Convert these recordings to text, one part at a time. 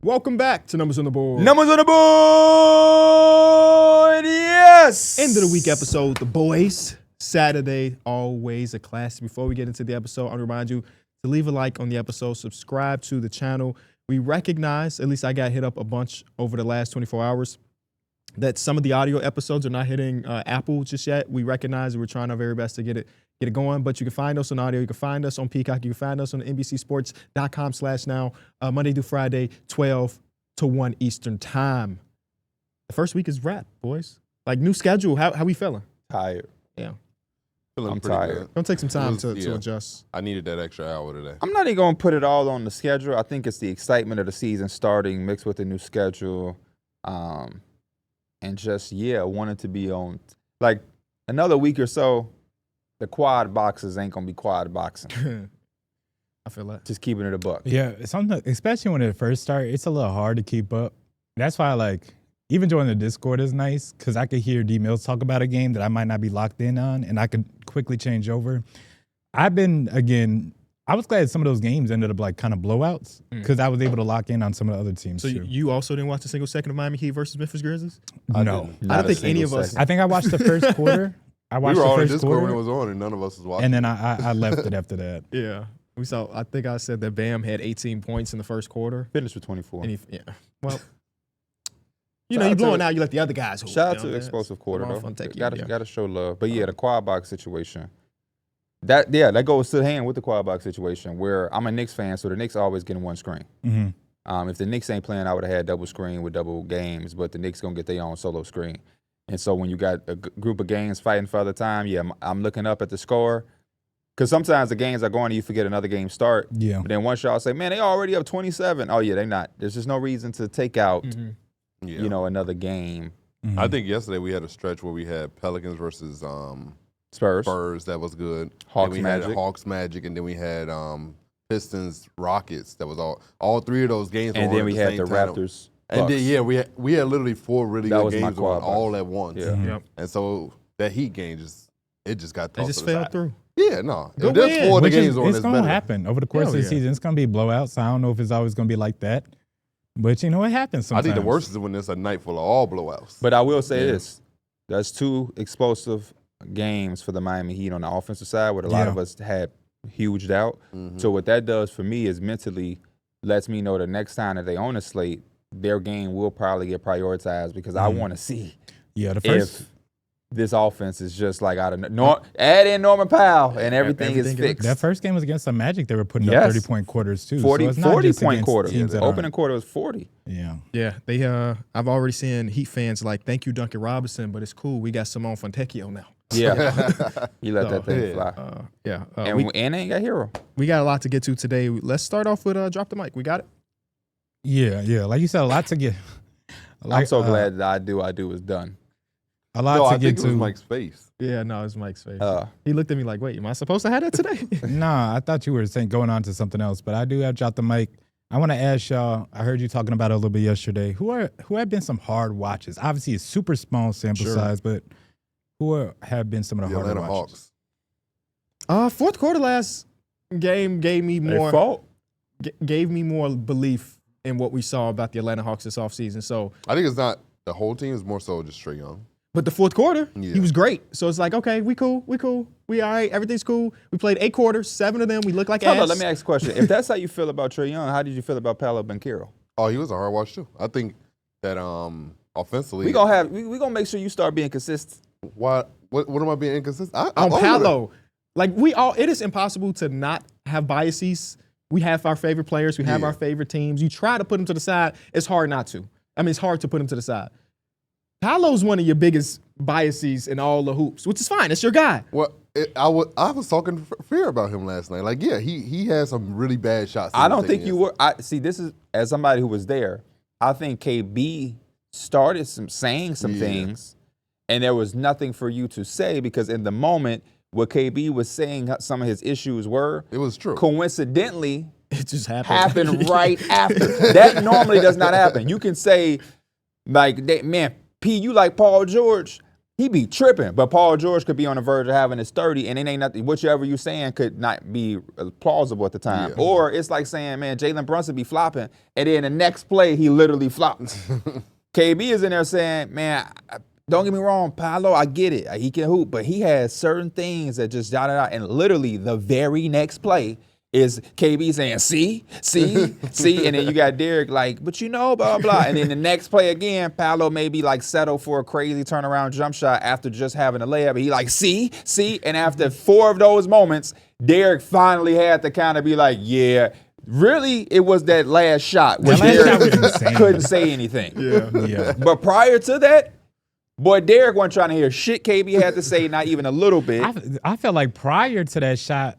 Welcome back to Numbers on the Board. Numbers on the board, yes! End of the week episode, the boys. Saturday, always a classic. Before we get into the episode, I want to remind you to leave a like on the episode, subscribe to the channel. We recognize, at least I got hit up a bunch over the last 24 hours, that some of the audio episodes are not hitting Apple just yet. We recognize that we're trying our very best to get it going, but you can find us on audio. You can find us on Peacock. You can find us on NBCSports.com/now, Monday through Friday, 12 to 1 Eastern time. The first week is wrapped, boys. Like, new schedule. How we feeling? Tired. Yeah. I'm tired. Gonna take some time to adjust. I needed that extra hour today. I'm not even going to put it all on the schedule. I think it's the excitement of the season starting mixed with the new schedule. And just, wanting to be on. Like, another week or so, the quad boxes ain't going to be quad boxing. I feel that. Just keeping it a buck. Yeah, especially when it first started, it's a little hard to keep up. That's why, even joining the Discord is nice because I could hear D Mills talk about a game that I might not be locked in on, and I could quickly change over. I was glad some of those games ended up kind of blowouts because I was able to lock in on some of the other teams. So too. you also didn't watch a single second of Miami Heat versus Memphis Grizzlies? No. I don't think any of us. I think I watched the first quarter. We were on the Discord when it was on, and none of us was watching. And then I left it after that. Yeah. We saw. I think I said that Bam had 18 points in the first quarter. Finished with 24. And well, you're blowing out. You let the other guys hoop. Shout out to explosive quarter, though. Got to show love. But, the quad box situation. That goes to hand with the quad box situation where I'm a Knicks fan, so the Knicks always getting one screen. Mm-hmm. If the Knicks ain't playing, I would have had double screen with double games, but the Knicks going to get their own solo screen. And so when you got a group of games fighting for the time, I'm looking up at the score. Because sometimes the games are going and you forget another game start. Yeah. But then once y'all say, man, they already up 27. Oh, yeah, they not. There's just no reason to take out, another game. Mm-hmm. I think yesterday we had a stretch where we had Pelicans versus Spurs. That was good. Hawks then we Magic. had Hawks Magic, and then we had Pistons Rockets. That was all three of those games. And then we had the time. Raptors. And then, we had literally four really good games on all at once. Yeah. Mm-hmm. Yep. And so that Heat game just got They tossed just to the fell side. through. Yeah, no. Go If there's win. four of the Which games on, it's it's going to better. happen. Over the course of the season, it's going to be blowouts. I don't know if it's always going to be like that. But, it happens I sometimes. think the worst is when it's a night full of all blowouts. But I will say this. That's two explosive games for the Miami Heat on the offensive side where a lot of us had huge doubt. Mm-hmm. So what that does for me is mentally lets me know the next time that they own a slate, their game will probably get prioritized because I want to see the first. if this offense is just like out of add in Norman Powell and everything is fixed. That first game was against the Magic. They were putting up 30-point quarters, too. 40-point quarter. The opening quarter was 40. Yeah. Yeah. They. I've already seen Heat fans thank you, Duncan Robinson, but it's cool. We got Simone Fontecchio now. Yeah. You let that thing fly. And they ain't got Hero. We got a lot to get to today. Let's start off with Drop the Mic. We got it? Yeah. Like you said, a lot to get. I'm so glad that I do is done. A lot I to think get it was to. Mike's face. Yeah, no, it's Mike's face. He looked at me like, wait, am I supposed to have that today? Nah, I thought you were going on to something else, but I do have Drop the Mic. I want to ask y'all, I heard you talking about it a little bit yesterday. Who have been some hard watches? Obviously, it's super small sample size, but who have been some of the harder Atlanta watches? Hawks. Fourth quarter last game gave me more belief in what we saw about the Atlanta Hawks this offseason. So I think it's not the whole team. It's more so just Trae Young. but the fourth quarter, he was great. So it's like, okay, we cool. We all right. Everything's cool. We played 8 quarters, 7 of them. We look like ass. Hold on, let me ask a question. If that's how you feel about Trae Young, how did you feel about Paolo Banchero? Oh, he was a hard watch too. I think that offensively, We gonna make sure you start being consistent. What am I being inconsistent? On Paolo, it is impossible to not have biases. We have our favorite players. We have our favorite teams. You try to put them to the side. It's hard not to. I mean, it's hard to put them to the side. Paolo's one of your biggest biases in all the hoops, which is fine. It's your guy. Well, I was talking to Pierre about him last night. Like, yeah, he had some really bad shots. I don't think you were. This is as somebody who was there. I think KB started saying some things, and there was nothing for you to say because in the moment, what KB was saying, some of his issues were. It was true. Coincidentally, It just happened right after. That normally does not happen. You can say, man, P, you like Paul George. he be tripping. But Paul George could be on the verge of having his 30, and it ain't nothing. Whichever you saying could not be plausible at the time. Yeah. Or it's like saying, man, Jalen Brunson be flopping, and then the next play he literally flops. KB is in there saying, man, don't get me wrong, Paolo, I get it. He can hoop, but he has certain things that just jotted out. And literally the very next play is KB saying, see, and then you got Darrick like, but you know, blah, blah. And then the next play again, Paolo maybe like settle for a crazy turnaround jump shot after just having a layup. And he like, see, and after 4 of those moments, Darrick finally had to kind of be like, yeah, really, it was that last shot where Darrick couldn't say anything. Yeah. But prior to that, boy, Darrick wasn't trying to hear shit KB had to say, not even a little bit. I felt like prior to that shot,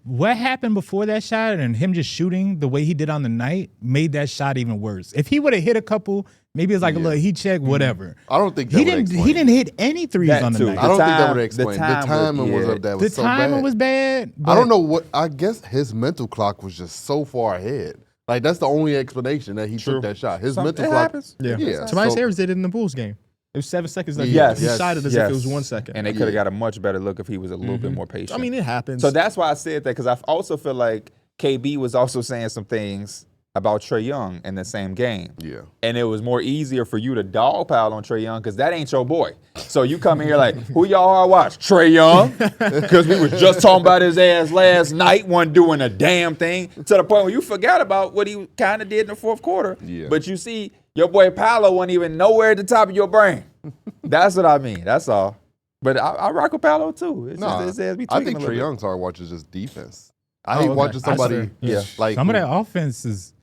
what happened before that shot and him just shooting the way he did on the night made that shot even worse. If he would have hit a couple, maybe it's like a little heat check, whatever. I don't think that he would didn't. explain. He didn't hit any threes That on the too. night. I don't think that time- would explain. the time timing was yeah. up. That The was so timing bad. was bad. I don't know what. I guess his mental clock was just so far ahead. Like that's the only explanation that he took that shot. His mental it clock. happens. Yeah. Tobias so- Harris did it in the Bulls game. It was 7 seconds left. Yes. He shot it as if it was Yes. 1 second. And they could have got a much better look if he was a little bit more patient. I mean, it happens. So that's why I said that, because I also feel like KB was also saying some things about Trae Young in the same game. Yeah. And it was more easier for you to dogpile on Trae Young because that ain't your boy. So you come here like, who y'all are watch? Trae Young? Because we was just talking about his ass last night, wasn't doing a damn thing, to the point where you forgot about what he kind of did in the fourth quarter. Yeah. But you see, your boy Paolo wasn't even nowhere at the top of your brain. That's what I mean. That's all. But I rock with Paolo too. It's just his ass be I tweaking think a little Trae bit. Young's hard watch is just defense. I hate okay. watching somebody. That's fair. Yeah. Like Some of that offense is.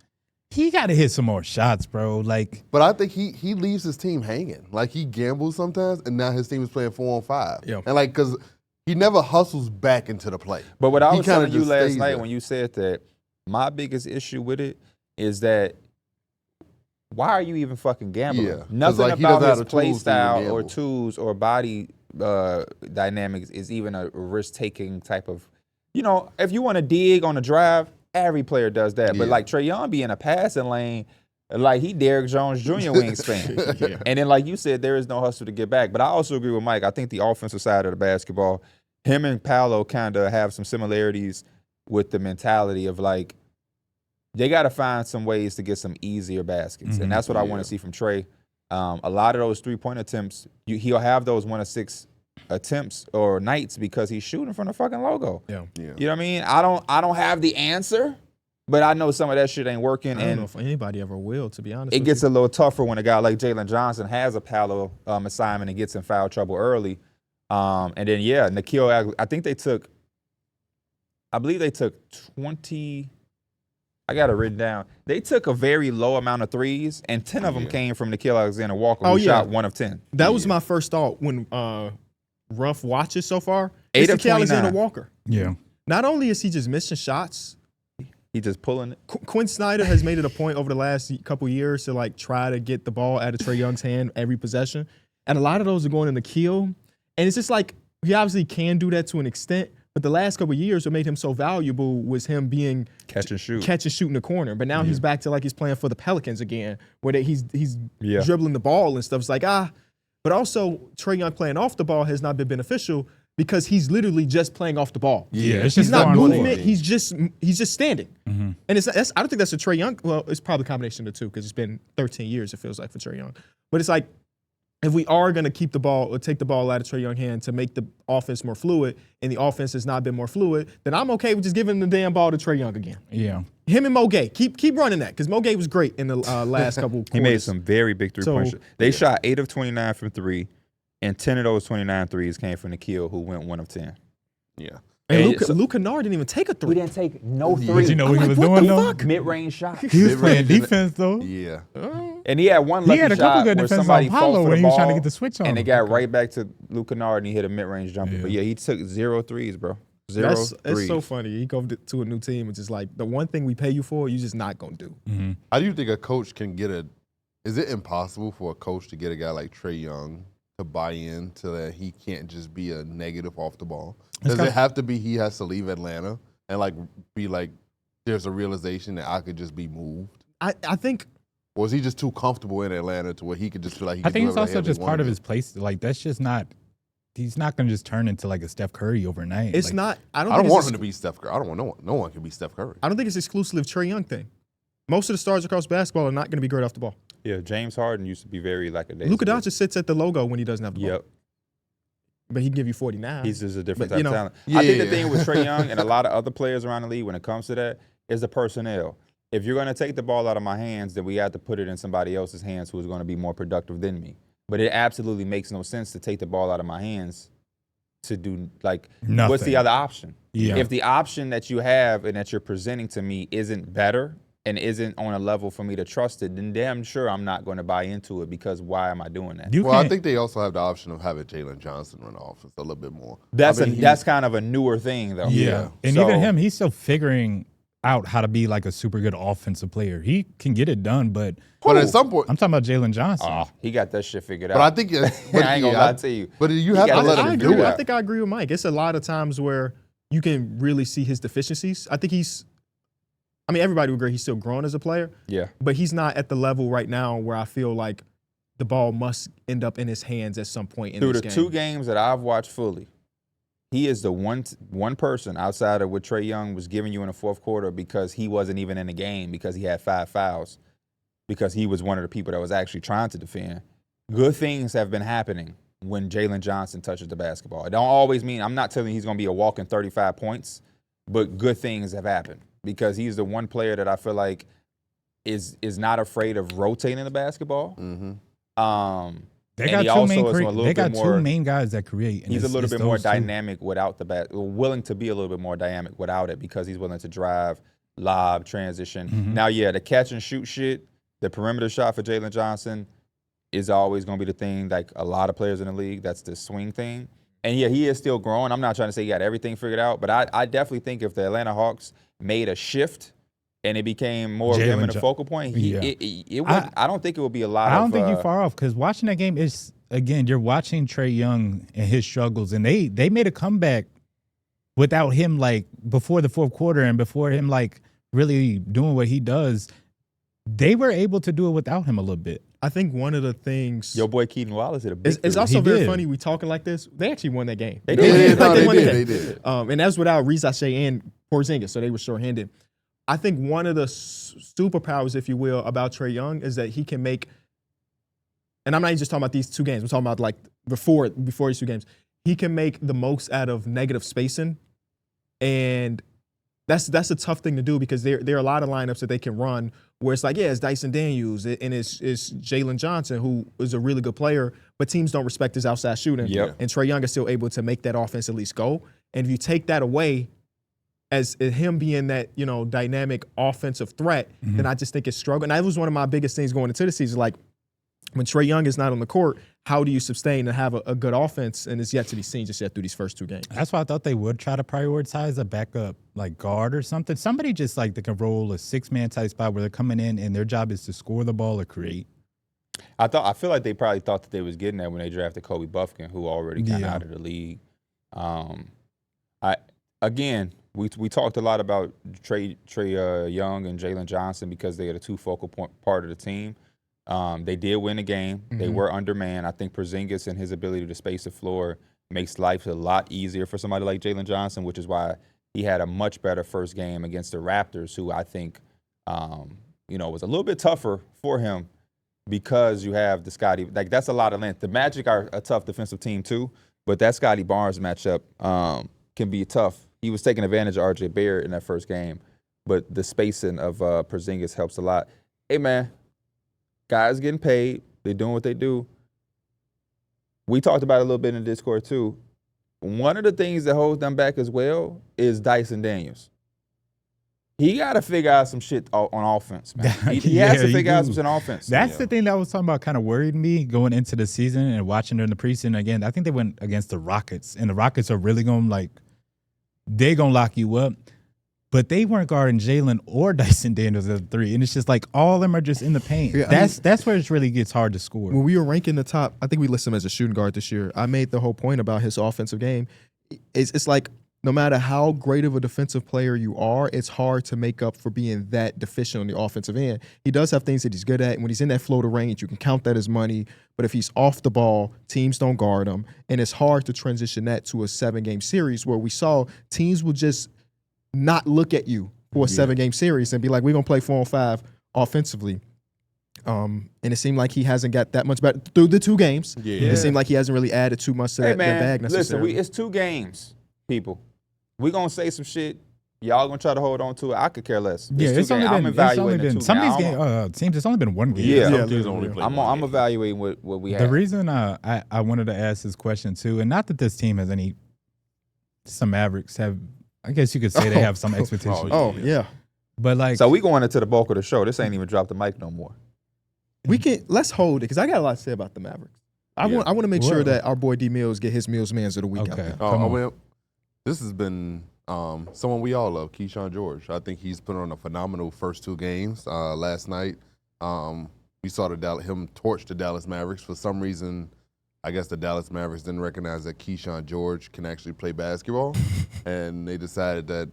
He got to hit some more shots, bro. Like, But I think he leaves his team hanging. Like he gambles sometimes, and now his team is playing 4-on-5. Yeah. And like because he never hustles back into the play. But what I He was kinda telling you just last stays night there. when you said that, my biggest issue with it is that why are you even fucking gambling? Yeah, 'cause, Nothing like, he about doesn't have his the play tools to even style or gamble. tools or body dynamics is even a risk-taking type of, if you want to dig on a drive, every player does that. But Yeah. like Trae Young be in a passing lane, like he Derrick Jones Jr. wingspan. And then like you said, there is no hustle to get back. But I also agree with Mike. I think the offensive side of the basketball, him and Paolo kind of have some similarities with the mentality of like, they got to find some ways to get some easier baskets. And that's what I want to see from Trae. A lot of those three-point attempts, he'll have those 1 of 6 attempts or nights because he's shooting from the fucking logo. yeah. Yeah. You know what I mean? I don't have the answer, but I know some of that shit ain't working. I don't know And if anybody ever will, to be honest. it with gets you. a little tougher when a guy like Jalen Johnson has a Paolo assignment and gets in foul trouble early. And then, Nikhil, I believe they took 20. I got it written down. They took a very low amount of threes, and 10 of them came from Nikhil Alexander-Walker, who shot 1 of 10. That was my first thought when rough watches so far. 8 It's of Nikhil 29. Alexander-Walker. yeah. Not only is he just missing shots, He just pulling it. Quinn Snyder has made it a point over the last couple years to like try to get the ball out of Trae Young's hand every possession, and a lot of those are going in the Nikhil. And it's just like he obviously can do that to an extent, but the last couple of years, what made him so valuable was him being Catch and shoot. catch and shoot in the corner. But now he's back to like he's playing for the Pelicans again, where he's Yeah. dribbling the ball and stuff. It's like but also Trae Young playing off the ball has not been beneficial because he's literally just playing off the ball. Yeah, it's He's just not going on the moving it. floor. He's just standing. And I don't think that's a Trae Young. Well, it's probably a combination of the two because it's been 13 years, it feels like, for Trae Young. But it's like, if we are going to keep the ball or take the ball out of Trae Young's hand to make the offense more fluid, and the offense has not been more fluid, then I'm okay with just giving the damn ball to Trae Young again. Yeah. Him and Mo Gay. Keep running that because Mo Gay was great in the last couple quarters. He made some very big three-point So, shots. They shot 8 of 29 from 3, and 10 of those 29 threes came from Nikhil, who went 1 of 10. Yeah. And so- Luke Kennard didn't even take a three. We didn't take no Yeah. three. But you know what he was what doing the though? fuck? Mid-range shots. He was playing Mid-range. defense though. Yeah. And he had one He lucky had a couple shot good where defenses somebody on fought Paolo for when the he was trying to ball, get the switch on and it him. got right back to Luke Kennard, and he hit a mid-range jumper. Yeah. But yeah, he took 0 threes, bro. 0 That's threes. so funny. He goes to a new team and just like the one thing we pay you for, you just not gonna do. How do you think a coach can get is it impossible for a coach to get a guy like Trae Young to buy in to that he can't just be a negative off the ball? Does it have to be he has to leave Atlanta and like be like there's a realization that I could just be moved? I think Or is he just too comfortable in Atlanta to where he could just feel like he I can think do it's whatever the also hell just he part wanna of do? his place. Like, that's just not, he's not going to just turn into like a Steph Curry overnight. It's Like, not. I I don't don't think want it's him to be Steph Curry. I don't want no one can be Steph Curry. I don't think it's exclusively a Trae Young thing. Most of the stars across basketball are not going to be great off the ball. Yeah, James Harden used to be very like a Luka Doncic sits at the logo when he doesn't have the ball. Yep. But he can give you 49. He's just a different But, type you know, of talent. yeah. I think the thing with Trae Young and a lot of other players around the league when it comes to that is the personnel. If you're going to take the ball out of my hands, then we have to put it in somebody else's hands who's going to be more productive than me. But it absolutely makes no sense to take the ball out of my hands to do, like, Nothing. what's the other option? Yeah. If the option that you have and that you're presenting to me isn't better and isn't on a level for me to trust it, then damn sure I'm not going to buy into it because why am I doing that? you Well, I can't- think they also have the option of having Jalen Johnson run the offense a little bit more. That's I mean, that's kind of a newer thing, though. Yeah. And So- even him, he's still figuring out how to be like a super good offensive player. He can get it done, but But at some point, I'm talking about Jalen Johnson. Oh, he got that shit figured out. but I think I ain't gonna lie to you. But you He have got to this let shit him figured do out. I think I agree with Mike. It's a lot of times where you can really see his deficiencies. I think everybody would agree he's still growing as a player, Yeah. but he's not at the level right now where I feel like the ball must end up in his hands at some point in Through this the game. 2 games that I've watched fully, he is the one person outside of what Trae Young was giving you in the fourth quarter because he wasn't even in the game because he had 5 fouls, because he was one of the people that was actually trying to defend. Good things have been happening when Jalen Johnson touches the basketball. It don't always mean, I'm not telling you he's going to be a walking 35 points, but good things have happened because he's the one player that I feel like is not afraid of rotating the basketball. They And got he two also main is a little they got bit more- two main guys that create. and He's a it's- little it's bit more those two. dynamic without the willing to be a little bit more dynamic without it because he's willing to drive, lob, transition. Mhm. Now, yeah, the catch and shoot shit, the perimeter shot for Jalen Johnson is always going to be the thing, like a lot of players in the league, that's the swing thing. And yeah, he is still growing. I'm not trying to say he got everything figured out, but I definitely think if the Atlanta Hawks made a shift and it became more of him in the focal point, Yeah. it wouldn't, I don't think it would be a lot I of don't think you're far off because watching that game is, again, you're watching Trae Young and his struggles, and they made a comeback without him, like before the fourth quarter and before him like really doing what he does. They were able to do it without him a little bit. I think one of the things Your boy Keaton Wallace hit a big it's three. also He very did. funny we talking like this. They actually won that game. They Yeah, did. no, Like, won the they game. did. And that's without Rizache and Porzingis, so they were short-handed. I think one of the superpowers, if you will, about Trae Young is that he can make, and I'm not even just talking about these 2 games. I'm talking about like before these 2 games. He can make the most out of negative spacing, and that's a tough thing to do because there are a lot of lineups that they can run where it's like, yeah, it's Dyson Daniels and it's Jalen Johnson, who is a really good player, but teams don't respect his outside shooting. Yep. And Trae Young is still able to make that offense at least go. And if you take that away as him being that, dynamic offensive threat, then I just think it's struggle. And that was one of my biggest things going into the season. Like, when Trae Young is not on the court, how do you sustain and have a good offense? And it's yet to be seen just yet through these first 2 games. That's why I thought they would try to prioritize a backup like guard or something. Somebody just like that can roll a 6-man type spot where they're coming in and their job is to score the ball or create. I feel like they probably thought that they was getting that when they drafted Kobe Buffkin, who already kind of Yeah. out of the league. We talked a lot about Trae Young and Jalen Johnson because they are the 2 focal point part of the team. They did win a game. They were undermanned. I think Porzingis and his ability to space the floor makes life a lot easier for somebody like Jalen Johnson, which is why he had a much better first game against the Raptors, who I think was a little bit tougher for him because you have the Scotty. Like, that's a lot of length. The Magic are a tough defensive team too, but that Scotty Barnes matchup can be tough. He was taking advantage of RJ Barrett in that first game, but the spacing of Porzingis helps a lot. Hey, man, guys getting paid. They're doing what they do. We talked about it a little bit in the Discord too. One of the things that holds them back as well is Dyson Daniels. He got to figure out some shit on offense, man. He has to figure out some shit on offense. That's the thing that I was talking about kind of worried me going into the season and watching during the preseason. Again, I think they went against the Rockets, and the Rockets are really going to they're going to lock you up. But they weren't guarding Jalen or Dyson Daniels at 3. And it's just like all of them are just in the paint. Yeah, that's where it really gets hard to score. When we were ranking the top, I think we listed him as a shooting guard this year. I made the whole point about his offensive game. It's like no matter how great of a defensive player you are, it's hard to make up for being that deficient on the offensive end. He does have things that he's good at. And when he's in that floater range, you can count that as money. But if he's off the ball, teams don't guard him. And it's hard to transition that to a 7-game series where we saw teams will just not look at you for a 7-game series and be like, we're going to play 4-on-5 offensively. And it seemed like he hasn't got that much better through the 2 games. Yeah. It seemed like he hasn't really added too much to their bag necessarily. Listen, it's 2 games, people. We're going to say some shit. Y'all going to try to hold on to it. I could care less. It's only been, some of these games, teams, it's only been 1 game. Yeah. I'm evaluating what we have. The reason I wanted to ask this question too, and not that this team has some Mavericks have, I guess you could say they have some expectations. But like, so we going into the bulk of the show. This ain't even dropped the mic no more. Let's hold it because I got a lot to say about the Mavericks. I want to make sure that our boy D Mills get his Mills Mans of the week out there. This has been someone we all love, Keyshawn George. I think he's put on a phenomenal first 2 games. Last night, we saw him torch the Dallas Mavericks. For some reason, I guess the Dallas Mavericks didn't recognize that Keyshawn George can actually play basketball, and they decided that.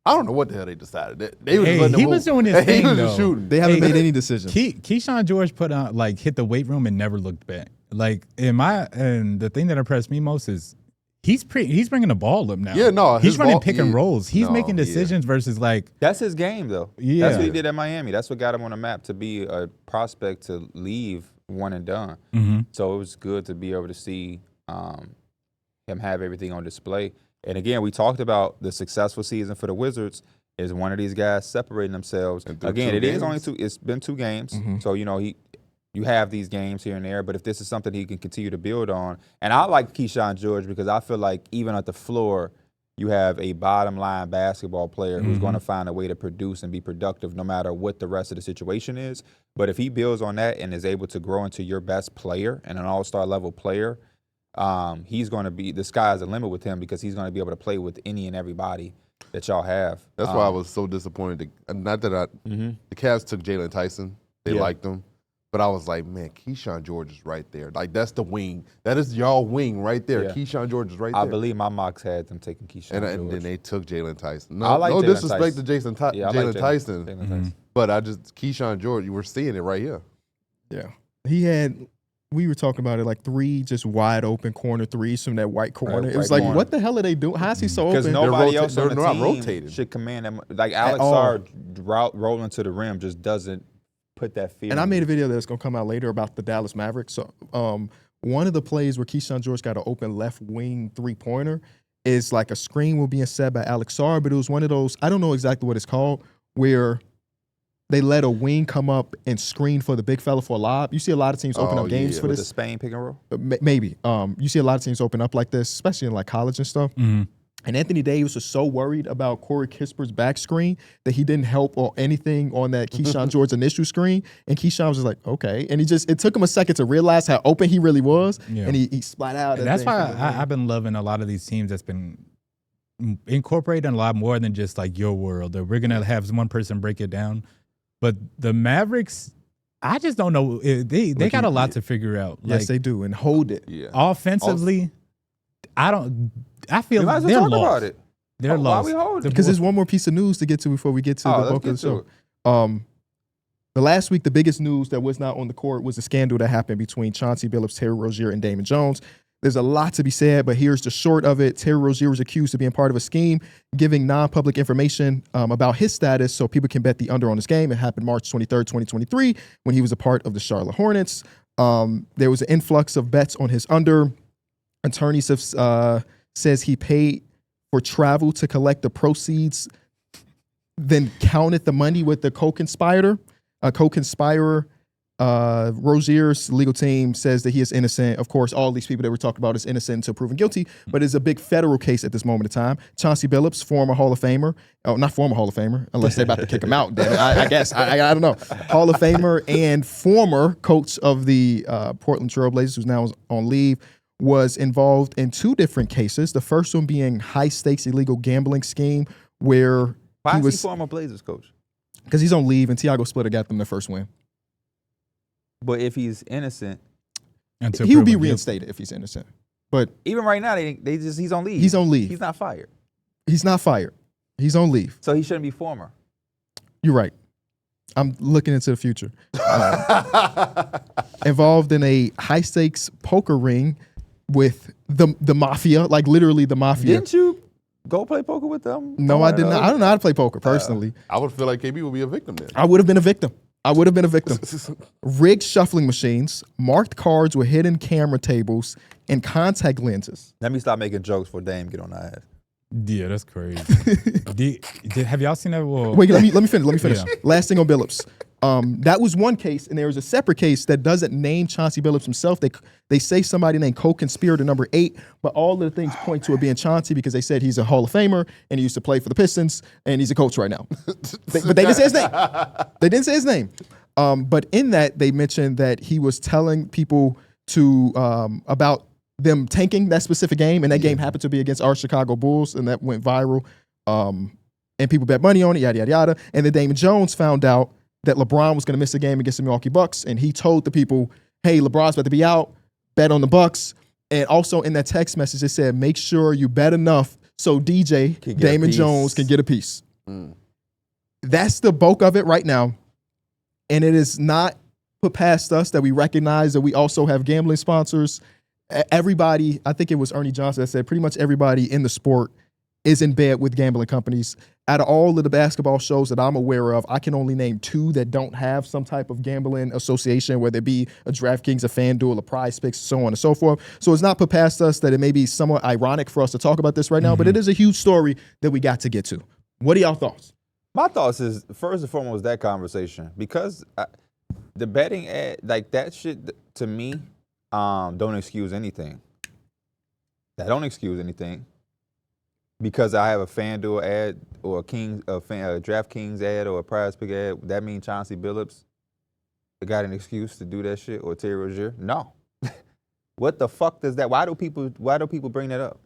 I don't know what the hell they decided. He was doing his thing, though. Shooting. They haven't made any decisions. Keyshawn George put on hit the weight room and never looked back. Like and the thing that impressed me most is he's bringing the ball up now. Yeah, no, he's running pick and rolls. He's making decisions versus that's his game though. Yeah, that's what he did at Miami. That's what got him on the map to be a prospect to leave one and done. Mm-hmm. So it was good to be able to see him have everything on display. And again, we talked about the successful season for the Wizards is one of these guys separating themselves. Again, it is only 2. It's been 2 games, so you have these games here and there. But if this is something he can continue to build on, and I like Keyshawn George because I feel like even at the floor, you have a bottom line basketball player who's going to find a way to produce and be productive no matter what the rest of the situation is. But if he builds on that and is able to grow into your best player and an all-star level player. He's going to be the sky's the limit with him because he's going to be able to play with any and everybody that y'all have. That's why I was so disappointed. Not that the Cavs took Jalen Tyson. They liked him. But I was like, man, Keyshawn George is right there. Like, that's the wing. That is y'all wing right there. Yeah. Keyshawn George is right there. I believe my mocks had them taking Keyshawn George. And then they took Jalen Tyson. No disrespect to Jalen Tyson. Jalen Tyson. But Keyshawn George, you were seeing it right here. Yeah. We were talking about it, like 3 just wide open corner threes from that white corner. It was like, what the hell are they doing? How is he so open? Because nobody else on the team should command them. Like Alex Sarr rolling to the rim just doesn't put that fear. And I made a video that's going to come out later about the Dallas Mavericks. So one of the plays where Keyshawn George got an open left wing 3-pointer is like a screen will being set by Alex Sarr, but it was one of those, I don't know exactly what it's called, where they let a wing come up and screen for the big fella for a lob. You see a lot of teams open up games for this. The Spain pick and roll? Maybe. You see a lot of teams open up like this, especially in like college and stuff. And Anthony Davis was so worried about Corey Kisper's back screen that he didn't help or anything on that Keyshawn George initial screen. And Keyshawn was just like, okay. And it took him a second to realize how open he really was. Yeah. And he splat out. And that's why I've been loving a lot of these teams that's been incorporating a lot more than just like your world. We're going to have one person break it down. But the Mavericks, I just don't know. They got a lot to figure out. Yes, they do. And hold it. Yeah. Offensively, I feel they're lost. About it. They're lost. Why we hold it? Because there's one more piece of news to get to before we get to the bulk of the show. The last week, the biggest news that was not on the court was the scandal that happened between Chauncey Billups, Terry Rozier, and Damon Jones. There's a lot to be said, but here's the short of it. Terry Rozier was accused of being part of a scheme, giving non-public information about his status so people can bet the under on this game. It happened March 23rd, 2023, when he was a part of the Charlotte Hornets. There was an influx of bets on his under. Attorneys says he paid for travel to collect the proceeds, then counted the money with the co-conspirator. Rozier's legal team says that he is innocent. Of course, all these people that we're talking about is innocent until proven guilty, but it's a big federal case at this moment in time. Chauncey Billups, former Hall of Famer, not former Hall of Famer, unless they're about to kick him out. Then I guess, I don't know. Hall of Famer and former coach of the Portland Trail Blazers, who's now on leave, was involved in 2 different cases. The first one being high-stakes illegal gambling scheme where Why is he former Blazers coach? Because he's on leave and Tiago Splitter got them the first win. But if he's innocent, he would be reinstated if he's innocent. But even right now, he's on leave. He's on leave. He's not fired. He's not fired. He's on leave. So he shouldn't be former. You're right. I'm looking into the future. Involved in a high-stakes poker ring with the mafia, like literally the mafia. Didn't you go play poker with them? No, I did not. I don't know how to play poker personally. I would feel like KB would be a victim then. I would have been a victim. Rigged shuffling machines, marked cards with hidden camera tables, and contact lenses. Let me stop making jokes for Dame get on our ass. Yeah, that's crazy. Have y'all seen that? Well, Wait, let me finish. Yeah. Last thing on Billups. That was one case, and there was a separate case that doesn't name Chauncey Billups himself. They say somebody named co-conspirator number 8, but all of the things point to it being Chauncey because they said he's a Hall of Famer and he used to play for the Pistons and he's a coach right now. But they didn't say his name. They didn't say his name. But in that, they mentioned that he was telling people about them tanking that specific game, and that game happened to be against our Chicago Bulls, and that went viral. And people bet money on it, yada, yada, yada. And then Damon Jones found out that LeBron was going to miss a game against the Milwaukee Bucks, and he told the people, hey, LeBron's about to be out, bet on the Bucks. And also in that text message, it said, make sure you bet enough so DJ, Damon Jones, can get a piece. That's the bulk of it right now. And it is not put past us that we recognize that we also have gambling sponsors. Everybody, I think it was Ernie Johnson that said pretty much everybody in the sport is in bed with gambling companies. Out of all of the basketball shows that I'm aware of, I can only name 2 that don't have some type of gambling association, whether it be a DraftKings, a FanDuel, a Prize Picks, so on and so forth. So it's not put past us that it may be somewhat ironic for us to talk about this right now, but it is a huge story that we got to get to. What are y'all thoughts? My thoughts is, first and foremost, that conversation. Because the betting ad, like that shit, to me, don't excuse anything. That don't excuse anything. Because I have a FanDuel ad or a DraftKings ad or a Prize Pick ad, that means Chauncey Billups got an excuse to do that shit, or Terry Rozier? No. What the fuck does that? Why do people bring that up?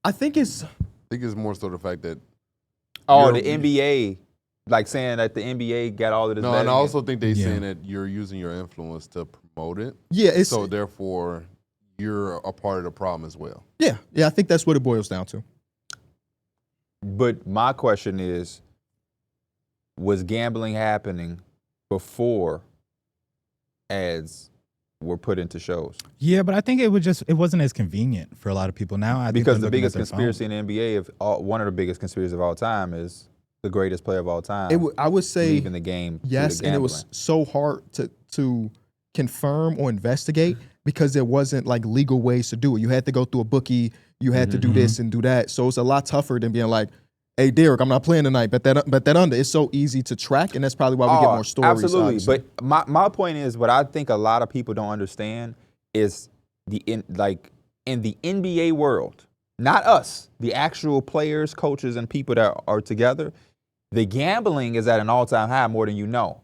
I think it's more so the fact that the NBA, like saying that the NBA got all of this. No, and I also think they're saying that you're using your influence to promote it. Yeah, so therefore you're a part of the problem as well. Yeah, I think that's what it boils down to. But my question is, was gambling happening before ads were put into shows? Yeah, but I think it wasn't as convenient for a lot of people now. Because the biggest conspiracy in the NBA, one of the biggest conspiracies of all time, is the greatest player of all time. I would say leaving the game. Yes, and it was so hard to confirm or investigate because there wasn't like legal ways to do it. You had to go through a bookie. You had to do this and do that. So it's a lot tougher than being like, hey, Darrick, I'm not playing tonight. Bet that under. It's so easy to track, and that's probably why we get more stories. Absolutely. Obviously. But my point is, what I think a lot of people don't understand is in the NBA world, not us, the actual players, coaches, and people that are together, the gambling is at an all-time high more than you know.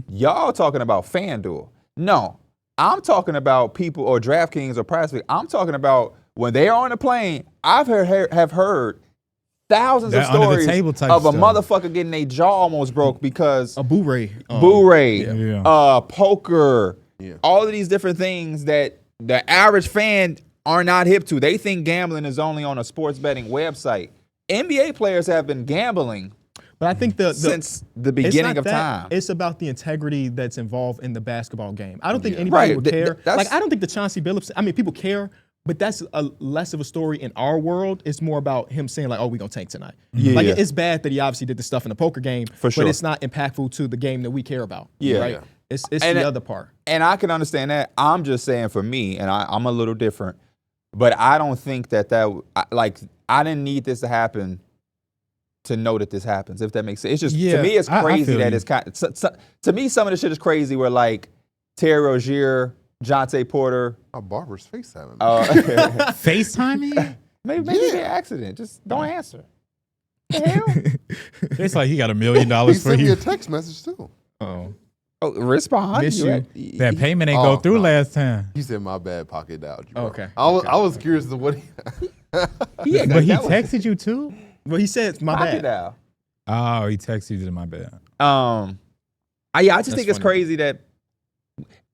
Y'all talking about FanDuel. No, I'm talking about people or DraftKings or Prize Picks. I'm talking about when they're on the plane, have heard thousands of stories of a motherfucker getting their jaw almost broke because a boo-ray, poker, all of these different things that the average fan are not hip to. They think gambling is only on a sports betting website. NBA players have been gambling, but I think since the beginning of time. It's about the integrity that's involved in the basketball game. I don't think anybody would care. I don't think the Chauncey Billups. I mean, people care. But that's less of a story in our world. It's more about him saying like, "Oh, we're gonna tank tonight." Yeah. Like it's bad that he obviously did the stuff in the poker game, for sure. But it's not impactful to the game that we care about. Yeah, right. It's the other part. And I can understand that. I'm just saying for me, and I'm a little different, but I don't think that I didn't need this to happen to know that this happens. If that makes sense, it's just to me it's crazy that it's kind. To me, some of the shit is crazy. Where like Terry Rozier, Jonte Porter. My barber's FaceTiming. FaceTiming? Maybe an accident. Just don't answer. The hell? It's like he got $1 million he for you. He sent me a text message too. Respond. That payment ain't go through last time. He said, "My bad, pocket dialed you." Okay. I was curious to what he. But he texted you too. Well, he said, "My bad." Dial. Oh, he texted you to my bad. I just think it's crazy that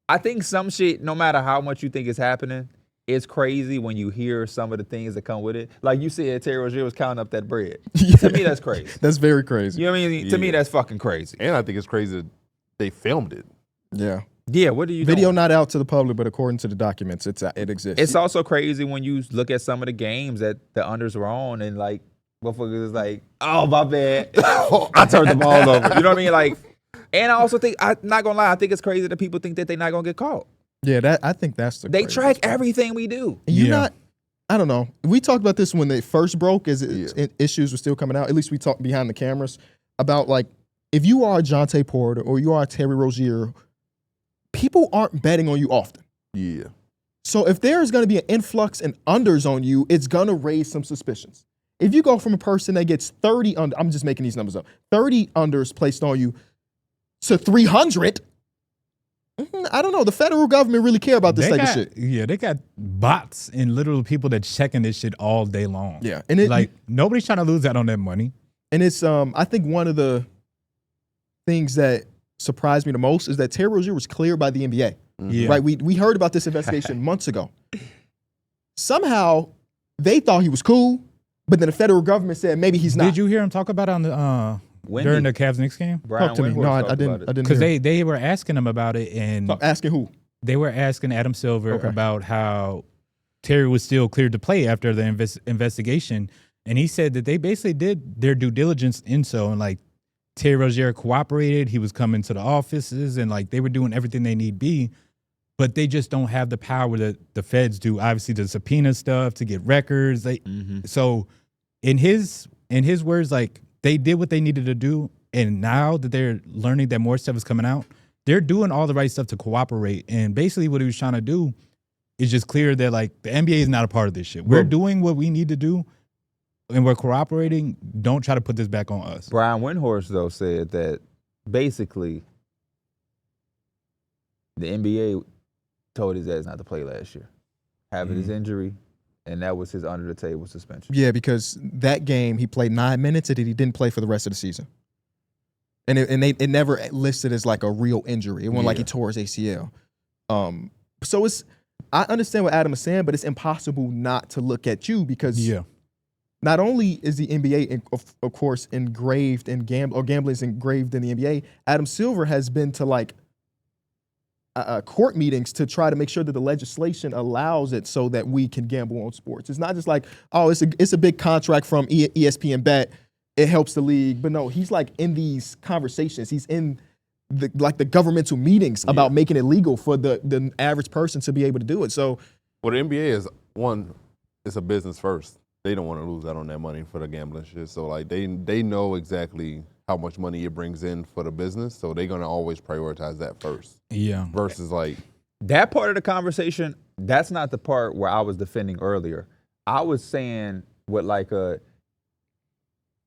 I think some shit, no matter how much you think is happening, it's crazy when you hear some of the things that come with it. Like you said, Terry Rozier was counting up that bread. To me, that's crazy. That's very crazy. You know what I mean? To me, that's fucking crazy. And I think it's crazy that they filmed it. Yeah. Yeah, what do you Video doing? not out to the public, but according to the documents, it exists. It's also crazy when you look at some of the games that the unders were on and like motherfuckers is like, oh my bad. I turned the ball over. You know what I mean? Like, and I also think, I'm not gonna lie, I think it's crazy that people think that they're not gonna get caught. Yeah, I think that's the They craziest track part. everything we do. And you're not, I don't know. We talked about this when they first broke, as issues were still coming out. At least we talked behind the cameras about like, if you are a Jonte Porter or you are a Terry Rozier, people aren't betting on you often. Yeah. So if there's going to be an influx and unders on you, it's going to raise some suspicions. If you go from a person that gets 30 under, I'm just making these numbers up, 30 unders placed on you to 300, I don't know. The federal government really care about this type of shit. Yeah, they got bots and literal people that checking this shit all day long. Yeah, and it, like nobody's trying to lose out on that money. And it's I think one of the things that surprised me the most is that Terry Rozier was cleared by the NBA. Yeah. Right? We heard about this investigation months ago. Somehow they thought he was cool, but then the federal government said maybe he's not. Did you hear him talk about it on the during the Cavs Knicks game? Talk to me. No, I didn't. Because they were asking him about it, and asking who? They were asking Adam Silver about how Terry was still cleared to play after the investigation, and he said that they basically did their due diligence in so, and like Terry Rozier cooperated. He was coming to the offices, and like they were doing everything they need be, but they just don't have the power that the feds do. Obviously, the subpoena stuff to get records. So, in his words, like. They did what they needed to do, and now that they're learning that more stuff is coming out, they're doing all the right stuff to cooperate. And basically what he was trying to do is just clear that, like, the NBA is not a part of this shit. We're doing what we need to do, and we're cooperating. Don't try to put this back on us. Brian Windhorst, though, said that basically the NBA told his ass not to play last year, having his injury. And that was his under-the-table suspension. Yeah, because that game, he played 9 minutes and he didn't play for the rest of the season. And it never listed as like a real injury. It wasn't like he tore his ACL. So I understand what Adam is saying, but it's impossible not to look at you because not only is the NBA, of course, engraved in gambling is engraved in the NBA, Adam Silver has been to like court meetings to try to make sure that the legislation allows it so that we can gamble on sports. It's not just like, oh, it's a big contract from ESPN Bet. It helps the league. But no, he's like in these conversations. He's in the governmental meetings about making it legal for the average person to be able to do it. So, well, the NBA is it's a business first. They don't want to lose out on that money for the gambling shit. So like they know exactly how much money it brings in for the business, so they're gonna always prioritize that first. Yeah. Versus like that part of the conversation, that's not the part where I was defending earlier. I was saying what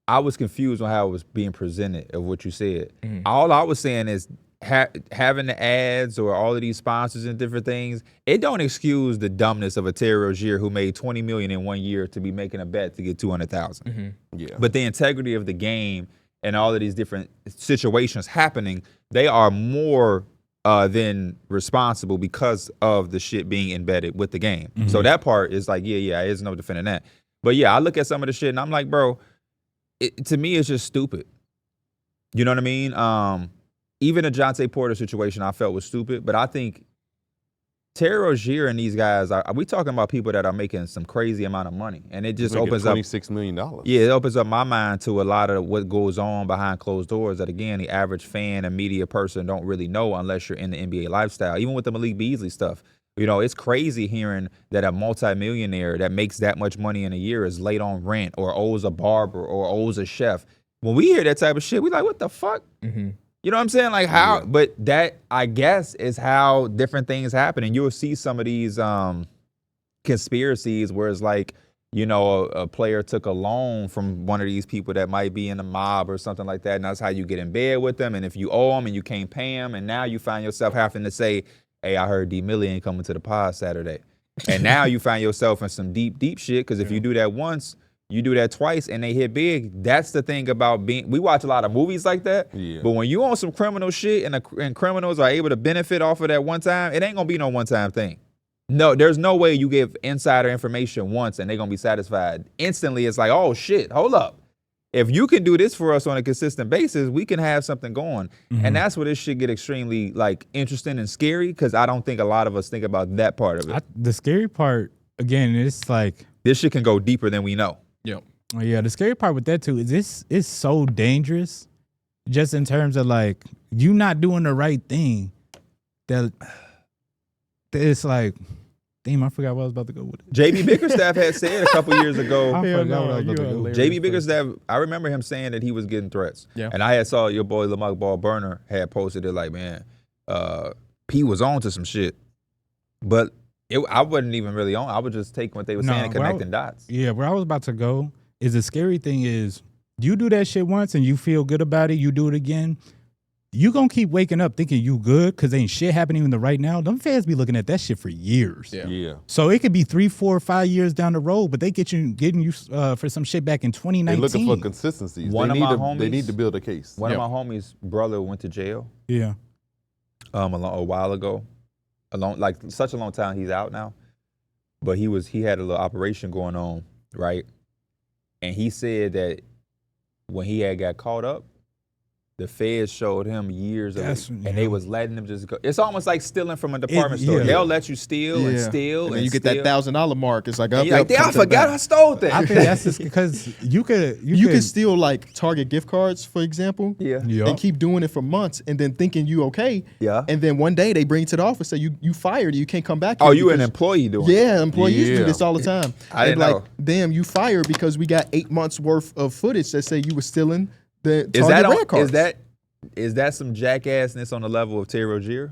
I was confused on how it was being presented of what you said. All I was saying is having the ads or all of these sponsors and different things, it don't excuse the dumbness of a Terry Rozier who made $20 million in 1 year to be making a bet to get $200,000. Yeah. But the integrity of the game and all of these different situations happening, they are more than responsible because of the shit being embedded with the game. So that part is like, there's no defending that. But yeah, I look at some of the shit and I'm like, bro, to me, it's just stupid. You know what I mean? Even the Jonte Porter situation I felt was stupid, but I think Terry Rozier and these guys, are we talking about people that are making some crazy amount of money? And it just opens up $26 million. Yeah, it opens up my mind to a lot of what goes on behind closed doors that, again, the average fan and media person don't really know unless you're in the NBA lifestyle. Even with the Malik Beasley stuff, you know, it's crazy hearing that a multimillionaire that makes that much money in a year is late on rent or owes a barber or owes a chef. When we hear that type of shit, we like, what the fuck? You know what I'm saying? Like how, but that I guess is how different things happen. And you'll see some of these conspiracies where it's like, you know, a player took a loan from one of these people that might be in a mob or something like that. And that's how you get in bed with them. And if you owe them and you can't pay them, and now you find yourself having to say, hey, I heard D Millie ain't coming to the pod Saturday. And now you find yourself in some deep, deep shit. Because if you do that once, you do that twice and they hit big. That's the thing about we watch a lot of movies like that. But when you on some criminal shit and criminals are able to benefit off of that one time, it ain't gonna be no one time thing. No, there's no way you give insider information once and they're going to be satisfied. Instantly, it's like, oh, shit, hold up. If you can do this for us on a consistent basis, we can have something going. Mm-hmm. And that's where this shit get extremely, like, interesting and scary because I don't think a lot of us think about that part of it. The scary part, again, it's like... This shit can go deeper than we know. Yep. Yeah, the scary part with that, too, is this is so dangerous just in terms of, like, you not doing the right thing that it's like... Damn, I forgot what I was about to go with it. JB Bickerstaff had said a couple years ago. I forgot what I was about to go with. JB Bickerstaff, I remember him saying that he was getting threats. Yeah. And I had saw your boy Lamar Ball Burner had posted it like, man, P was on to some shit. But I wasn't even really on. I was just taking what they were saying and connecting dots. Yeah, where I was about to go is the scary thing is you do that shit once and you feel good about it, you do it again. You gonna keep waking up thinking you good because ain't shit happening in the right now. Them fans be looking at that shit for years. Yeah. So it could be 3, 4, 5 years down the road, but they getting you for some shit back in 2019. They're looking for consistency. They need to build a case. One of my homies' brother went to jail. Yeah. A while ago, such a long time. He's out now, but he had a little operation going on, right? And he said that when he had got caught up, the feds showed him years of it, and they was letting him just go. It's almost like stealing from a department store. Yeah. They'll let you steal and steal, and then you get that $1,000 mark. It's like, I forgot I stole that. I think that's just because you can steal like Target gift cards, for example. Yeah. And keep doing it for months, and then thinking you okay. Yeah. And then one day they bring you to the office, say you fired, you can't come back. Oh, here you an because- employee doing it? Yeah, employees do this all the time. I didn't like, know. damn, you fired because we got 8 months worth of footage that say you were stealing the Target red cards. Is that some jackassness on the level of Terry Rozier?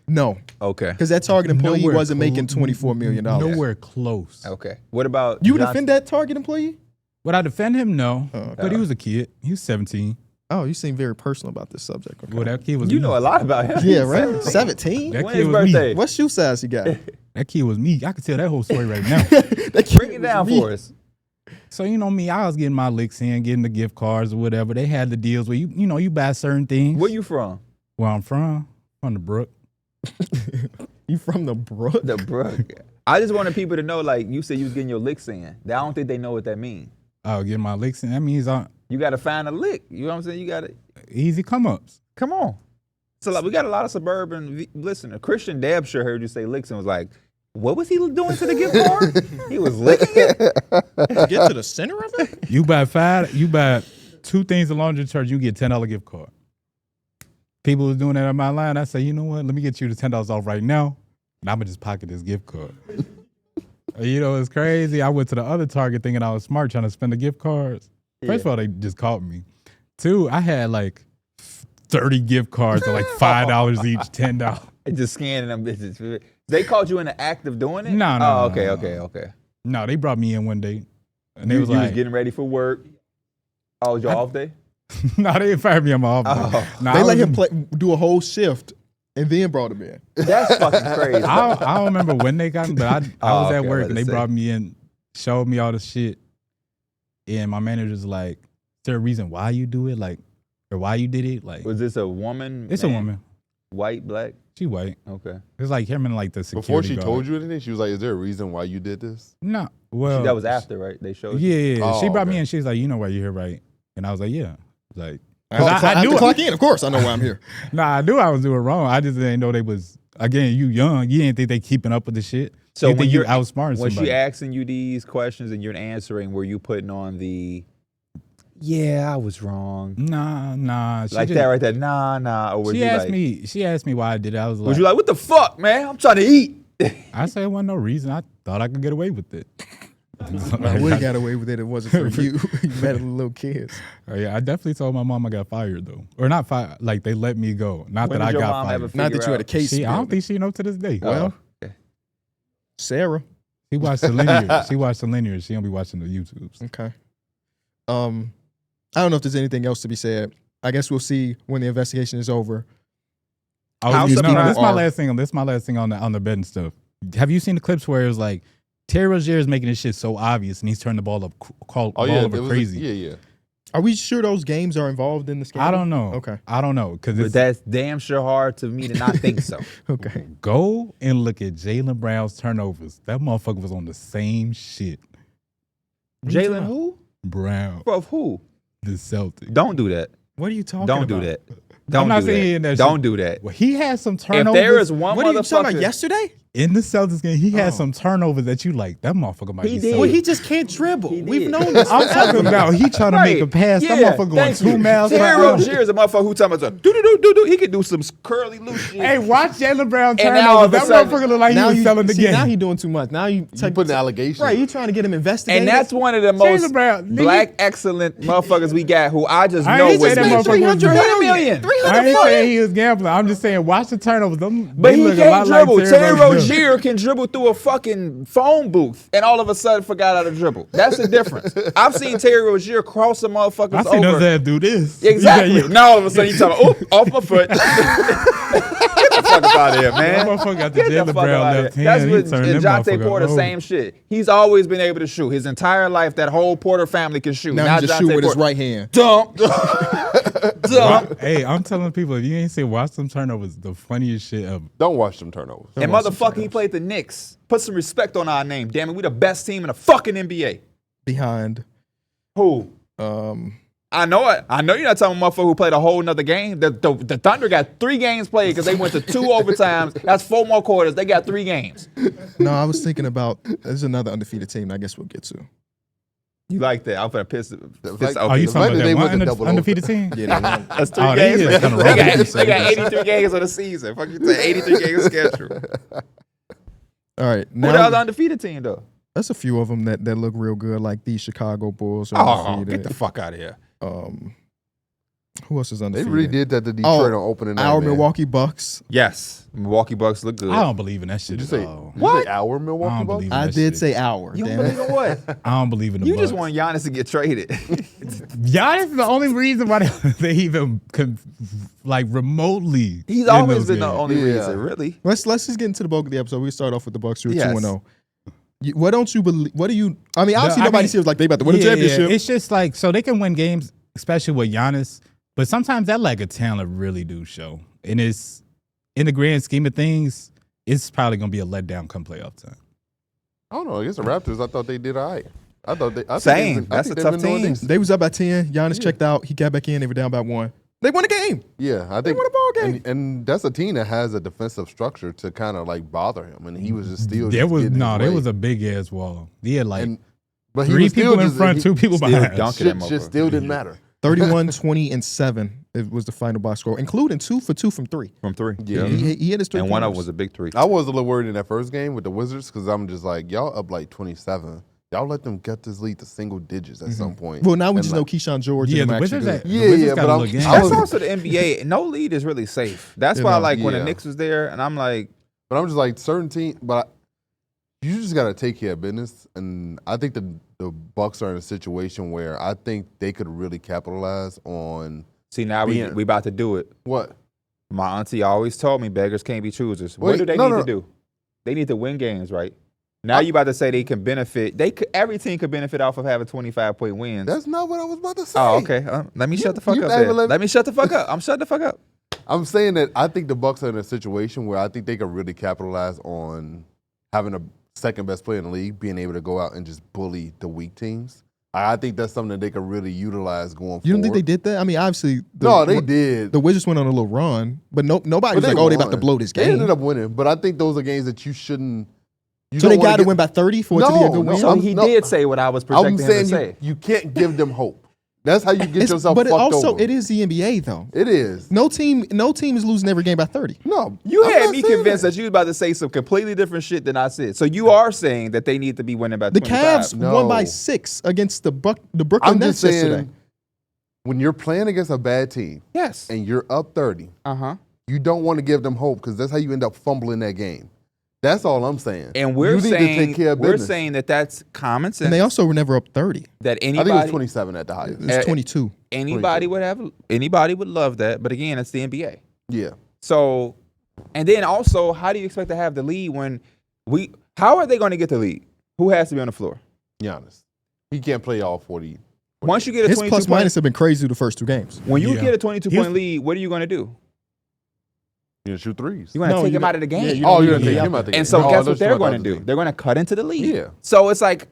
No, Okay. because that Target employee Nowhere wasn't making $24 million. Nowhere close. Okay. What about You would Johnson? defend that Target employee? Would I defend him? No. okay. But he was a kid. He was 17. Oh, you seem very personal about this subject. Okay. Well, that kid was You me. know a lot about him. Yeah, right? 17? That When kid his was me. birthday? What shoe size you got? That kid was me. I could tell that whole story right now. That kid Break it was down me. for us. So, you know me, I was getting my licks in, getting the gift cards or whatever. They had the deals where you buy certain things. Where you from? Where I'm from the Brook. You from the Brook? The Brook. I just wanted people to know, like, you said you was getting your licks in. I don't think they know what that means. Oh, getting my licks in. That means You got to find a lick. You know what I'm saying? You got to, easy come ups. come on. So, like, we got a lot of suburban listeners. Christian Dabshire heard you say licks and was like, what was he doing to the gift card? He was licking it? Get to the center of it? You buy 2 things of laundry detergent, you get $10 gift card. People was doing that on my line. I say, you know what? Let me get you the $10 off right now, and I'm gonna just pocket this gift card. You know, it's crazy. I went to the other Target thinking I was smart, trying to spend the gift cards. First of all, they just caught me. 2, I had like 30 gift cards at like $5 each, $10. Just scanning them bitches. They caught you in the act of doing it? No. Oh, okay. No, they brought me in one day, and they You was was like, getting ready for work. Oh, was your off day? no, they didn't fire me on my off day. Oh. No, They I let was- him do a whole shift and then brought him in. That's fucking crazy. I don't remember when they got me, but I Oh, was at okay, work I was and they about to brought me in, showed me all the shit. And my manager's like, is there a reason why you do it? Like, or why you did it? Like, Was this a woman? it's a man? woman. White, black? She white. Okay. It's like him and like the security Before she guard. told you anything, she was like, "Is there a reason why you did this?" No. Well, that was after, right? They showed you? Yeah. Oh, She brought me okay. in. She's like, you know why you're here, right? And I was like, yeah. Like, I have to clock in. Of course, I know why I'm here. I knew I was doing wrong. I just didn't know they was, again, you young. You didn't think they keeping up with the shit. So you when think you you're outsmarting When somebody. she asking you these questions and you're answering, were you putting on the, yeah, I was wrong? Nah. She Like just- that right there, nah. Or was She you asked like, me. She asked me why I did it. I was like, was you like, what the fuck, man? I'm trying to eat. I said it wasn't no reason. I thought I could get away with it. I would have got away with it if it wasn't for you. You met little kids. Oh, yeah, I definitely told my mom I got fired though, or not fired. Like they let me go. Not When that did I your got mom fired. ever Not that figure you had a out? case. I don't think she know to this day. Well, okay. Sarah. She watched the linear. She watched the linear. She don't be watching the YouTubes. Okay. I don't know if there's anything else to be said. I guess we'll see when the investigation is over. How This some is my people last thing. This is my last thing on the betting stuff. Have you seen the clips where it was like Terry Rozier is making this shit so obvious and he's turning the ball up, Oh yeah, over it was crazy? Yeah. Are we sure those games are involved in the scandal? I don't know. Okay. I don't know because But that's damn sure hard to me to not think so. Okay. go and look at Jaylen Brown's turnovers. That motherfucker was on the same shit. Jaylen who? Brown, Bro, who? the Celtics. Don't do that. What are you talking Don't about? do that. Don't not do saying that. that Don't shit- do that. Well, he had some If turnovers. there is one What are you talking about? motherfucker, Yesterday? in the Celtics game, he had Oh. some turnovers that you like. That motherfucker might He be did. so- Well, he just can't dribble. He We've did. known this. I'm talking about he trying to make a pass. That motherfucker going thank 2 you. miles per Terry hour. Rozier is a motherfucker who talking about do. He could do some curly loose shit. Hey, watch Jaylen Brown And now all turnovers. of a That sudden- motherfucker look like he now was you selling the see, game. now he doing too much. Now you You putting allegations. Right, you trying to get him investigated. And that's one of the Jaylen most Brown, nigga. black excellent motherfuckers we got who I just I know ain't was say that motherfucker was 300 million. I ain't saying he was gambling. I'm just saying watch the turnovers. Them, But they he look a can't lot dribble. like Terry Rozier. Rozier can dribble through a fucking phone booth and all of a sudden forgot how to dribble. That's the difference. I've seen Terry Rozier cross some motherfuckers I seen over. those ass do this. Exactly. Yeah. Now all of a sudden you talking, oop, off my foot. Get the fuck up out of here, That man. motherfucker got the Get the Jaylen fuck Brown out of left here. hand. That's He what turned them Jonte motherfucker Porter, over. same shit. He's always been able to shoot. His entire life, that whole Porter family can shoot. now he just shoot Jonte with his Porter- right hand. Dump. Dump. Hey, I'm telling people, if you ain't seen watch them turnovers, the funniest shit ever. Don't watch them turnovers. And motherfucker, he played the Knicks. Put some respect on our name. Damn it, we the best team in the fucking NBA. Behind. Who? I know it. I know you're not talking about a motherfucker who played a whole nother game. The Thunder got 3 games played because they went to 2 overtimes. That's 4 more quarters. They got 3 games. No, I was thinking about there's another undefeated team I guess we'll get to. You like that? I'm gonna piss. like- Oh, you The fact talking about that that they one went to double undefeated team? Yeah, they won. That's 3 Oh, they games. is kinda They wrong. got 83 games on the season. Fuck you, say 83 games schedule. All right. Who the Now other undefeated team though? there's a few of them that look real good, like the Chicago Bulls are Oh, undefeated. get the fuck out of here. Who else is They undefeated? really did that to Detroit on opening night. Our man. Milwaukee Bucks. Yes, Milwaukee Bucks look good. I don't believe in that shit Did you at say, all. did you say our I Milwaukee don't Bucks? believe in I that did shit. say our. You Damn don't it. believe in what? I don't believe in the You Bucks. just want Giannis to get traded. Giannis is the only reason why they even could, like, remotely. He's in always those been the games. only Yeah. reason, really. Let's just get into the bulk of the episode. We start off with the Bucks. You're Yes. 2-0. What don't you believe? What do you? I mean, obviously I nobody mean, feels like they about to win a championship. It's just like so they can win games, especially with Giannis. But sometimes that lack of talent really do show, and it's in the grand scheme of things, it's probably gonna be a letdown come playoff time. I don't know. Against the Raptors, I thought they did all right. I thought they. I Same. Think That's a they've tough been doing team. decent. They was up by 10. Giannis checked out. He got back in. They were down by 1. They won the game. Yeah, I think won a ball game. and that's a team that has a defensive structure to kind of like bother him, and he was just still. There just was getting his there way. was a big ass wall. He had like But he 3 was still people in just- front, he 2 people still behind. dunking Shit that just motherfucker. still didn't matter. 31, 20, and 7. It was the final box score, including 2 for 2 from 3. From 3. Yeah. He hit his 3 And one of them pointers. was a big 3. I was a little worried in that first game with the Wizards because I'm just like, y'all up like 27. Y'all let them get this lead to single digits at some point. Well, now we And just know Keyshawn George. Yeah, and the them actually Wizards. good. Yeah, The Wizards yeah, got but a I'm- little game. I That's was- also the NBA. No lead is really safe. That's You why, know, like, when the yeah. Knicks was there, and I'm like, But I'm just like certain team, you just got to take care of business. And I think the Bucks are in a situation where I think they could really capitalize on see, now we about to do it. what? My auntie always told me beggars can't be choosers. What Wait, do they no, need no. to do? They need to win games, right? Now you about to say they can benefit. Every team could benefit off of having 25-point wins. That's not what I was about to say. Oh, okay. Let me shut the fuck you up. not Then. even Let me shut the fuck up. I'm shutting the fuck up. I'm saying that I think the Bucks are in a situation where I think they could really capitalize on having a second best player in the league, being able to go out and just bully the weak teams. I think that's something that they could really utilize going forward. You don't think they did that? I mean, obviously. No, they did. The Wizards went on a little run, but nobody But was like, oh, they about won. to blow this They game. ended up winning, but I think those are games that you shouldn't. You So don't they wanna got to get- win by 30 for it to be a No, good no, win? So I'm- he no, did say what I was I'm projecting him to saying say. you can't give them hope. That's how you get yourself But it fucked also, over. it is the NBA, though. It is. No team is losing every game by 30. No, You I'm had not me saying convinced that you was about to say some completely different shit than I said. So you are saying that they need to be winning by The 25. Cavs No. won by 6 against the Brooklyn I'm Nets just saying, yesterday. when you're playing against a bad team Yes. and you're up 30, Uh-huh. you don't want to give them hope because that's how you end up fumbling that game. That's all I'm saying. And we're you need saying to take care of we're business. saying that that's common sense. And they also were never up 30. that I think it anybody was 27 at the highest. It was 22. anybody would love that. But again, it's the NBA. Yeah. So, and then also, how do you expect to have the lead when how are they going to get the lead? Who has to be on the floor? Giannis. He can't play all 45 Once you get a His 22 plus point, minus have been crazy the first two games. when you Yeah. get a 22-point lead, what are you going to do? You shoot threes. You're going to take him out of the game. Yeah, You're don't gonna need take to him out the game. And so Oh, guess those what they're two going out to the do? game. They're going to cut into the lead. Yeah. So it's like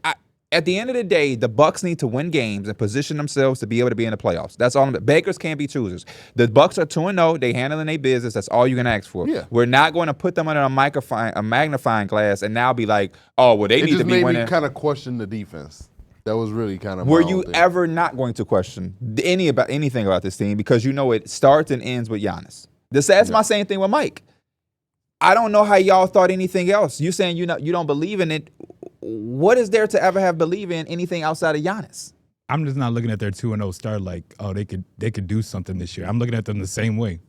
at the end of the day, the Bucks need to win games and position themselves to be able to be in the playoffs. That's all. Bakers can't be choosers. The Bucks are 2-0. They handling their business. That's all you can ask for. Yeah. We're not going to put them under a magnifying glass and now be like, oh, well, they It need to just be made winning. me kind of question the defense. That was really kind of. Were my you own thing. ever not going to question anything about this team because you know it starts and ends with Giannis? That's my same thing with Mike. I don't know how y'all thought anything else. You saying you don't believe in it. What is there to ever have believe in anything outside of Giannis? I'm just not looking at their 2-0 start like, oh, they could do something this year. I'm looking at them the same way.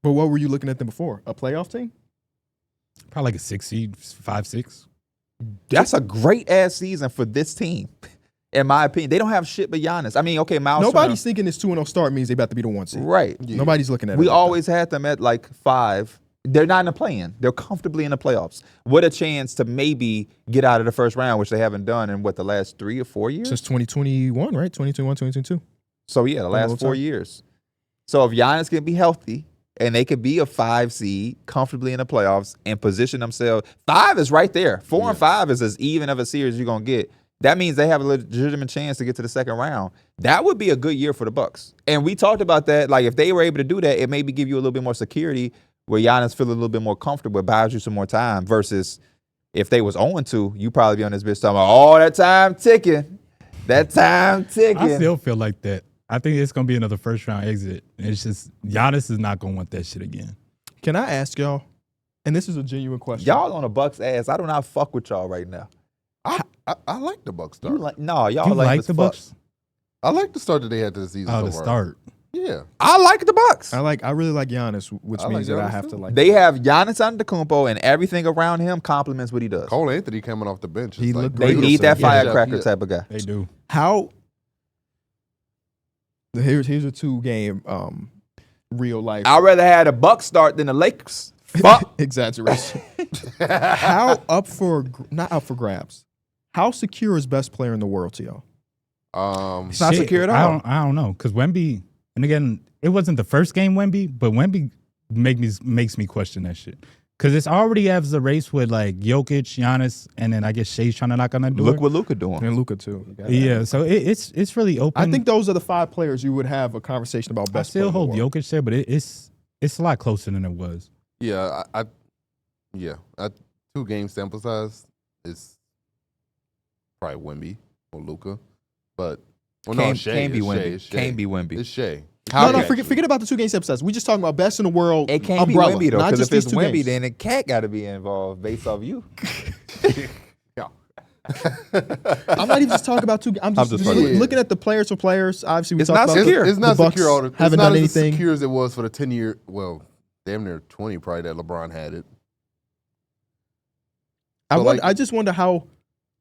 But what were you looking at them before? A playoff team? Probably like a 6 seed, 5-6. That's a great ass season for this team, in my opinion. They don't have shit but Giannis. I mean, okay, Miles. Nobody's thinking this 2-0 start means they about to be the 1 seed. Right. Nobody's looking at it. We like always had them at like 5. They're not in the play-in. They're comfortably in the playoffs. What a chance to maybe get out of the first round, which they haven't done in the last 3 or 4 years? that. Since 2021, right? 2021, 2022. So yeah, the last whole 4 time. years. So if Giannis can be healthy and they could be a 5 seed comfortably in the playoffs and position themselves, 5 is right there. 4 and 5 is as even of a series you're gonna get. That means they have a legitimate chance to get to the second round. That would be a good year for the Bucks. And we talked about that. Like if they were able to do that, it maybe give you a little bit more security where Giannis feel a little bit more comfortable, it buys you some more time versus if they was 0-2, you probably be on this bitch talking about, oh, that time ticking. That time ticking. I still feel like that. I think it's going to be another first round exit. It's just Giannis is not going to want that shit again. Can I ask y'all, and this is a genuine question. Y'all on the Bucks ass. I do not fuck with y'all right now. I like the Bucks start. Y'all You like like as the fuck. Bucks? I like the start that they had to the season. Oh, so the far. start. Yeah. I like the Bucks. I really like Giannis, which I means like that I Giannis have too. to like. They have Giannis Antetokounmpo and everything around him complements what he does. Cole Anthony coming off the bench. He is like looked They great. need that Yeah. firecracker type of guy. They do. How? Here's a 2-game real life I'd rather have the Bucks start than the Lakers. Fuck. exaggeration. How not up for grabs? How secure is best player in the world to y'all? It's not secure at all. I don't know because Wemby, and again, it wasn't the first game Wemby, but Wemby makes me question that shit because it's already has a race with like Jokic, Giannis, and then I guess Shea's trying to knock on that door. Look what Luka doing. And Luka too. You got that. Yeah, so it's really open. I think those are the 5 players you would have a conversation about I best. still player in hold the world. Jokic there, but it's a lot closer than it was. Yeah, I 2-game sample size is probably Wemby or Luka, but Can't be Wemby. Can't be Wemby. It's Shea. No, forget about the 2-game sample size. We just talking about best in the world. It can't umbrella, be Wemby though, not because just if it's these 2 Wemby, games. then the cat got to be involved based off you. I'm not even just talking about 2. I'm just fucking with you. looking at the players for players. Obviously, we It's talked not about secure. It's not the Bucks secure. All the, haven't it's not done as anything. secure as it was for the 10-year. Well, damn near 20 probably that LeBron had it. I just wonder how.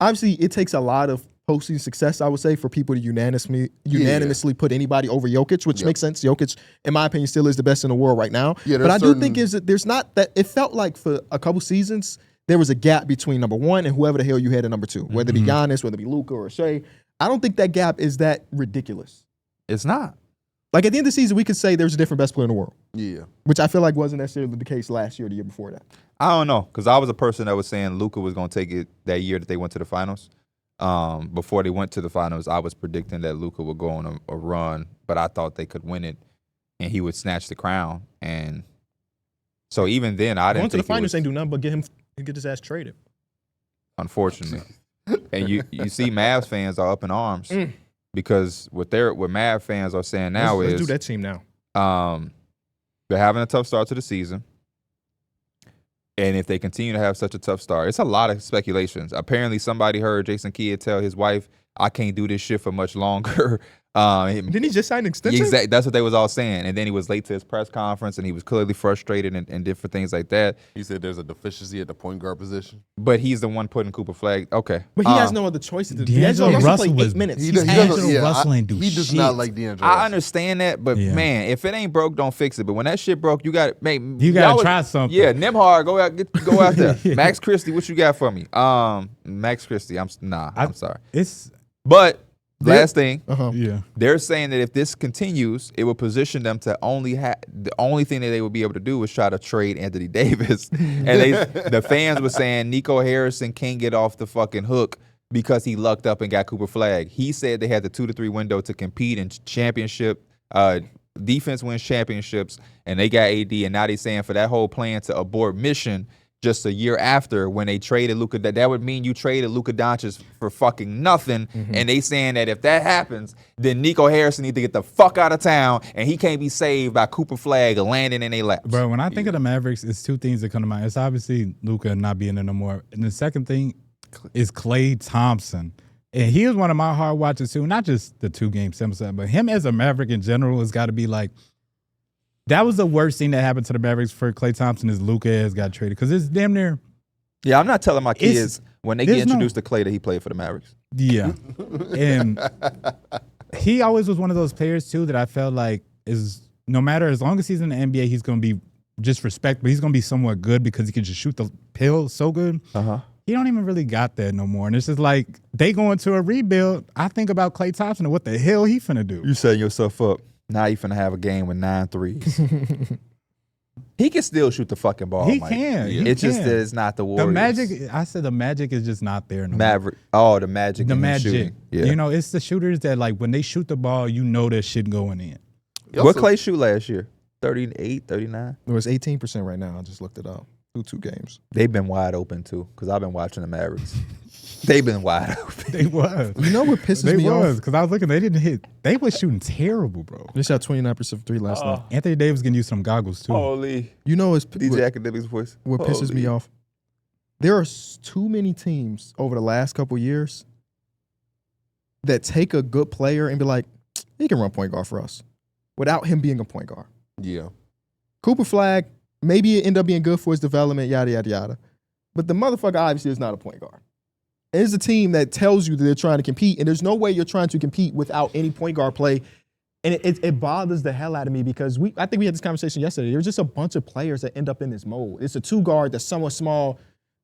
Obviously, it takes a lot of postseason success, I would say, for people to unanimously put anybody over Jokic, which makes sense. Jokic, in my opinion, still is the best in the world right now. Yeah, but I do think is that there's not that. It felt like for a couple seasons there was a gap between number 1 and whoever the hell you had at number 2, whether it be Giannis, whether it be Luka or Shea. I don't think that gap is that ridiculous. It's not. Like at the end of the season, we could say there's a different best player in the world, Yeah. which I feel like wasn't necessarily the case last year or the year before that. I don't know, because I was a person that was saying Luka was going to take it that year that they went to the finals. Before they went to the finals, I was predicting that Luka would go on a run, but I thought they could win it, and he would snatch the crown. And so even then, I didn't Going to the think it finals was, ain't do nothing but get his ass traded. unfortunately. And you see Mavs fans are up in arms because what Mavs fans are saying now let's is do that team now. they're having a tough start to the season. And if they continue to have such a tough start, it's a lot of speculations. Apparently, somebody heard Jason Kidd tell his wife, I can't do this shit for much longer. Didn't he just sign an extension? Exactly. That's what they was all saying. And then he was late to his press conference, and he was clearly frustrated and different things like that. He said there's a deficiency at the point guard position. But he's the one putting Cooper Flag. Okay. But he has no other choices. D'Angelo Russell played was 8 minutes. He D'Angelo Russell ain't do He does shit. not like D'Angelo. I understand that, but man, if it ain't broke, don't fix it. But when that shit broke, you got to try something. Yeah, Nembhard, go out there. Max Christie, what you got for me? Max Christie, I'm sorry. It's But last thing. Yeah. They're saying that if this continues, it will position them to only have the only thing that they would be able to do is try to trade Anthony Davis. And the fans were saying Nico Harrison can't get off the fucking hook because he lucked up and got Cooper Flag. He said they had the 2 to 3 window to compete in championship. Defense wins championships, and they got AD. And now they're saying for that whole plan to abort mission just a year after when they traded Luka, that would mean you traded Luka Doncic for fucking nothing. And they saying that if that happens, then Nico Harrison need to get the fuck out of town, and he can't be saved by Cooper Flag landing in their laps. Bro, when I think of the Mavericks, it's two things that come to mind. It's obviously Luka not being there no more. And the second thing is Klay Thompson. And he was one of my hard watches too, not just the 2-game sample set, but him as a Maverick in general has got to be like, that was the worst thing that happened to the Mavericks for Klay Thompson is Luka has got traded. Because it's damn near. Yeah, I'm not telling my kids when they get introduced to Klay that he played for the Mavericks. Yeah. And he always was one of those players too that I felt like is no matter, as long as he's in the NBA, he's going to be just respect, but he's going to be somewhat good because he can just shoot the pill so good. He don't even really got that no more. And it's just like they go into a rebuild. I think about Klay Thompson and what the hell he finna do. You setting yourself up. Now you finna have a game with 9 threes. He can still shoot the fucking ball. He Mike. can. It's just that it's not the Warriors. The magic. I said the magic is just not there no more. Maverick. Oh, the magic. The in magic. shooting. Yeah. You know, it's the shooters that like when they shoot the ball, you know that shit going in. What Klay shoot last year? 38, 39? It was 18% right now. I just looked it up. Through 2 games. They've been wide open too, because I've been watching the Mavericks. They've been wide open. They was. You know what pisses me off? Because I was looking, they didn't hit. They was shooting terrible, bro. They shot 29% from 3 last night. Anthony Davis getting used some goggles too. Holy. You know what's DJ Academics voice. what pisses me off? There are too many teams over the last couple years that take a good player and be like, he can run point guard for us without him being a point guard. Yeah. Cooper Flag, maybe it end up being good for his development, yada, yada, yada. But the motherfucker obviously is not a point guard. And it's a team that tells you that they're trying to compete, and there's no way you're trying to compete without any point guard play. And it bothers the hell out of me because I think we had this conversation yesterday. There's just a bunch of players that end up in this mode. It's a 2-guard that's somewhat small.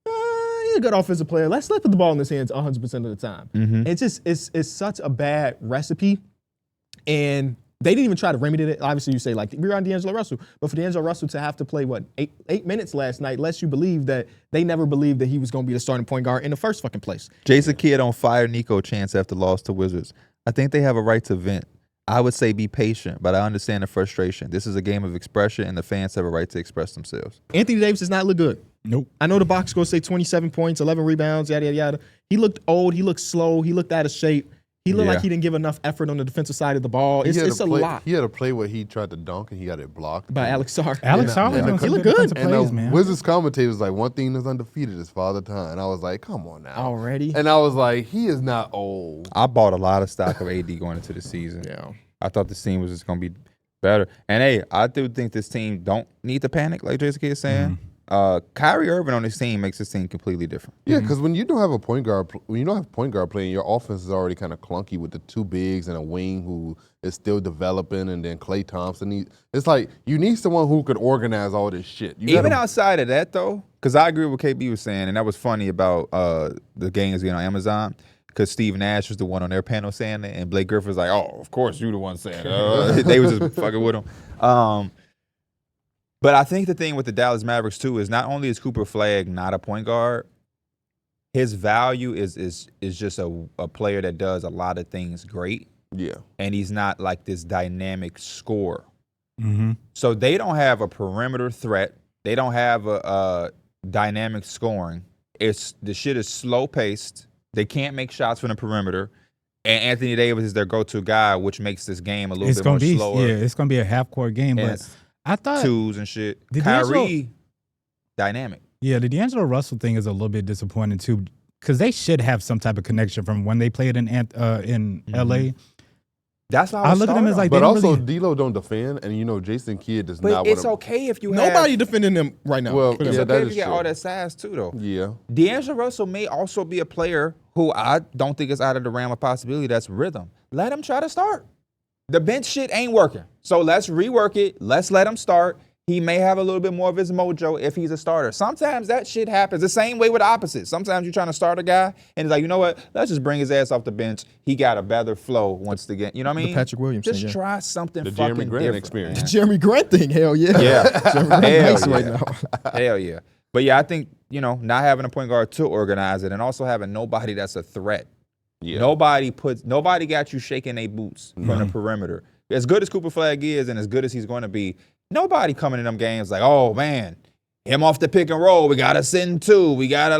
He's a good offensive player. Let's put the ball in his hands 100% of the time. It's such a bad recipe. And they didn't even try to remedy it. Obviously, you say, like, we're on D'Angelo Russell. But for D'Angelo Russell to have to play, 8 minutes last night, lets you believe that they never believed that he was going to be the starting point guard in the first fucking place. Jason Kidd on fire Nico chance after loss to Wizards. I think they have a right to vent. I would say be patient, but I understand the frustration. This is a game of expression, and the fans have a right to express themselves. Anthony Davis does not look good. Nope. I know the box scores say 27 points, 11 rebounds, yada, yada, yada. He looked old. He looked slow. He looked out of shape. He looked like he didn't give enough effort on the defensive side of the ball. It's a lot. He had a play where he tried to dunk and he got it blocked. By Alex Sarr. Alex Sarr was doing He some looked good good. defensive And plays, the man. Wizards commentator was like, one thing that's undefeated is Father Time. And I was like, come on now. Already? And I was like, he is not old. I bought a lot of stock of AD going into the season. Yeah. I thought this team was just going to be better. And, hey, I do think this team don't need to panic, like Jason Kidd is saying. Kyrie Irving on this team makes this team completely different. Yeah, because when you don't have a point guard, when you don't have point guard playing, your offense is already kind of clunky with the 2 bigs and a wing who is still developing, and then Klay Thompson. It's like you need someone who could organize all this shit. Even outside of that, though, because I agree with what KB was saying, and that was funny about the games being on Amazon. Because Steve Nash was the one on their panel saying it, and Blake Griffin was like, "Oh, of course you the one saying it." They was just fucking with him. But I think the thing with the Dallas Mavericks too is not only is Cooper Flag not a point guard, his value is just a player that does a lot of things great. Yeah, and he's not like this dynamic scorer. So they don't have a perimeter threat. They don't have a dynamic scoring. The shit is slow paced. They can't make shots from the perimeter. And Anthony Davis is their go-to guy, which makes this game a little bit more slower. Yeah, it's gonna be a half-court game, but I thought twos and shit. The Kyrie, dynamic. Yeah, the D'Angelo Russell thing is a little bit disappointing too, because they should have some type of connection from when they played in LA. That's why I look at them as like, but they also really, D'Lo don't defend, and you know Jason Kidd does but not. It's okay if you nobody defending them right now. Well, It's yeah, okay that if is you get true. all that size too, though. Yeah, D'Angelo Russell may also be a player who I don't think is out of the realm of possibility. That's rhythm. Let him try to start. The bench shit ain't working, so let's rework it. Let's let him start. he may have a little bit more of his mojo if he's a starter. Sometimes that shit happens. The same way with the opposite. Sometimes you're trying to start a guy, and it's like, you know what? Let's just bring his ass off the bench. He got a better flow once the game. You know what I mean? The Patrick Williams Just thing, yeah. try something The fucking Jeremy Grant different, experience. man. Jeremy Grant thing, hell yeah. Yeah. Jeremy Grant Hell nice right yeah. now. Hell yeah. But yeah, I think, not having a point guard to organize it and also having nobody that's a threat. Yeah. Nobody got you shaking their boots from the perimeter. As good as Cooper Flag is and as good as he's going to be, nobody coming in them games like, oh man, him off the pick and roll. We gotta send two. We gotta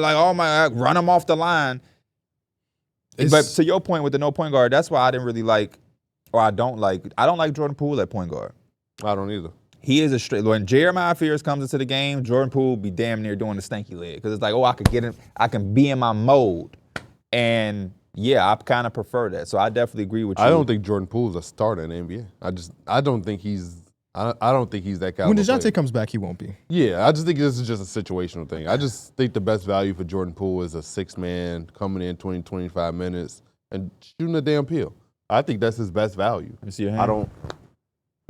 run him off the line. But to your point with the no point guard, that's why I didn't really like, or I don't like Jordan Poole at point guard. I don't either. He is a straight. When Jeremiah Fears comes into the game, Jordan Poole be damn near doing the stanky leg because it's like, I could get him. I can be in my mode, and yeah, I kind of prefer that. So I definitely agree with you. I don't think Jordan Poole's a starter in the NBA. I don't think he's that guy. When DeJounte comes back, he won't be. Yeah, I just think this is just a situational thing. I just think the best value for Jordan Poole is a 6-man coming in 20, 25 minutes and shooting a damn peel. I think that's his best value. Let me see your hand. I don't.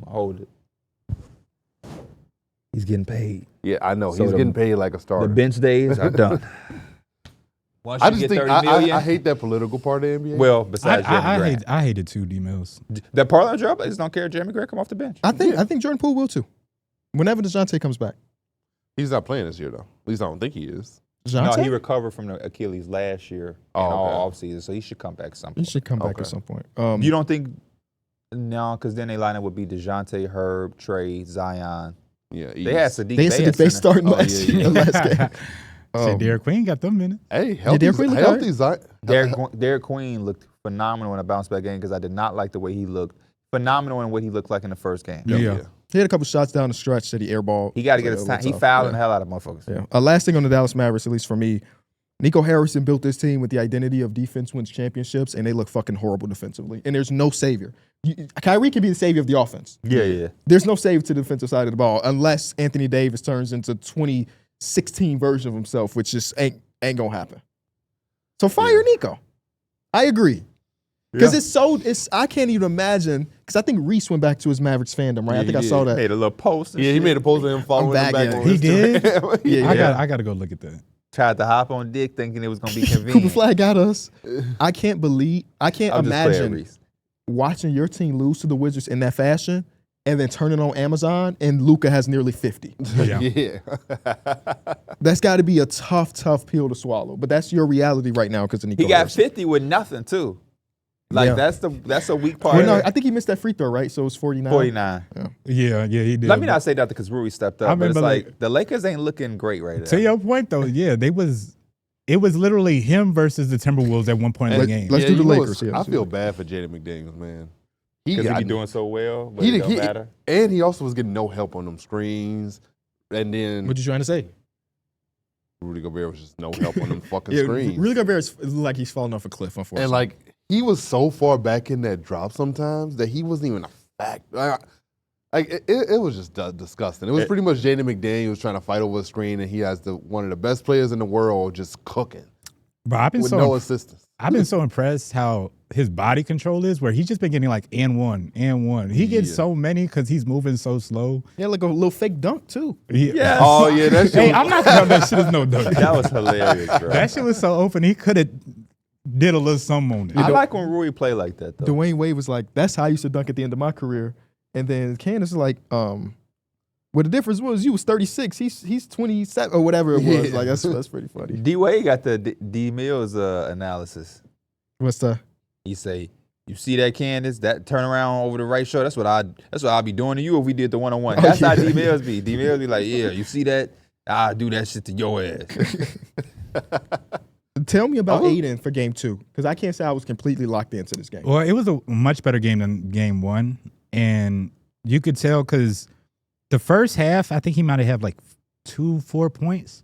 Hold it. He's getting paid. Yeah, I know. So He's getting paid like a starter. The bench days are done. Once I you just get think 30 million, I hate that political part of the NBA. well, besides Jeremy Grant. I hated two D-Mills. The Portland Trailblazers don't care if Jeremy Grant come off the bench. I think Jordan Poole will too. Whenever DeJounte comes back. He's not playing this year, though. At least I don't think he is. DeJounte? No, he recovered from the Achilles last year all offseason, so he should come back some He point. should come back Okay. at some point. You don't think – no, because then they lineup would be DeJounte, Herb, Trey, Zion. Yeah, They had Sadiq They said they starting Oh, last yeah, year, last game. Shit, Derrick Queen got them minutes. Hey, Derrick Queen looked healthy Zion. Derrick Queen looked phenomenal in a bounce back game because I did not like the way he looked. Phenomenal in what he looked like in the first game. Yeah. He had a couple shots down the stretch that he airballed. He got to get his time. He fouling the hell out of motherfuckers. Yeah. Last thing on the Dallas Mavericks, at least for me, Nico Harrison built this team with the identity of defense wins championships, and they look fucking horrible defensively. And there's no savior. Kyrie can be the savior of the offense. Yeah. There's no save to the defensive side of the ball unless Anthony Davis turns into 2016 version of himself, which just ain't gonna happen. So fire Nico. I agree. Because I can't even imagine, because I think Reese went back to his Mavericks fandom, right? Yeah, I think I he saw did. that. Made a little post. And Yeah, he shit. made a post of him following back, him back yeah. on He did? Instagram. Yeah. I gotta go look at that. Tried to hop on Dick thinking it was going to be convenient. Cooper Flag got us. I can't I'm just playing, imagine Reese. watching your team lose to the Wizards in that fashion and then turning on Amazon and Luka has nearly 50. Yeah. That's got to be a tough pill to swallow. But that's your reality right now because of Nico He got Harrison. 50 with nothing, too. Like, Yeah. that's a weak part. Well, no, of it. I think he missed that free throw, right? So it was 49. 49. Yeah, he did. Let me not say that because Rui stepped up, I but it's remember, like the Lakers ain't looking great right now. To your point though, yeah, it was literally him versus the Timberwolves at one point in the game. Let's do the you know Lakers. what's- Yeah, I feel bad for Jaden McDaniels, man. Because he be doing so well, but he, it don't matter. and he also was getting no help on them screens. And then What you trying to say? Rudy Gobert was just no help on them fucking Yeah, screens. Rudy Gobert is like he's falling off a cliff, unfortunately. And like he was so far back in that drop sometimes that he wasn't even a fact. It was just disgusting. It was pretty much Jaden McDaniels trying to fight over a screen, and he has one of the best players in the world just cooking But I've been with so no assistance. I've been so impressed how his body control is, where he's just been getting like and one. He gets Yeah. so many because he's moving so slow. yeah, like a little fake dunk too. Yeah. Oh yeah, that shit. Hey, I'm not gonna that shit is no dunk. That was hilarious, bro. That shit was so open. He could have did a little something on it. I like when Rui play like that, though. Dwayne Wade was like, that's how I used to dunk at the end of my career. And then Candace was like, well, the difference was you was 36, he's 27 or whatever it was. Yeah. Like that's pretty funny. D Wade got the D Mills analysis. What's the He say, "You see that, Candace? That turnaround over the right shoulder. That's what I'd be doing to you if we did the 1-on-1. That's how D Mills be. D Mills be like, yeah, you see that? I'll do that shit to your ass. Tell me about Aiden for game 2, because I can't say I was completely locked into this game. Well, it was a much better game than game 1. And you could tell because the first half, I think he might have had like 4 points.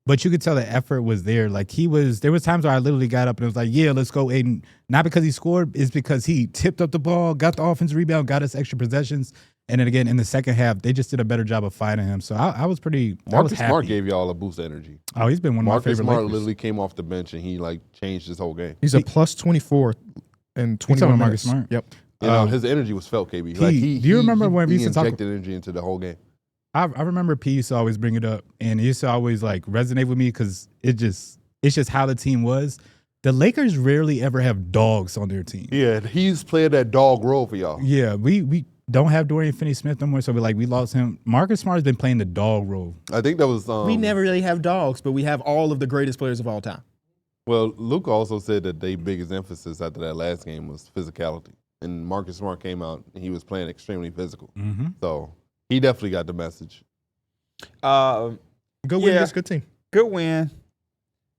But you could tell the effort was there. Like there was times where I literally got up and it was like, yeah, let's go, Aiden. Not because he scored, it's because he tipped up the ball, got the offensive rebound, got us extra possessions. And then again, in the second half, they just did a better job of fighting him. So I was pretty I was Marcus happy. Smart gave y'all a boost of energy. Oh, he's been one of my Marcus favorite Smart Lakers. literally came off the bench and he like changed his whole game. He's a plus 24 and 21 talking about minutes. Marcus Smart? Yep. You know, his energy was felt, KB. do you remember when we he used to talk- injected energy into the whole game? I remember P used to always bring it up, and it used to always like resonate with me because it's just how the team was. The Lakers rarely ever have dogs on their team. Yeah, he's playing that dog role for y'all. Yeah, we don't have Dorian Finney-Smith no more, so we lost him. Marcus Smart's been playing the dog role. I think that was. We never really have dogs, but we have all of the greatest players of all time. Well, Luka also said that their biggest emphasis after that last game was physicality. And Marcus Smart came out and he was playing extremely physical. Mm-hmm. So he definitely got the message. Good win against good team. Good win.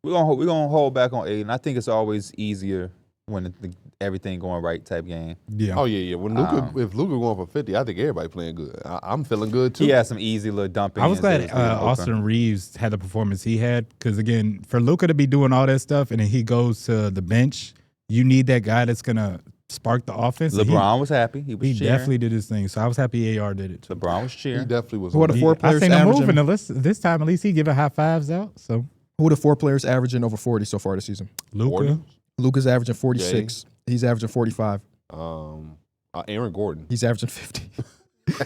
We're gonna hold back on Aiden. I think it's always easier when everything going right type game. Yeah. Oh yeah. When if Luka going for 50, I think everybody playing good. I'm feeling good too. He had some easy little dumping. I was glad Austin Reeves had the performance he had because, again, for Luka to be doing all that stuff and then he goes to the bench, you need that guy that's going to spark the offense. LeBron was happy. He was He cheering. definitely did his thing. So I was happy AR did it too. LeBron was He cheering. definitely was. Who are the four I players seen him averaging? moving this time. At least he giving high fives out. So Who are the 4 players averaging over 40 so far this season? Luka. 40? Luka's averaging 46. He's averaging 45. Aaron Gordon. He's averaging 50.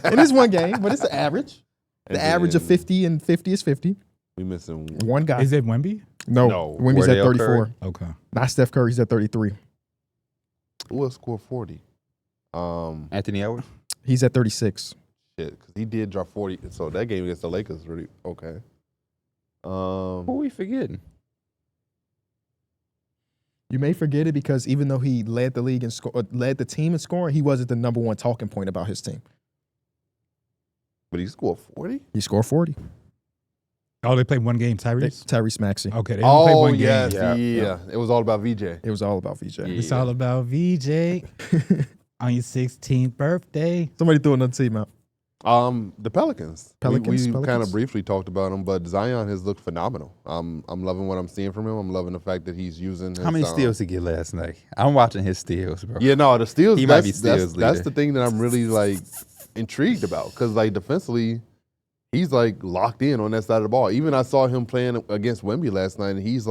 It is one game, but it's the average. And The average of then 50 and 50 is 50. We missing. One guy. Is it Wemby? No. Wemby's at Wardell 34. Curry. Okay. Not Steph Curry. He's at 33. Who else scored 40? Anthony Edwards. He's at 36. Shit, because he did drop 40. So that game against the Lakers really okay. Who we forgetting? You may forget it because even though he led the league and led the team in scoring, he wasn't the number one talking point about his team. But he scored 40? He scored 40. Oh, they played one game, Tyrese? Tyrese Maxey. Okay, they only played one yes, game. yeah. It was all about VJ. It was all about VJ. Yeah. It's all about VJ on your 16th birthday. Somebody threw another team out. The Pelicans. Pelicans, We kind Pelicans. of briefly talked about him, but Zion has looked phenomenal. I'm loving what I'm seeing from him. I'm loving the fact that he's using his, How many steals he get last night? I'm watching his steals, bro. Yeah, no, the steals. He might be that's steals that's leader. the thing that I'm really like intrigued about because like defensively, he's like locked in on that side of the ball. Even I saw him playing against Wemby last night, and he's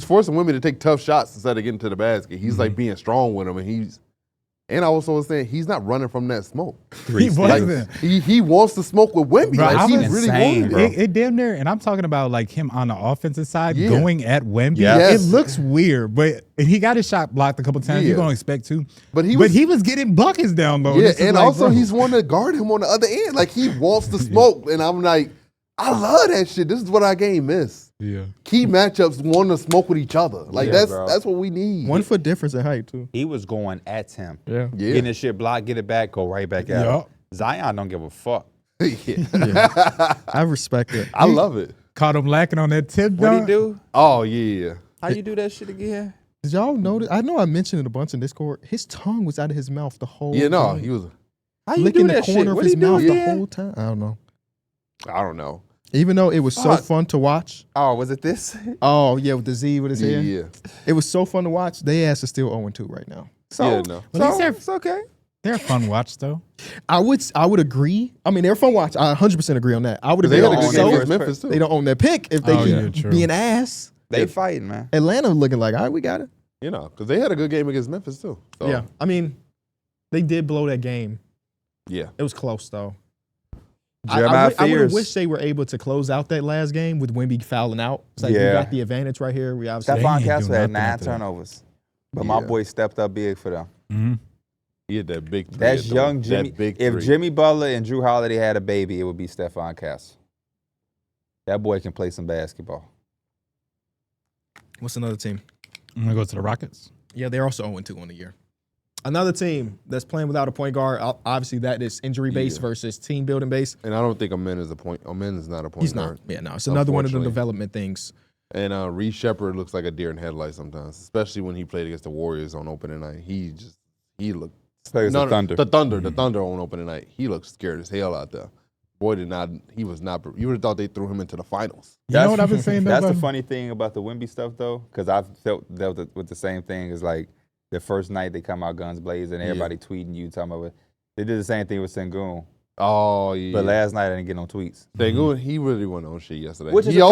forcing Wemby to take tough shots instead of getting to the basket. He's like being strong with him, and I also was saying he's not running from that smoke. He Like wasn't. he wants to smoke with Wemby. Bro, I Like he was really insane, wanted bro. it. It damn near, and I'm talking about like him on the offensive side Yeah. going at Wemby. Yes. It looks weird, but and he got his shot blocked a couple times. Yeah. You're gonna expect to, But he but was he was getting buckets down low. yeah, This is and like, also bro. he's wanting to guard him on the other end. Like he wants to smoke, and I'm like, I love that shit. This is what our game miss. yeah. Key matchups want to smoke with each other. Like Yeah, that's bro. that's what we need. 1 foot difference in height, too. He was going at him. Yeah. Yeah. Getting his shit blocked, get it back, go right back at him. Yup. Zion don't give a fuck. I respect it. I love it. Caught him lacking on that tip. What'd he dunk. do? Oh yeah. How you do that shit again? Did y'all notice? I know I mentioned it a bunch in Discord. His tongue was out of his mouth the whole Yeah, no, game. he was. How you licking do the that corner shit? of What'd his he do mouth the again? whole time. I don't know. I don't know. Even though it was so Fuck. fun to watch. Oh, was it this? Oh, yeah, with the Z with his Yeah, hair. yeah. It was so fun to watch. They ass are still 0-2 right now. So, Yeah, no. Well, at least they're- it's okay. They're a fun watch though. I would agree. I mean, they're fun watch. I 100% agree on that. I would They agree had a on good game so against Memphis too. they don't own their pick if they Oh, yeah, keep true. being ass. They fighting, man. Atlanta looking like, all right, we got it. You know, because they had a good game against Memphis too. So, Yeah. I mean, they did blow that game. yeah. It was close, though. Jeremiah I would have Fears. wished they were able to close out that last game with Wemby fouling out. It's like, we Yeah. got the advantage right here. We obviously. Stephon ain't Castle do had nothing 9 after that. turnovers. But my Yeah. boy stepped up big for them. Mm-hmm. He had that big three. That's at the- young that Jimmy. big If three. Jimmy Butler and Drew Holiday had a baby, it would be Stephon Castle. That boy can play some basketball. What's another team? I'm gonna go to the Rockets. Yeah, they're also 0-2 on the year. Another team that's playing without a point guard. Obviously, that is injury based Yeah. versus team building based. And I don't think Amen is a point. Amen is not a point He's guard. not. Yeah, no. It's another one of the Unfortunately. development things. And Reed Shepard looks like a deer in headlights sometimes, especially when he played against the Warriors on opening night. He looked. Plays the Thunder. The Thunder on opening night. He looked scared as hell out there. Boy did not. He was not. You would have thought they threw him into the finals. You know what I've been saying though? That's the about- funny thing about the Wemby stuff, though, because I've dealt with the same thing. Is like the first night they come out guns blazing, and everybody tweeting you talking about it. They did the same thing with Sengun, Oh yeah. but last night I didn't get no tweets. Sengun, he really went on shit yesterday. Which is he a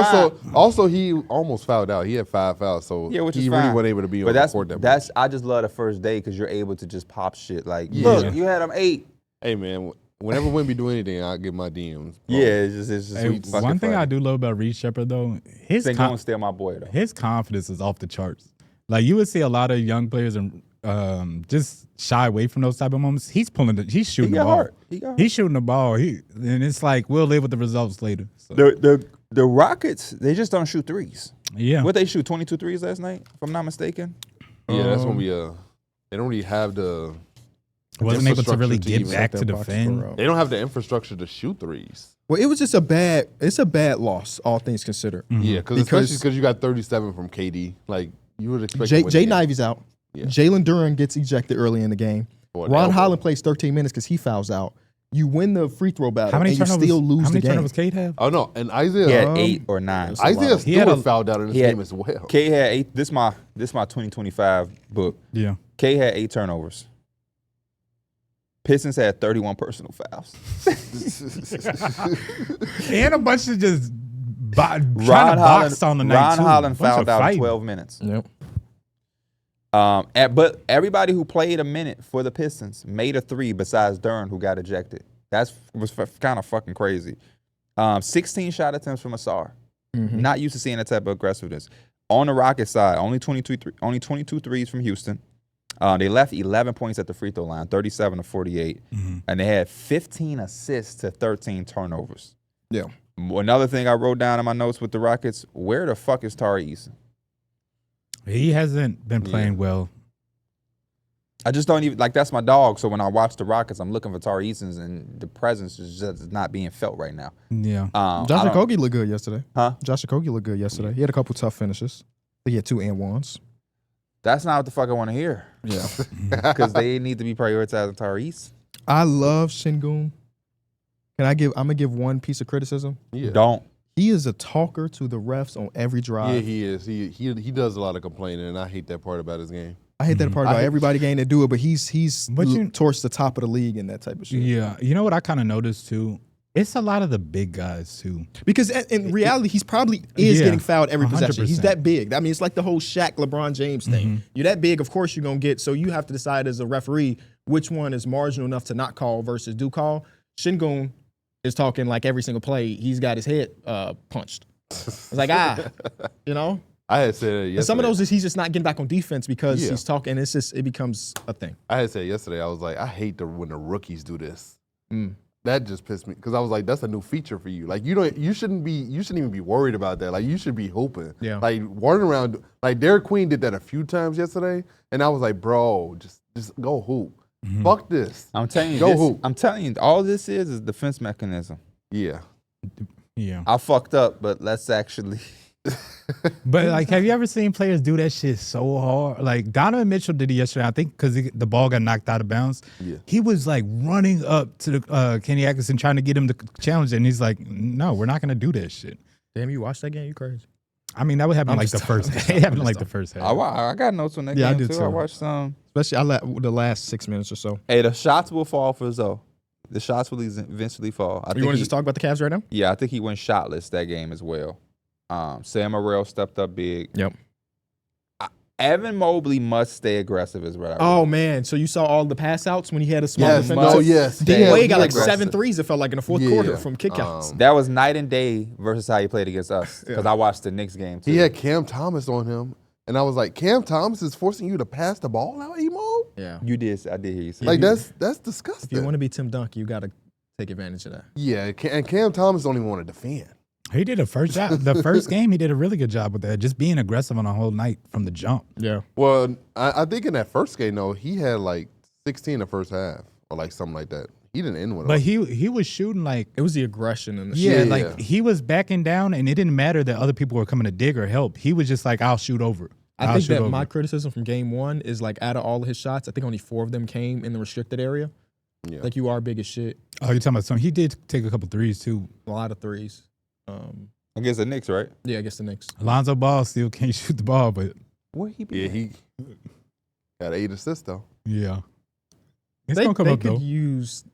also he almost fouled out. He had 5 fouls, so Yeah, which he is really fine. wasn't able to be But on the court that much. that's I just love the first day because you're able to just pop shit. Like, Yeah. look, you had them 8. Hey man, whenever Wemby do anything, I get my DMs. Yeah, it's just Hey, sweet. fucking one thing funny. I do love about Reed Shepherd though, They gonna steal my boy though. his confidence is off the charts. Like you would see a lot of young players and just shy away from those type of moments. He's he's shooting the ball. He's shooting the ball. And it's like we'll live with the results later. So. The Rockets, they just don't shoot threes. Yeah. What they shoot 22 threes last night, if I'm not mistaken. Yeah, that's when we they don't really have the wasn't able to really infrastructure to get even back set to their box defend. score up. They don't have the infrastructure to shoot threes. Well, it was just a bad loss, all things considered. Yeah, especially because you got 37 from KD. Like you would expect. Jay Knivey's out. Yeah. Jalen Duren gets ejected early in the game. Ron Holland plays 13 minutes because he fouls out. You win the free throw battle, How many and you turnovers? still lose how many the game. turnovers Cade have? Oh no, and He Isaiah had 8 or 9. Isaiah He had Stewart a- fouled out in this he had- game as well. K had 8. This my 2025 book. Yeah. K had 8 turnovers. Pistons had 31 personal fouls. And a bunch of just trying to box on the night Ron too. Holland Bunch of fouled out in fighting. 12 minutes. Yep. But everybody who played a minute for the Pistons made a 3 besides Duren, who got ejected. That was kind of fucking crazy. 16 shot attempts from Asar. Not used to seeing that type of aggressiveness. On the Rockets side, only 22 threes from Houston. They left 11 points at the free throw line, 37 to 48. And they had 15 assists to 13 turnovers. Yeah. Another thing I wrote down in my notes with the Rockets, where the fuck is Tari Eason? He hasn't been playing well. I just don't even, like, that's my dog. So when I watch the Rockets, I'm looking for Tari Eason's, and the presence is just not being felt right now. Yeah. Josh Okogie looked good yesterday. Huh? Josh Okogie looked good yesterday. He had a couple tough finishes. He had 2 and 1s. That's not what the fuck I want to hear. Yeah. Because they need to be prioritizing Tyrese. I love Şengün. I'm gonna give one piece of criticism. Yeah. Don't. He is a talker to the refs on every drive. Yeah, he is. He does a lot of complaining, and I hate that part about his game. I hate that part about everybody getting to do it, but he's But towards the top of the league and that type of shit. Yeah. You know what I kind of noticed too? It's a lot of the big guys too. Because in reality, he's probably getting fouled every possession. 100%. He's that big. I mean, it's like the whole Shaq, LeBron James thing. You're that big, of course you're going to get. So you have to decide as a referee which one is marginal enough to not call versus do call. Şengün is talking like every single play, he's got his head punched. It's like, you know? I had said it yesterday. And some of those is he's just not getting back on defense because he's talking. It becomes a thing. I had said yesterday, I was like, I hate when the rookies do this. That just pissed me because I was like, that's a new feature for you. Like you shouldn't even be worried about that. Like you should be hooping. Yeah. Like running around. Like Darrick Queen did that a few times yesterday, and I was like, bro, just go hoop. Fuck this. I'm telling you, Go hoop. I'm telling you, all this is defense mechanism. Yeah. Yeah. I fucked up, but let's actually. But like, have you ever seen players do that shit so hard? Like Donovan Mitchell did it yesterday, I think, because the ball got knocked out of bounds. Yeah. He was like running up to the Kenny Atkinson trying to get him to challenge it, and he's like, "No, we're not gonna do that shit." Damn, you watched that game? You crazy. I mean, that would happen I'm like just the first. talking. It happened like the first half. I got notes on that Yeah, I game did too. too. I watched some. Especially the last 6 minutes or so. Hey, the shots will fall for Zoe. The shots will eventually fall. You want to just talk about the Cavs right now? Yeah, I think he went shotless that game as well. Sam Morrell stepped up big. Yep. Evan Mobley must stay aggressive as well. Oh, man. So you saw all the pass outs when he had a small Yes. defender? Oh, yes. D Yeah, Wade got he like aggressive. 7 threes, it felt like, in the fourth Yeah. quarter from kickouts. That was night and day versus how he played against us. Because I watched the Knicks game too. He had Cam Thomas on him, and I was like, Cam Thomas is forcing you to pass the ball out, Emo? Yeah. You did. I did hear you say Like that. that's If disgusting. you want to be Tim Duncan, you got to take advantage of that. Yeah, and Cam Thomas don't even want to defend. He did a first job. The first game, he did a really good job with that, just being aggressive on the whole night from the jump. Yeah. Well, I think in that first game, though, he had like 16 the first half or like something like that. He didn't end with But him. he was shooting like It was the aggression and the yeah, shit. like he was backing down, and it didn't matter that other people were coming to dig or help. He was just like, "I'll shoot over." I think that my criticism from game one is like out of all of his shots, I think only 4 of them came in the restricted area. Yeah. Like you are big as shit. Oh, you're talking about some. He did take a couple threes too. A lot of threes. Against the Knicks, right? Yeah, I guess the Knicks. Alonzo Ball still can't shoot the ball, but Where he be? Yeah, at? he got 8 assists, though. yeah, it's They gonna come up could though. use,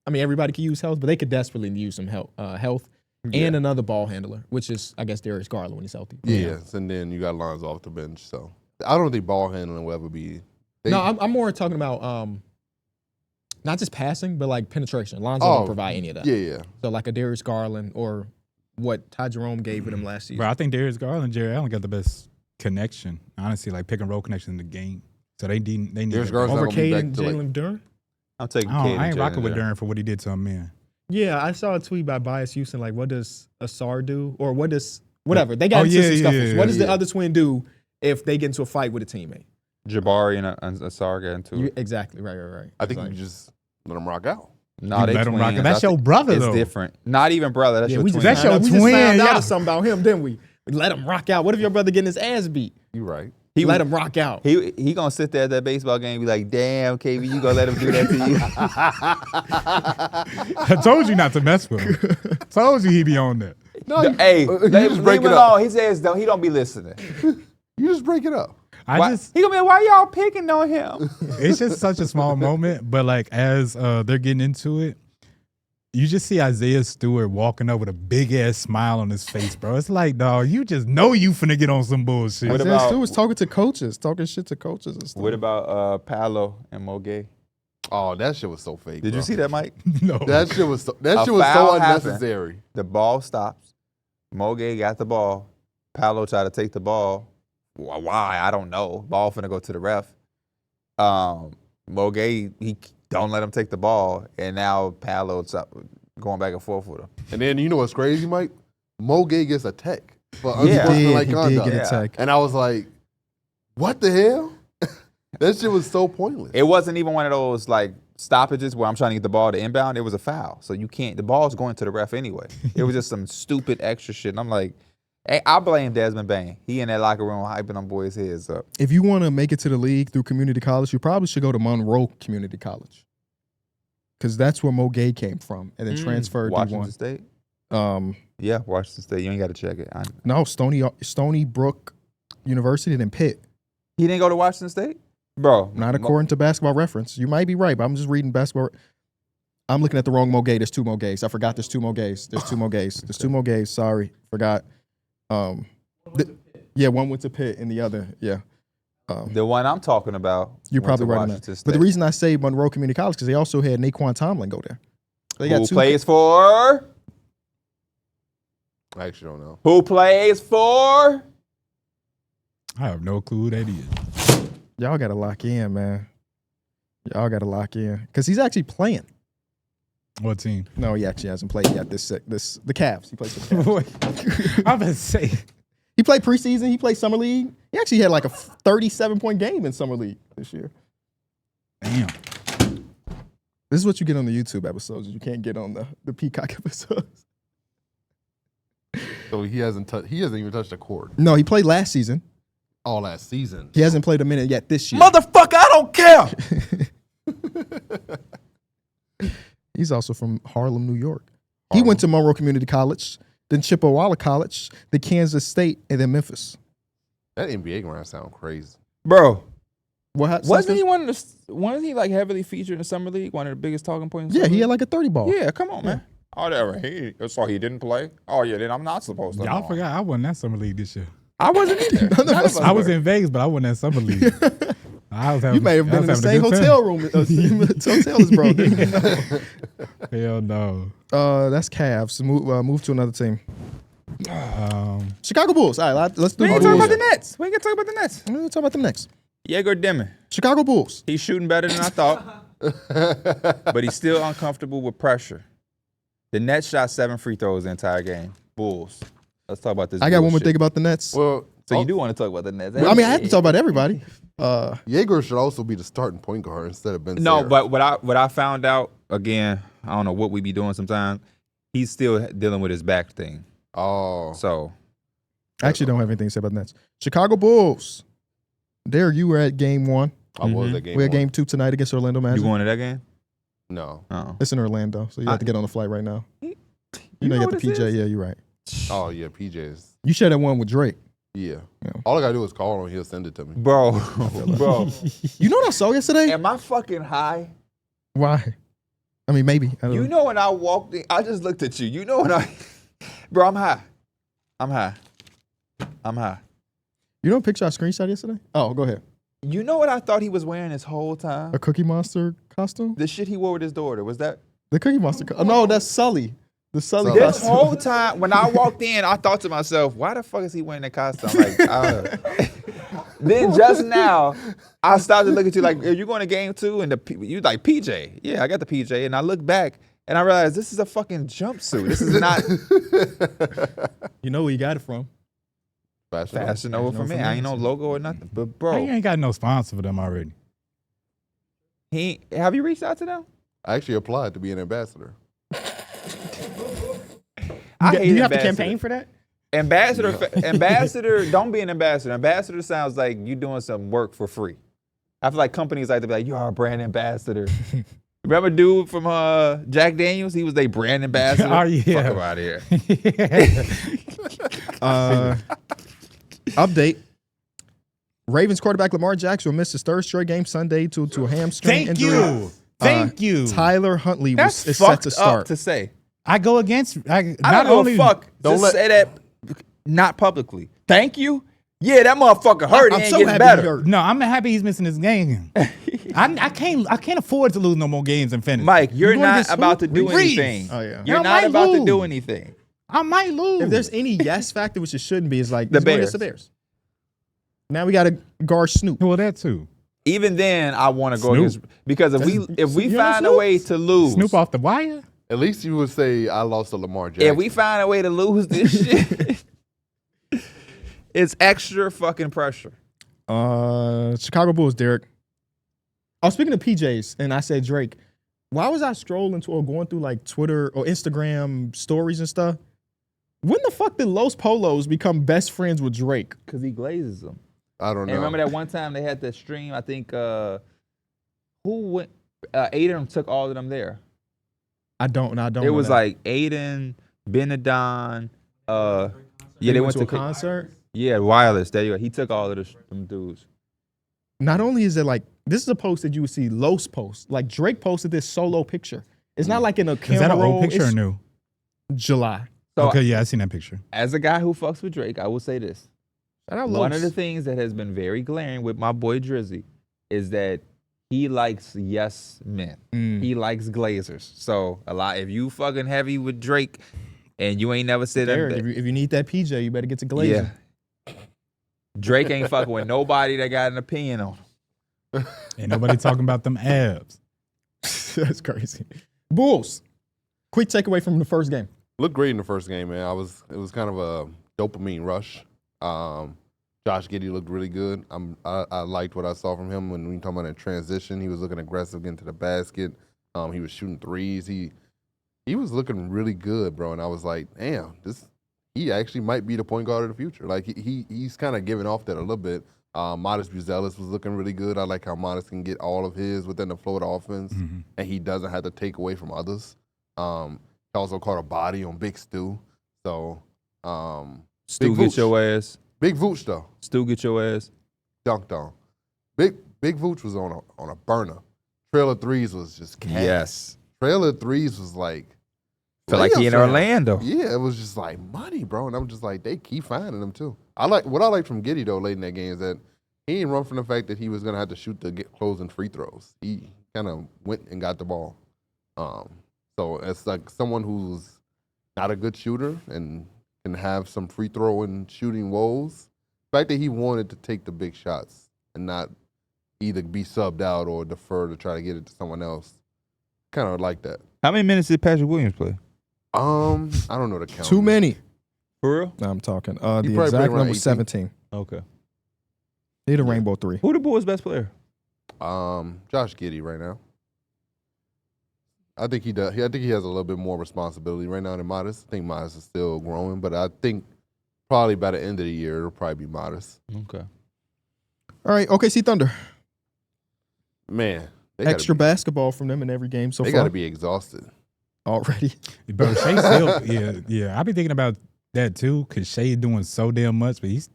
I mean, everybody could use health, but they could desperately use some health and another ball handler, which is, I guess, Darius Garland when he's healthy. Yes, and then you got Lonzo off the bench. So I don't think ball handling will ever be. No, I'm more talking about not just passing, but like penetration. Lonzo don't provide any of that. Yeah. So like a Darius Garland or what Ty Jerome gave with him last season. Bro, I think Darius Garland and Jerry Allen got the best connection. Honestly, like pick and roll connection in the game. So they need Darius that. Garland's Over not gonna be Cade back and to, like- Jalen Duren? I'm taking I Cade. ain't rocking with Duren for what he did to him, man. Yeah, I saw a tweet by Bias Houston, like, what does Asar do? Or what does, whatever. They got into some scuffles. What does the other twin do if they get into a fight with a teammate? Jabari and Asar get into it. Exactly. Right. I think It's you just let them rock out. No, they let him rock twins. it. That's your brother, It's though. different. Not even brother. That's your we twin. just That's your we just twin, found out yeah. something about him, didn't we? We let him rock out. What if your brother getting his ass beat? You right. He Let him rock out. He gonna sit there at that baseball game and be like, damn, KB, you gonna let him do that to you? Oh, I told you not to mess with him. Told you he be on that. No, Hey, you leave just break him it alone. up. His ass don't. He don't be listening. You just break it up. He gonna be like, why y'all picking on him? It's just such a small moment, but like as they're getting into it, you just see Isaiah Stewart walking up with a big ass smile on his face, bro. It's like, dog, you just know you finna get on some bullshit. What Isaiah about- Stewart's talking to coaches, talking shit to coaches and stuff. What about Paolo and Mogay? Oh, that shit was so fake. Did bro. you see that, Mike? No. That shit was so, A so foul happened. unnecessary. The ball stops. Mogay got the ball. Paolo tried to take the ball. Why? I don't know. Ball finna go to the ref. Mogay, he don't let him take the ball, and now Paolo's going back and forth with him. And then you know what's crazy, Mike? Mogay gets a tech for Yeah. unsportsmanlike He did conduct. get a Yeah. tech. And I was like, what the hell? That shit was so pointless. It wasn't even one of those like stoppages where I'm trying to get the ball to inbound. It was a foul, so you can't. The ball's going to the ref anyway. It was just some stupid extra shit, and I'm like, hey, I blame Desmond Bain. He in that locker room hyping them boys' heads up. If you want to make it to the league through community college, you probably should go to Monroe Community College. Because that's where Mogay came from and then transferred Washington D1. State. Um, Yeah, Washington State. You ain't got to check it. no, Stony Brook University, then Pitt. He didn't go to Washington State, bro. Not according to Basketball Reference. You might be right, but I'm just reading Basketball. I'm looking at the wrong Mogay. There's two Mogays. I forgot there's two Mogays. There's two Mogays. There's two Mogays. Sorry, forgot. Yeah, one went to Pitt and the other, yeah. The one I'm talking about. You're went probably to right on Washington that. State. But the reason I say Monroe Community College because they also had Naquan Tomlin go there. They Who got two. plays for? I actually don't know. Who plays for? I have no clue who that is. Y'all got to lock in, man. Y'all got to lock in because he's actually playing. What team? No, he actually hasn't played yet. The Cavs. He plays for the Cavs. I'm about to say. He played preseason. He played summer league. He actually had like a 37-point game in summer league this year. Damn. This is what you get on the YouTube episodes. You can't get on the Peacock episodes. So he hasn't even touched a court No, he played last season. all last season. He hasn't played a minute yet this year. Motherfucker, I don't care. He's also from Harlem, New York. He went to Monroe Community College, then Chippewa College, then Kansas State, and then Memphis. That NBA grind sound crazy. Bro, Wasn't he wasn't he like heavily featured in the summer league? One of the biggest talking points. Yeah, he had like a 30 ball. Yeah, come on, man. Oh, that so he didn't play. Oh yeah, then I'm not supposed to. Y'all forgot I wasn't at Summer League this year. I wasn't either. None of us I was in Vegas, but I wasn't at Summer League. I was having, You may have I been in the was same having a good hotel room. Hotel as bro. Didn't even know. time. Hell no. That's Cavs. Move to another team. Um, Chicago Bulls. All right, let's do We the ain't talking Bulls. about the Nets. We ain't gonna talk about the Nets. I'm going to talk about them next. Jaeger Demon. Chicago Bulls. He's shooting better than I thought, but he's still uncomfortable with pressure. The Nets shot 7 free throws the entire game. Bulls. Let's talk about this. I got one more bullshit. thing about the Nets. Well, So you do want to talk about the Nets? I mean, I have to talk about everybody. Jaeger should also be the starting point guard instead of Ben. No, Simmons. but what I found out again, I don't know what we be doing sometimes. He's still dealing with his back thing. Oh, So I actually don't have anything to say about the Nets. Chicago Bulls. Darrick, you were at game 1. I was at game. We had one. game 2 tonight against Orlando you Magic. going to that game? No. Oh, It's in Orlando, so you have to get on the flight right now. You know, you know got the what PJ. this is? Yeah, you're right. Oh yeah, PJs. You shared that one with Drake. Yeah. Yeah. All I gotta do is call him. He'll send it to me. bro. You know what I saw yesterday? Am I fucking high? Why? I mean, maybe. I don't You know when I walked in, I just looked at you. You know when bro, I'm high. I'm high. You know what picture I screenshot yesterday? Oh, go ahead. You know what I thought he was wearing this whole time? A Cookie Monster costume? The shit he wore with his daughter. Was that? The Cookie Monster. No, that's Sully. The Sully This costume. whole time, when I walked in, I thought to myself, why the fuck is he wearing that costume? Like, then just now, I started to look at you like, are you going to game 2? And you like, PJ. Yeah, I got the PJ. And I look back, and I realized this is a fucking jumpsuit. This is not You know where you got it from. Fashion over for me. I ain't no logo or nothing. But, He bro, ain't got no sponsor for them already. have you reached out to them? I actually applied to be an ambassador. I Do hate you have to ambassador. campaign for that? Ambassador, don't be an ambassador. Ambassador sounds like you doing some work for free. I feel like companies like to be like, you are a brand ambassador. Remember dude from Jack Daniels? He was a brand ambassador. Oh, yeah. Fuck him out of here. Update. Ravens quarterback Lamar Jackson will miss his third straight game Sunday to a hamstring Thank injury. you. Thank you. Tyler Huntley is That's set fucked to up start. to say. I go against. I Not don't know only fuck. don't Just let- say that not publicly. Thank you. Yeah, that motherfucker hurt. I'm He ain't so getting happy better. he hurt. No, I'm happy he's missing this game. I can't afford to lose no more games in fantasy. Mike, you're You wanna not get about to swooped? do Reese. anything. Oh, yeah. You're I not might about to do lose. anything. I might lose. If there's any yes factor, which it shouldn't be, is like The he's going Bears. against the Bears. Now we got to guard Snoop. well, that too. Even then, I want to go Snoop. against because if we You know find a Snoop? way to lose, Snoop off the wire. At least you would say I lost to Lamar Jackson. if we find a way to lose this shit, it's extra fucking pressure. Chicago Bulls, Darrick. I was speaking to PJs, and I said, Drake, why was I scrolling to or going through like Twitter or Instagram stories and stuff? When the fuck did Los Polos become best friends with Drake? Because he glazes them. I don't And know. remember that one time they had that stream? I think who went? Aiden took all of them there. I don't It know was that. like Aiden, Benadon. Yeah, They they went to a concert. Yeah, Wireless. There you go. He took all of them dudes. Not only is it like, this is a post that you would see Los post. Like Drake posted this solo picture. It's not like in a camera Is that an roll. old picture or It's new? July. So Okay, yeah, I seen that picture. as a guy who fucks with Drake, I will say this. Shout out One Los. of the things that has been very glaring with my boy Drizzy is that he likes yes men. He likes glazers. So if you fucking heavy with Drake and you ain't never said Derek, that, if you need that PJ, you better get to Glazer. yeah. Drake ain't fucking with nobody that got an opinion on him. Ain't nobody talking about them abs. That's crazy. Bulls. Quick takeaway from the first game. Looked great in the first game, man. It was kind of a dopamine rush. Josh Giddey looked really good. I liked what I saw from him when we talking about that transition. He was looking aggressive, getting to the basket. He was shooting threes. He was looking really good, bro. And I was like, damn, he actually might be the point guard of the future. Like he's kind of giving off that a little bit. Modest Buzelis was looking really good. I like how Modest can get all of his within the flow of the offense, and he doesn't have to take away from others. He also caught a body on Big Stu. So Stu, Big get Vooch. your ass. Big Vooch though. Stu, get your ass. Dunked on. Big Vooch was on a burner. Trail of threes was just cash. Yes. Trail of threes was like Feel like he in layups, man. Orlando. Yeah, it was just like money, bro. And I'm just like, they keep finding them too. What I liked from Giddey though late in that game is that he didn't run from the fact that he was gonna have to shoot the closing free throws. He kind of went and got the ball. So it's like someone who's not a good shooter and can have some free throw and shooting woes. The fact that he wanted to take the big shots and not either be subbed out or defer to try to get it to someone else. Kind of like that. How many minutes did Patrick Williams play? I don't know the count. Too many. For real? No, I'm talking. The probably played exact around number 18. 17. Okay. Need a rainbow 3. Who the Bulls' best player? Josh Giddey right now. I think he does. I think he has a little bit more responsibility right now than Modest. I think Modest is still growing, but I think probably by the end of the year it'll probably be Modest. Okay. All right, OKC Thunder. Man, they Extra gotta basketball from them in every game so be, they far. got to be exhausted. Already. Bro, Shea still, yeah. I be thinking about that too, because Shea doing so damn much, but he's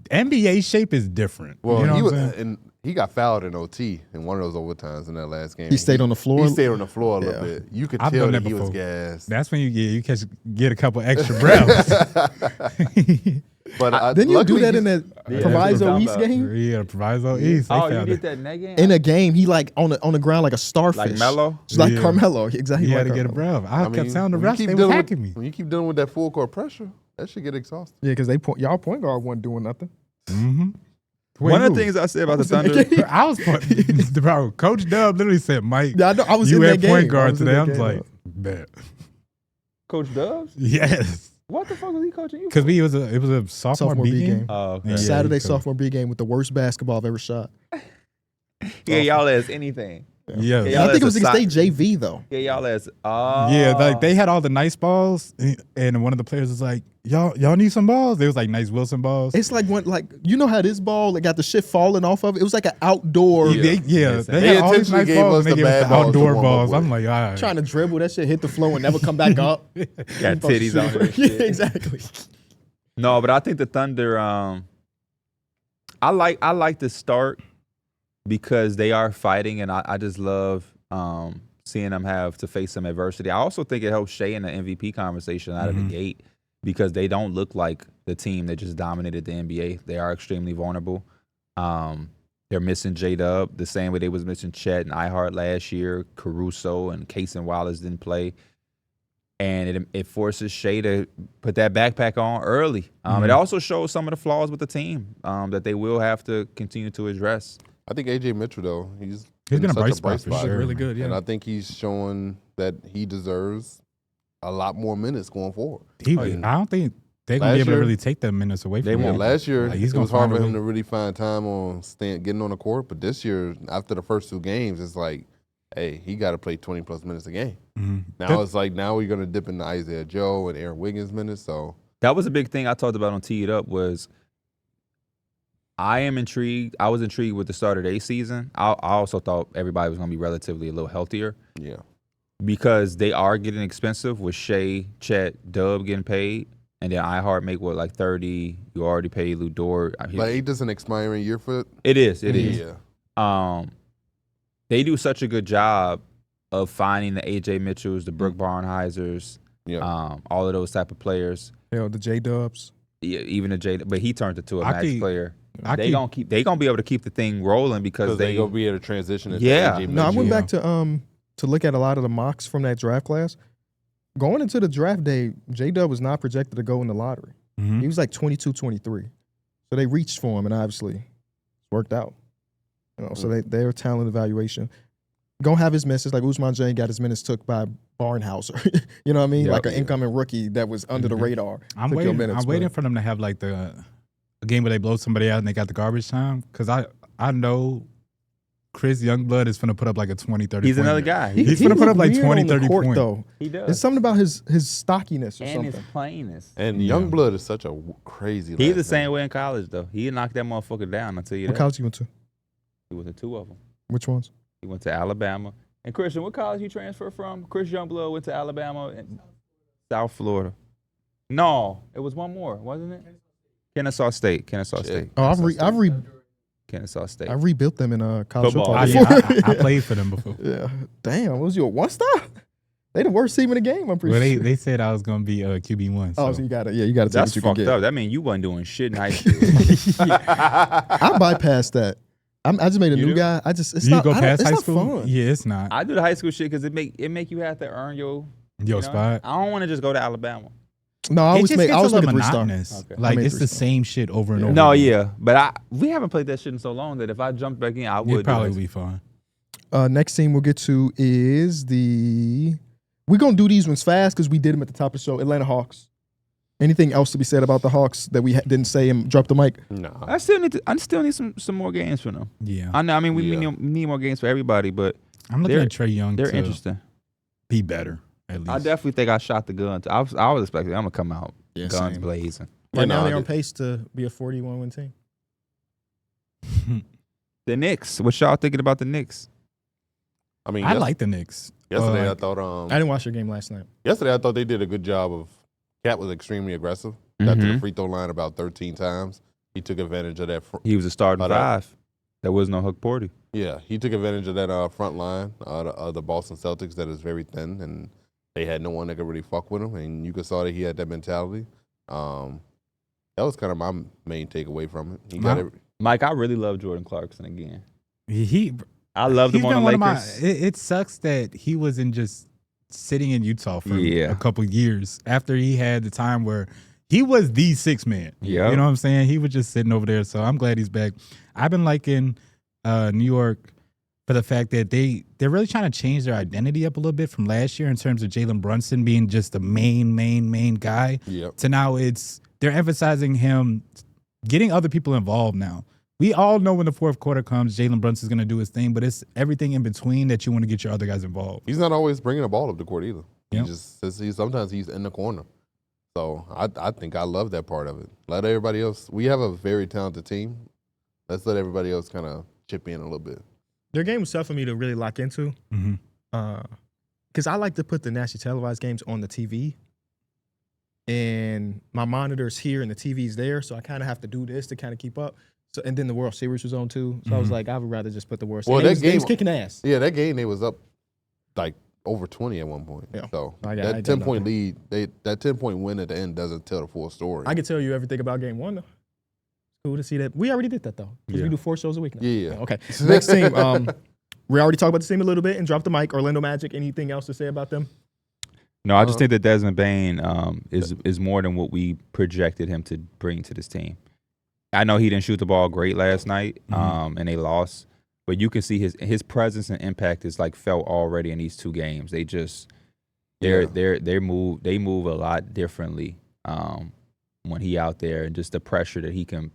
NBA shape is different. Well, you know he what was, I'm saying? and he got fouled in OT in one of those overtimes in that last game. He stayed on the floor. He stayed on the floor a little Yeah. bit. You could I've tell done that that he was before. gassed. That's when you get a couple extra breaths. But Didn't you do luckily that in he's- that Yeah, Proviso that's what East I'm game? Yeah, Proviso East. They Oh, you found did it. that in that game? In a game, he like on the ground like a starfish. Like Melo? Just like Yeah. Carmelo. Exactly. He like had to get a Carmelo. breath. I kept telling the when you refs keep they was dealing with- hacking me. When you keep dealing with that full court pressure, that should get exhausting. Yeah, because y'all point guard wasn't doing nothing. Mm-hmm. One of the things I said about the Thunder, I was bro. Coach Dub literally said, "Mike, Yeah, I know. I was you in at that game. point I guard was in today." that I was game, like, "Bet." Coach Dubs? Yes, What the fuck was he coaching you? because for? it was a sophomore B game. Oh, okay. Yeah. Saturday he could. sophomore B game with the worst basketball I've ever shot. Yeah, y'all as anything. Yeah, Yeah. I think it that's was a against they JV though. Yeah, y'all as yeah. Like they had all the nice balls, and one of the players was like, "Y'all need some balls." They was like nice Wilson balls. It's like you know how this ball got the shit falling off of it. It was like an outdoor They They had all these intentionally nice gave balls, us and they the gave us bad the balls to outdoor warm up balls. with. I'm like, all right. trying to dribble that shit, hit the floor and never come back up. got titties on it. and Yeah, shit. exactly. No, but I think the Thunder. I like the start because they are fighting, and I just love seeing them have to face some adversity. I also think it helps Shea in the MVP conversation out of the gate because they don't look like the team that just dominated the NBA. They are extremely vulnerable. They're missing J-Dub the same way they was missing Chet and Ihart last year. Caruso and Case and Wallace didn't play. And it forces Shea to put that backpack on early. It also shows some of the flaws with the team that they will have to continue to address. I think AJ Mitchell though, he's been a such bright spot for sure. Really good, yeah. And I think he's showing that he deserves a lot more minutes going forward. I don't think they're gonna Last be able to year- really take the minutes away They from Yeah, him. won't. last year Like, he's it gonna was hard find for a him way. to really find time on getting on the court. But this year, after the first 2 games, it's like, hey, he got to play 20 plus minutes a game. Now it's like now we're gonna dip into Isaiah Joe and Aaron Wiggins minutes. So That was a big thing I talked about on Tee It Up was I am intrigued. I was intrigued with the start of their season. I also thought everybody was going to be relatively a little healthier yeah, because they are getting expensive with Shea, Chet, Dub getting paid. And then iHeart make what, like 30? You already paid Lou Dort. but ain't this an expiring year for it? It is. It is. Yeah, They do such a good job of finding the AJ Mitchells, the Brooke Barnheisers, yeah. all of those type of players. The J Dubs. Yeah, even the J, but he turned into a max player. They gonna be able to keep the thing rolling because they gonna be able to transition. Into Yeah. AJ No, I went Mitchell. back to look at a lot of the mocks from that draft class. Going into the draft day, J Dub was not projected to go in the lottery. He was like 22, 23. So they reached for him, and obviously it's worked out. So their talent evaluation. Gonna have his misses. Like Usman Jane got his minutes took by Barnhauser. You know what I mean? Yep. Like an incoming rookie that was under the radar. I'm Took your waiting. minutes, I'm waiting but- for them to have like a game where they blow somebody out and they got the garbage time because I know Chris Youngblood is gonna put up like a 20, 30. He's point. another guy. He's gonna put up like weird 20, on the 30 court, points. though. He does. It's something about his stockiness or and something. his plainness. And Youngblood is such a crazy. He's last the same name. way in college though. He knocked that motherfucker down. I'll tell you What that. college you went to? He went to 2 of them. Which ones? He went to Alabama. And Christian, what college you transferred from? Chris Youngblood went to Alabama and South Florida. No, it was one more, wasn't it? Kennesaw State. Kennesaw State. Oh, Kennesaw State. I rebuilt them in college Football. football. I played for them before. Yeah. Damn. What was you a 1-star? They the worst team in the game. I'm pretty Well, sure. they said I was gonna be QB1. Oh, So. so you got to take That's what you can fucked get. up. That means you wasn't doing shit in high school. I bypassed that. I just made a You new do? guy. It's you not. go I don't- past it's high not school? fun. Yeah, it's not. I do the high school shit because it make you have to earn your Spot. I don't want to just go to Alabama. No, I It always just make. gets I a always make little a 3-star. monotonous. Okay. Like I made it's the 3-star. same shit over and over. No, again. yeah, but we haven't played that shit in so long that if I jumped back in, I would. It probably be fun. Next team we'll get to is the. We're gonna do these ones fast because we did them at the top of the show. Atlanta Hawks. Anything else to be said about the Hawks that we didn't say and drop the mic? No. I still need some more games for them. Yeah, I know. I mean, we Yeah. need more games for everybody, but I'm looking they're- at Trey Young. they're to interesting. Be better at least. I definitely think I shot the gun. I was expecting I'm gonna come out guns same. blazing. Right no, now I they're on did- pace to be a 41-win team. The Knicks. What y'all thinking about the Knicks? I mean, I like the Knicks. yesterday. I Like, thought I didn't watch your game last night. yesterday I thought they did a good job of. Cat was extremely aggressive. Got to the free throw line about 13 times. He took advantage of that. He was a starting Hold up. 5. There was no Hook Porty. Yeah, he took advantage of that front line, the Boston Celtics that is very thin, and they had no one that could really fuck with him. And you could saw that he had that mentality. That was kind of my main takeaway from it. He My- got it. Mike, I really love Jordan Clarkson again. He I loved him he's on the been one of my. Lakers. It sucks that he wasn't just sitting in Utah for Yeah. a couple years after he had the time where he was the sixth man. Yeah. You know what I'm saying? He was just sitting over there. So I'm glad he's back. I've been liking New York for the fact that they're really trying to change their identity up a little bit from last year in terms of Jalen Brunson being just the main guy Yep. to now they're emphasizing him getting other people involved now. We all know when the fourth quarter comes, Jalen Brunson's going to do his thing, but it's everything in between that you want to get your other guys involved. He's not always bringing the ball up the court either. Yep. He just says sometimes he's in the corner. So I think I love that part of it. Let everybody else. We have a very talented team. Let's let everybody else kind of chip in a little bit. Their game was tough for me to really lock into because I like to put the nationally televised games on the TV. And my monitor's here and the TV's there, so I kind of have to do this to kind of keep up. So, and then the World Series was on too, so I was like, I would rather just put the World Series. Well, that They was game- kicking ass. Yeah, that game they was up like over 20 at one point. Yeah. So I that don't 10-point know. lead, that 10-point win at the end doesn't tell the full story. I could tell you everything about Game 1 though. Cool to see that. We already did that though. 'Cause Yeah. We do 4 shows a week now. Yeah. Okay. Next team. We already talked about the team a little bit and dropped the mic. Orlando Magic. Anything else to say about them? No, I just think that Desmond Bane is more than what we projected him to bring to this team. I know he didn't shoot the ball great last night, and they lost, but you can see his presence and impact is like felt already in these 2 games. They just they move a lot differently when he out there, and just the pressure that he can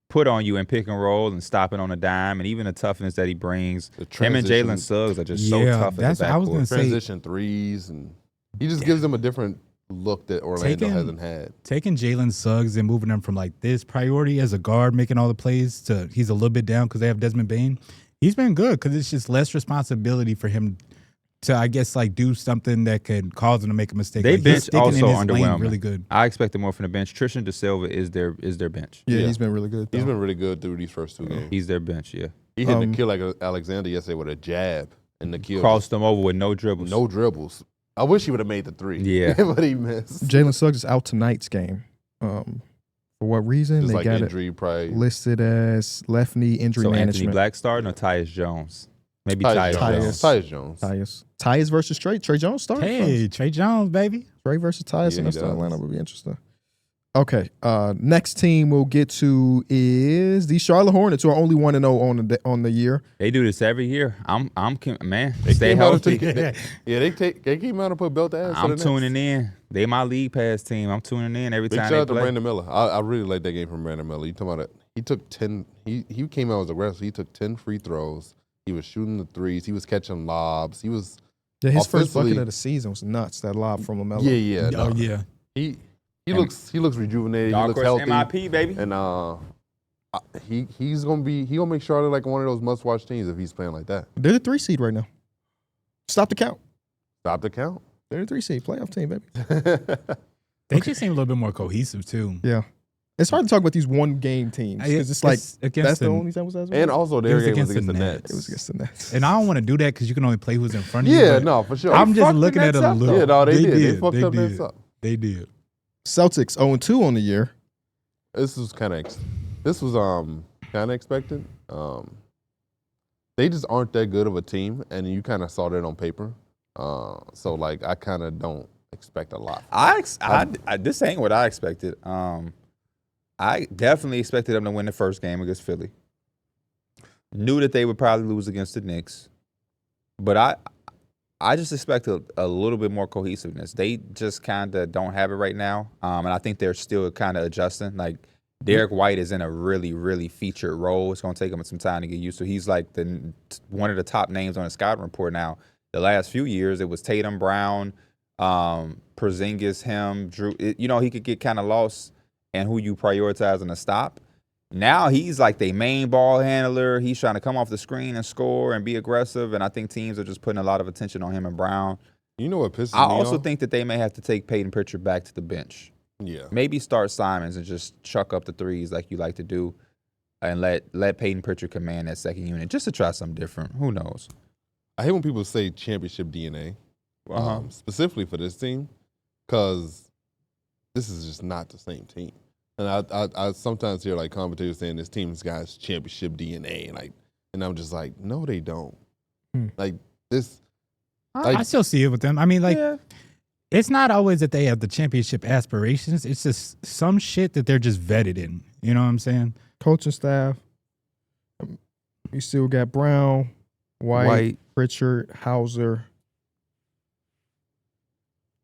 put on you in pick and roll and stop it on a dime, and even the toughness that he brings. Him and Jalen Suggs are just so tough at the I was gonna backcourt. say, transition threes, and he just gives them a different look that Orlando hasn't had. taking Jalen Suggs and moving him from like this priority as a guard, making all the plays, to he's a little bit down because they have Desmond Bane. He's been good because it's just less responsibility for him to, I guess, like do something that could cause him to make a mistake. They like, he's bench sticking also in his lane underwhelming. really good. I expected more from the bench. Tristan Da Silva is their bench. Yeah, Yeah. he's been really good. He's though. been really good through these first 2 games. He's their bench, yeah. He hit the kill like Alexander yesterday with a jab in the kill. Crossed them over with no dribbles. No dribbles. I wish he would have made the 3. Yeah. but he missed. Jalen Suggs is out tonight's game. For what reason? Just They like got injury, probably. it listed as left knee injury So Anthony management. Black starting or Tyus Jones? Maybe Tyus Jones. Tyus Jones. Tyus versus Trey. Trey Jones starting. Hey, Trey Jones, baby. Trey versus Tyus Yeah, in he the does. Atlanta would be interesting. Okay. Next team we'll get to is the Charlotte Hornets, who are only 1-0 on the year. They do this every year. Man, They stay came out and healthy. they came out and put belt to ass. I'm tuning in. They my league pass team. I'm tuning in every Big time shout they out to play. Brandon Miller. I really like that game from Brandon Miller. You talking about it? He took 10. He came out as aggressive. He took 10 free throws. He was shooting the threes. He was catching lobs. He was Yeah, his first offensively- bucket of the season was nuts. That lob from LaMelo. yeah. Oh no. yeah. He looks rejuvenated. Dark he looks horse healthy. MIP, baby. And he's gonna make Charlotte like one of those must watch teams if he's playing like that. They're the 3 seed right now. Stop the count. Stop the count. They're the 3 seed playoff team, baby. They just seem a little bit more cohesive too. Yeah. It's hard to talk about these one game teams because it's like against that's the only time was And also their was game was against the against the Nets. Nets. it was against the Nets. And I don't want to do that because you can only play who's in front of you. Yeah, but no, for sure. I'm They just fucked the looking at Nets it a up, little. though. Yeah, no, they did. They fucked They up did. Nets up. They did. Celtics 0-2 on the year. This was kind of expected. They just aren't that good of a team, and you kind of saw that on paper. So like I kind of don't expect a lot. This ain't what I expected. I definitely expected them to win the first game against Philly. Knew that they would probably lose against the Knicks, but I just expected a little bit more cohesiveness. They just kind of don't have it right now, and I think they're still kind of adjusting. Like Darrick White is in a really, really featured role. It's going to take him some time to get used to. He's like one of the top names on the scouting report now. The last few years, it was Tatum, Brown, Porzingis, him, Drew. He could get kind of lost in who you prioritize on the stop. Now he's like the main ball handler. He's trying to come off the screen and score and be aggressive, and I think teams are just putting a lot of attention on him and Brown. You know what pisses I me also off? think that they may have to take Peyton Pritchard back to the bench. Yeah. Maybe start Simons and just chuck up the threes like you like to do, and let Peyton Pritchard command that second unit just to try something different. Who knows? I hate when people say championship DNA, specifically for this team, because this is just not the same team. And I sometimes hear like commentators saying this team's got championship DNA, and I'm just like, no, they don't. Like this. I still see it with them. I mean, like, it's not always that they have the championship aspirations. It's just some shit that they're just vetted in. You know what I'm saying? Coaching staff. You still got Brown, White. Pritchard, Hauser.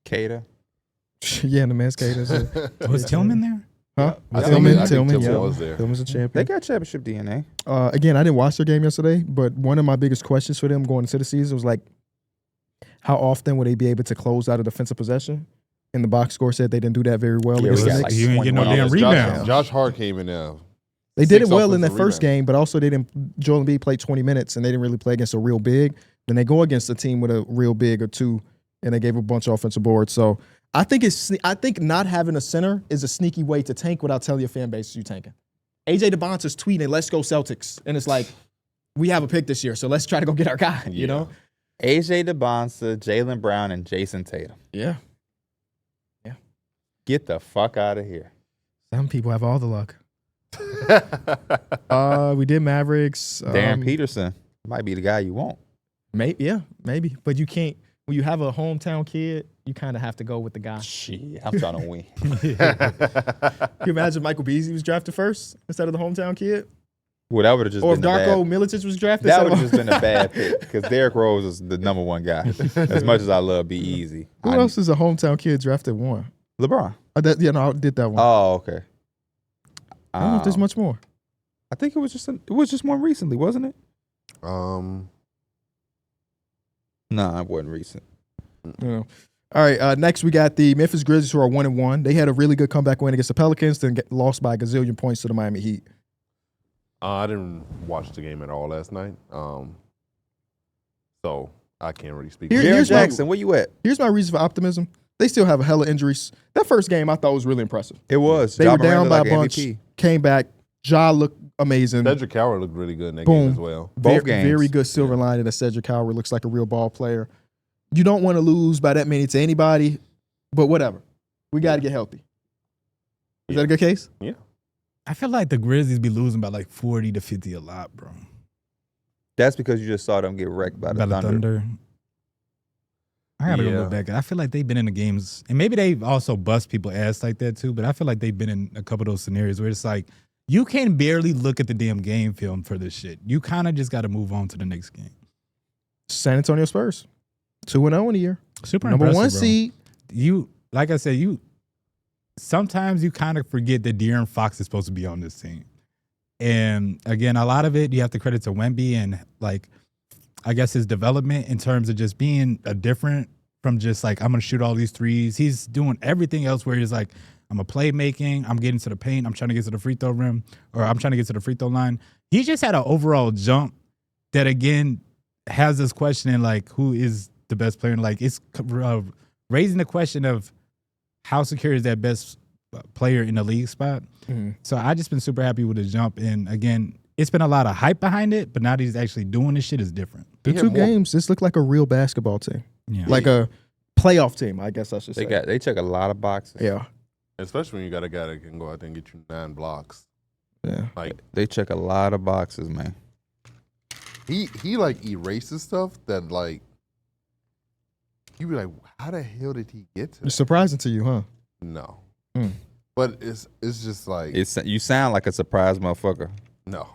Cater. Yeah, the man's Cater. Was Tillman there? Huh? I think Tillman was there. Tillman's a champion. They got championship DNA. Again, I didn't watch their game yesterday, but one of my biggest questions for them going into the season was like, how often would they be able to close out a defensive possession? And the box score said they didn't do that very well against the Knicks. Like, you ain't getting no damn rebound. Josh Hart came in there. They did it well in that first game, but also they didn't. Joel Embiid played 20 minutes, and they didn't really play against a real big. Then they go against a team with a real big or two, and they gave a bunch of offensive boards. So I think not having a center is a sneaky way to tank without telling your fan base you tanking. AJ DeBonta's tweeting, "Let's go Celtics," and it's like, we have a pick this year, so let's try to go get our guy. You know, AJ DeBonta, Jaylen Brown, and Jason Tatum. Yeah. Get the fuck out of here. Some people have all the luck. We did Mavericks. Darren Peterson might be the guy you want. Maybe. But you can't. When you have a hometown kid, you kind of have to go with the guy. Shit, I'm trying to win. Can you imagine Michael Beasley was drafted first instead of the hometown kid? Well, that would have just or been if Darko Milicic was drafted? That would have just been a bad pick because Derrick Rose is the number one guy. As much as I love Be Easy. Who else is a hometown kid drafted one? LeBron. I did that one. Oh, okay. I don't know if there's much more. I think it was just one recently, wasn't it? No, it wasn't recent. Yeah. All right, next we got the Memphis Grizzlies, who are 1-1. They had a really good comeback win against the Pelicans, then lost by a gazillion points to the Miami Heat. I didn't watch the game at all last night, so I can't really speak. Jared Jackson, where you at? Here's my reason for optimism. They still have a hella injuries. That first game I thought was really impressive. It was. They were down by a bunch, came back. Ja looked amazing. Cedric Howard looked really good in that game as well. Both games. Very good silver lining that Cedric Howard looks like a real ball player. You don't want to lose by that many to anybody, but whatever. We got to get healthy. Is that a good case? Yeah. I feel like the Grizzlies be losing by like 40 to 50 a lot, bro. That's because you just saw them get wrecked by the Thunder. I gotta go look back. I feel like they've been in the games, and maybe they've also bust people ass like that too, but I feel like they've been in a couple of those scenarios where it's like, you can barely look at the damn game film for this shit. You kind of just got to move on to the next game. San Antonio Spurs, 2-0 in the year. Super number impressive, one bro. seed. You, like I said, sometimes you kind of forget that De'Aaron Fox is supposed to be on this team. And again, a lot of it you have to credit to Wemby and like, I guess his development in terms of just being a different from just like, I'm going to shoot all these threes. He's doing everything else where he's like, I'm a playmaking, I'm getting to the paint, I'm trying to get to the free throw rim, or I'm trying to get to the free throw line. He just had an overall jump that, again, has us questioning, like, who is the best player? Like, it's raising the question of how secure is that best player in the league spot. Mm-hmm. So I just been super happy with his jump. And, again, it's been a lot of hype behind it, but now that he's actually doing this shit is different. The two games, this looked like a real basketball team. Yeah. Like a playoff team, I guess I should say. They check a lot of boxes. Yeah. Especially when you got a guy that can go out there and get you 9 blocks. Yeah. Like they check a lot of boxes, man. He like erases stuff that like you be like, how the hell did he get to that? It's surprising to you, huh? No. Mm. But it's just like you sound like a surprised motherfucker. No.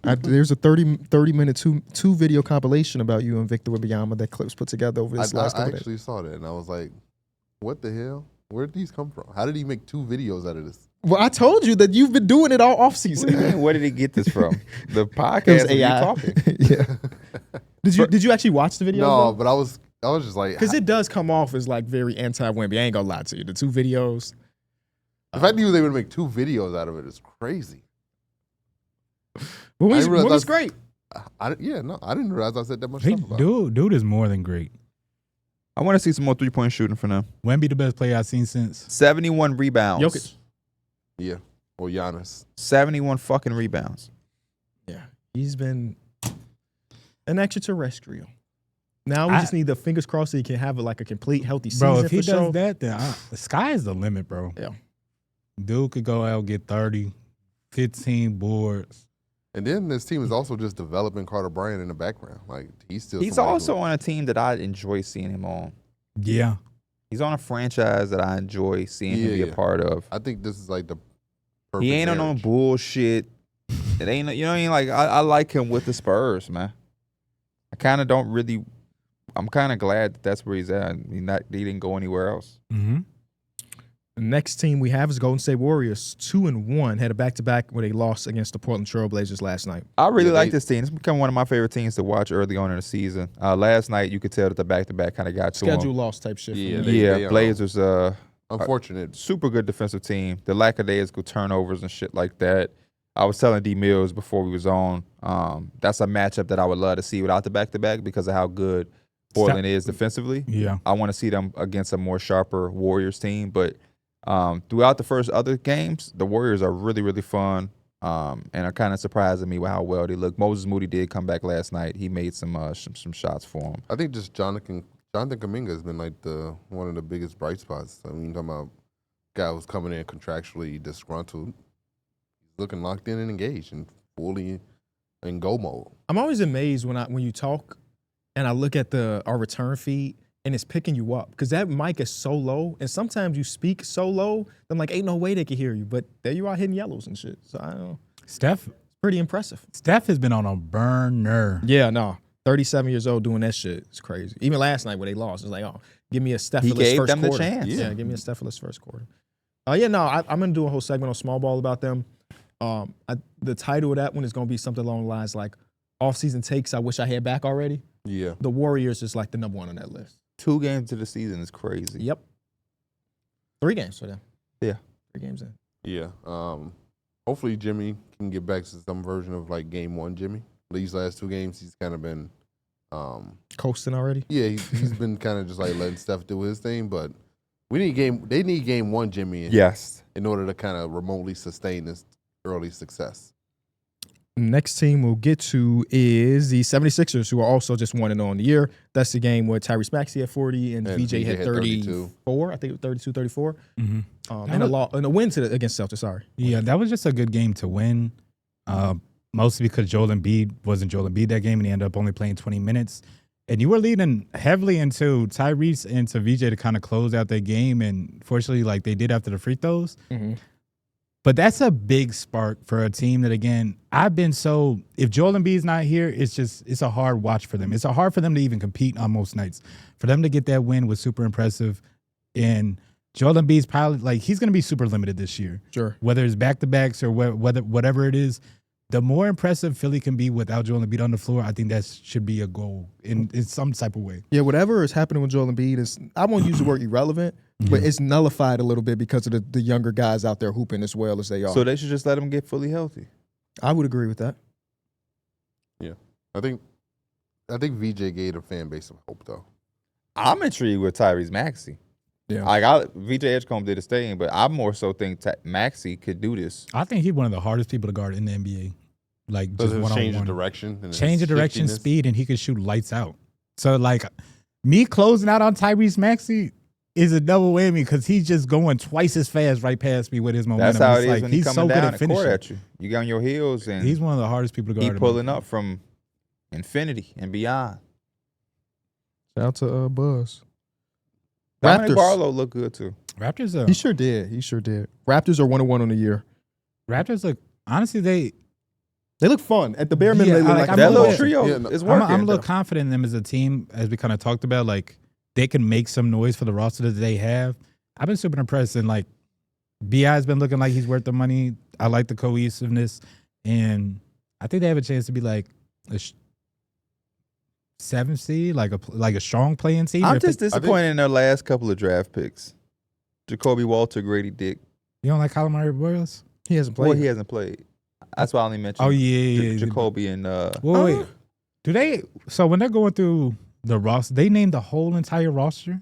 There's a 30-minute two video compilation about you and Victor Wembanyama that clips put together over this last couple days. I actually saw that and I was like, what the hell? Where did these come from? How did he make 2 videos out of this? Well, I told you that you've been doing it all offseason. Where did he get this from? The podcast AI. you talking. Yeah. Did you actually watch the video? No, but I was just like, because it does come off as like very anti-Wemby. I ain't gonna lie to you. The 2 videos. If I knew they would make 2 videos out of it, it's crazy. Wemby's great. I didn't realize I said that much stuff about it. Dude is more than great. I want to see some more 3-point shooting from them. Wemby the best player I've seen since 71 rebounds. Jokic. Yeah. Or Giannis. 71 fucking rebounds. Yeah. He's been an extraterrestrial. Now we just need the fingers crossed that he can have like a complete healthy season. Bro, if he does sure. that, then the sky is the limit, bro. Yeah. Dude could go out, get 30, 15 boards. And then this team is also just developing Carter Bryant in the background. Like he's also on a team that I enjoy seeing him on. Yeah. He's on a franchise that I enjoy seeing him be a part of. I think this is like the perfect He ain't on no bullshit. It ain't, you know what I mean? Like I like him with the Spurs, man. I kind of don't really. I'm kind of glad that's where he's at. He didn't go anywhere else. Mm-hmm. The next team we have is Golden State Warriors, 2-1, had a back-to-back where they lost against the Portland Trail Blazers last night. I really like this team. It's become one of my favorite teams to watch early on in the season. Last night, you could tell that the back-to-back kind of got to Schedule them. loss type shit. Yeah, Blazers. Unfortunate. Super good defensive team. The lackadaisical turnovers and shit like that. I was telling D Mills before we was on, that's a matchup that I would love to see without the back-to-back because of how good Portland is defensively. Yeah. I want to see them against a more sharper Warriors team, but throughout the first other games, the Warriors are really, really fun and are kind of surprising me with how well they look. Moses Moody did come back last night. He made some shots for him. I think just Jonathan Kuminga has been like one of the biggest bright spots. I mean, talking about a guy who's coming in contractually disgruntled, he's looking locked in and engaged and fully in go mode. I'm always amazed when you talk and I look at our return feed. And it's picking you up because that mic is so low, and sometimes you speak so low. I'm like, ain't no way they can hear you, but there you are hitting yellows and shit. So I don't know. Steph, pretty impressive. Steph has been on a burner. Yeah, no, 37 years old doing that shit. It's crazy. Even last night when they lost, it's like, oh, give me a Steph-less first quarter. He gave them the chance. Yeah, give me a Steph-less first quarter. I'm gonna do a whole segment on small ball about them. The title of that one is gonna be something along the lines like off-season takes I wish I had back already. Yeah, the Warriors is like the number one on that list. 2 games to the season is crazy. Yep. 3 games for them. Yeah. 3 games in. Yeah. Hopefully Jimmy can get back to some version of like game 1 Jimmy. These last 2 games he's kind of been coasting already. Yeah, he's been kind of just like letting Steph do his thing, but they need game 1 Jimmy in order to kind of remotely sustain this early success. Next team we'll get to is the 76ers, who are also just 1-0 on the year. That's the game where Tyrese Maxey had 40 and VJ had 34. I think it was 32, 34. Mm-hmm. And a win against Celtics, sorry. Yeah, that was just a good game to win. Mostly because Joel Embiid wasn't Joel Embiid that game, and he ended up only playing 20 minutes. And you were leading heavily into Tyrese and to VJ to kind of close out that game, and fortunately, like they did after the free throws. Mm-hmm. But that's a big spark for a team that, again, if Joel Embiid's not here, it's a hard watch for them. It's hard for them to even compete on most nights. For them to get that win was super impressive. And Joel Embiid's probably, like, he's going to be super limited this year. Sure. Whether it's back-to-backs or whatever it is, the more impressive Philly can be without Joel Embiid on the floor, I think that should be a goal in some type of way. Yeah, whatever is happening with Joel Embiid is, I won't use the word irrelevant, but it's nullified a little bit because of the younger guys out there hooping as well as they are. So they should just let him get fully healthy. I would agree with that. Yeah. I think VJ gave the fan base some hope, though. I'm intrigued with Tyrese Maxey. Yeah. VJ Edgecombe did his thing, but I more so think Maxey could do this. I think he's one of the hardest people to guard in the NBA. Like, just one-on-one. Change of direction. Change of direction, speed, and he could shoot lights out. So, like, me closing out on Tyrese Maxey is a double whammy because he's just going twice as fast right past me with his momentum. That's how it is like, when he's coming down the court at you. You get on your heels, and he's one of the hardest people to guard. He's pulling up from infinity and beyond. Shout out to Buzz. Dominic Barlow looked good, too. Raptors He sure did. Raptors are 1-1 on the year. Raptors look, honestly, they look fun. At the bare minimum, they look like that little trio is working. I'm a little confident in them as a team, as we kind of talked about. Like, they can make some noise for the roster that they have. I've been super impressed, and like B.I.'s been looking like he's worth the money. I like the cohesiveness, and I think they have a chance to be like a 7th seed, like a strong playing team. I'm just disappointed in their last couple of draft picks. Jacoby Walter, Grady Dick. You don't like Calamari Boyles? He hasn't played. Well, he hasn't played. That's why I only mentioned. Oh yeah. Jacoby and. Wait. Do they? So when they're going through the roster, they name the whole entire roster.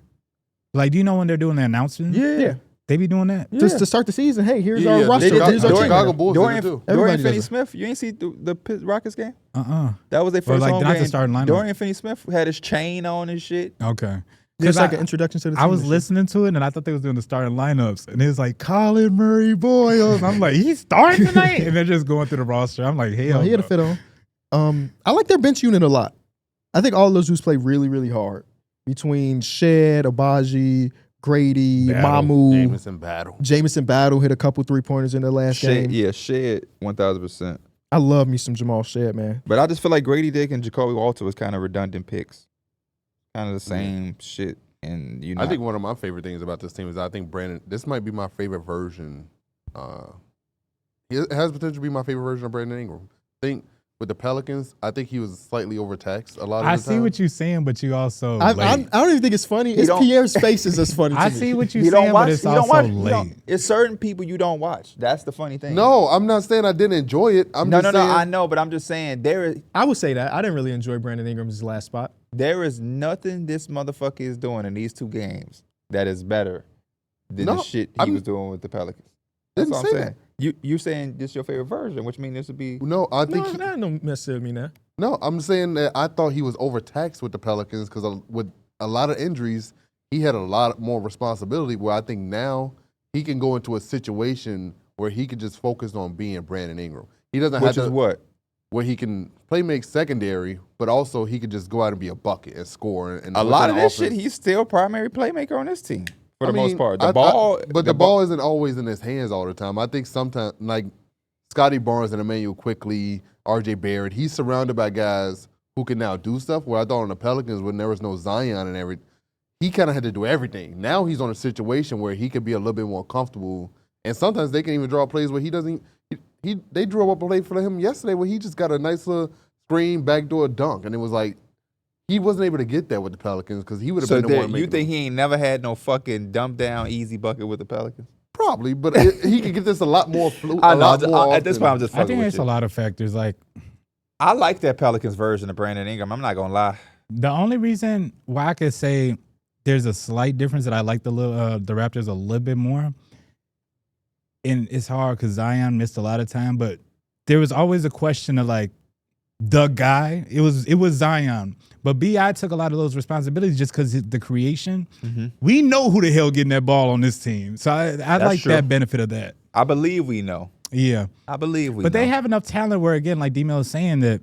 Like, do you know when they're doing the announcements? Yeah. They be doing that just to start the season. Hey, here's our roster. Here's our Chicago Bulls. Dorian Finney-Smith. You ain't see the Rockets game? That was their first home game. Starting lineup. Dorian Finney-Smith had his chain on and shit. Okay. It's like an introduction to the team. I was and shit. listening to it, and I thought they was doing the starting lineups, and it was like Colin Murray Boyles. I'm like, he's starting tonight, and they're just going through the roster. I'm like, hell, He had a fit on. I like their bench unit a lot. I think all of those dudes play really, really hard. Between Shed, Abaji, Grady, Mamu, Jamison Battle hit a couple 3-pointers in the last game. Yeah, Shed 1,000%. I love me some Jamal Shed, man. But I just feel like Grady Dick and Jacoby Walter was kind of redundant picks. Kind of the same shit. And I think one of my favorite things about this team is I think Brandon, this might be my favorite version. It has potential to be my favorite version of Brandon Ingram. I think with the Pelicans, I think he was slightly overtaxed a lot of the time. I see what you're saying, but you also I don't even think it's funny. It's Pierre's faces that's funny to me. I see what you're saying, but it's also late. It's certain people you don't watch. That's the funny thing. No, I'm not saying I didn't enjoy it. No, I know, but I'm just saying I would say that. I didn't really enjoy Brandon Ingram's last spot. There is nothing this motherfucker is doing in these 2 games that is better than the shit he was doing with the Pelicans. That's what I'm saying. You're saying this is your favorite version, which means this would be... No, I think... No, that don't necessarily mean that. No, I'm saying that I thought he was overtaxed with the Pelicans because with a lot of injuries, he had a lot more responsibility, where I think now he can go into a situation where he can just focus on being Brandon Ingram. He doesn't have to... Which is what? Where he can make secondary, but also he could just go out and be a bucket and score. And a lot of this shit, he's still primary playmaker on this team. For the most part. The ball isn't always in his hands all the time. I think sometimes, like Scotty Barnes and Emmanuel Quickly, RJ Barrett, he's surrounded by guys who can now do stuff, where I thought on the Pelicans, when there was no Zion and everything, he kind of had to do everything. Now he's on a situation where he could be a little bit more comfortable, and sometimes they can even draw plays where he doesn't. They drew up a play for him yesterday where he just got a nice little screen backdoor dunk, and it was like, he wasn't able to get that with the Pelicans because he would have been the one. You think he ain't never had no fucking dump down easy bucket with the Pelicans? Probably, but he could get this a lot more fluid. I know. At this point, I'm just fucking with you. I think there's a lot of factors. Like, I like that Pelicans version of Brandon Ingram. I'm not gonna lie. The only reason why I could say there's a slight difference that I like the Raptors a little bit more, and it's hard because Zion missed a lot of time, but there was always a question of like the guy. It was Zion. But B.I. took a lot of those responsibilities just because the creation. Mm-hmm. We know who the hell getting that ball on this team. So I like that benefit of that. I believe we know. Yeah. I believe we know. But they have enough talent where, again, like D-Mill is saying, that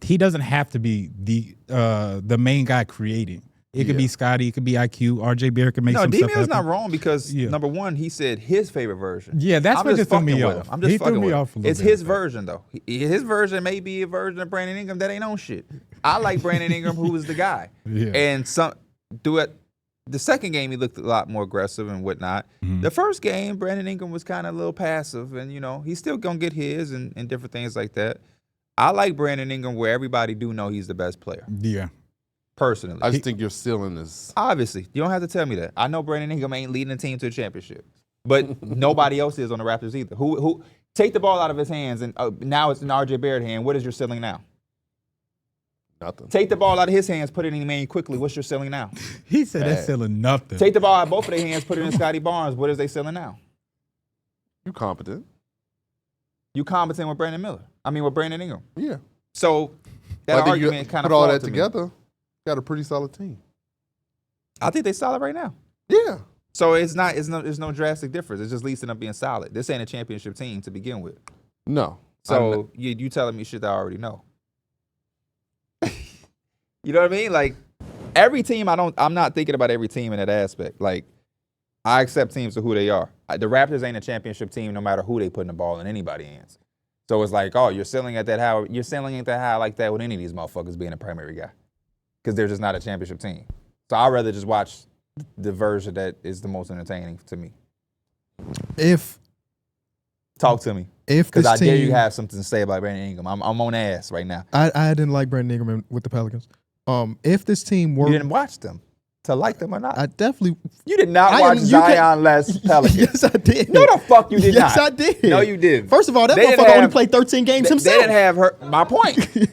he doesn't have to be the main guy creating. It could be Scotty. It could be IQ. RJ Barrett could make some stuff happen. D-Mill's not wrong because, number one, he said his favorite version. Yeah, that's what just threw me off. I'm just fucking with him. It's his version, though. His version may be a version of Brandon Ingram that ain't on shit. I like Brandon Ingram, who was the guy. Yeah. And the second game, he looked a lot more aggressive and whatnot. Mm-hmm. The first game, Brandon Ingram was kind of a little passive, and, he's still going to get his and different things like that. I like Brandon Ingram where everybody do know he's the best player. Yeah. Personally. I just think your ceiling is... Obviously. You don't have to tell me that. I know Brandon Ingram ain't leading the team to a championship. But nobody else is on the Raptors either. Who take the ball out of his hands, and now it's in RJ Barrett hand. What is your ceiling now? Nothing. Take the ball out of his hands, put it in Emmanuel Quickly. What's your ceiling now? He said that's ceiling nothing. Take the ball out of both of their hands, put it in Scotty Barnes. What is they ceiling now? You competent. You competent with Brandon Ingram. Yeah. So that argument kind of put all that together. Got a pretty solid team. I think they're solid right now. Yeah. So it's no drastic difference. It's just leasing up being solid. This ain't a championship team to begin with. No. So you telling me shit that I already know. You know what I mean? Like every team, I'm not thinking about every team in that aspect. Like I accept teams for who they are. The Raptors ain't a championship team no matter who they putting the ball in anybody's hands. So it's like, oh, you're ceiling at that high. You're ceiling at that high like that with any of these motherfuckers being a primary guy. Because they're just not a championship team. So I'd rather just watch the version that is the most entertaining to me. Talk to me. Because I dare you have something to say about Brandon Ingram. I'm on ass right now. I didn't like Brandon Ingram with the Pelicans. If this team were... You didn't watch them to like them or not? I definitely... You did not watch Zion less Pelicans. Yes, I did. No, the fuck you did not. Yes, I did. No, you didn't. First of all, that motherfucker only played 13 games himself. They didn't have her... My point.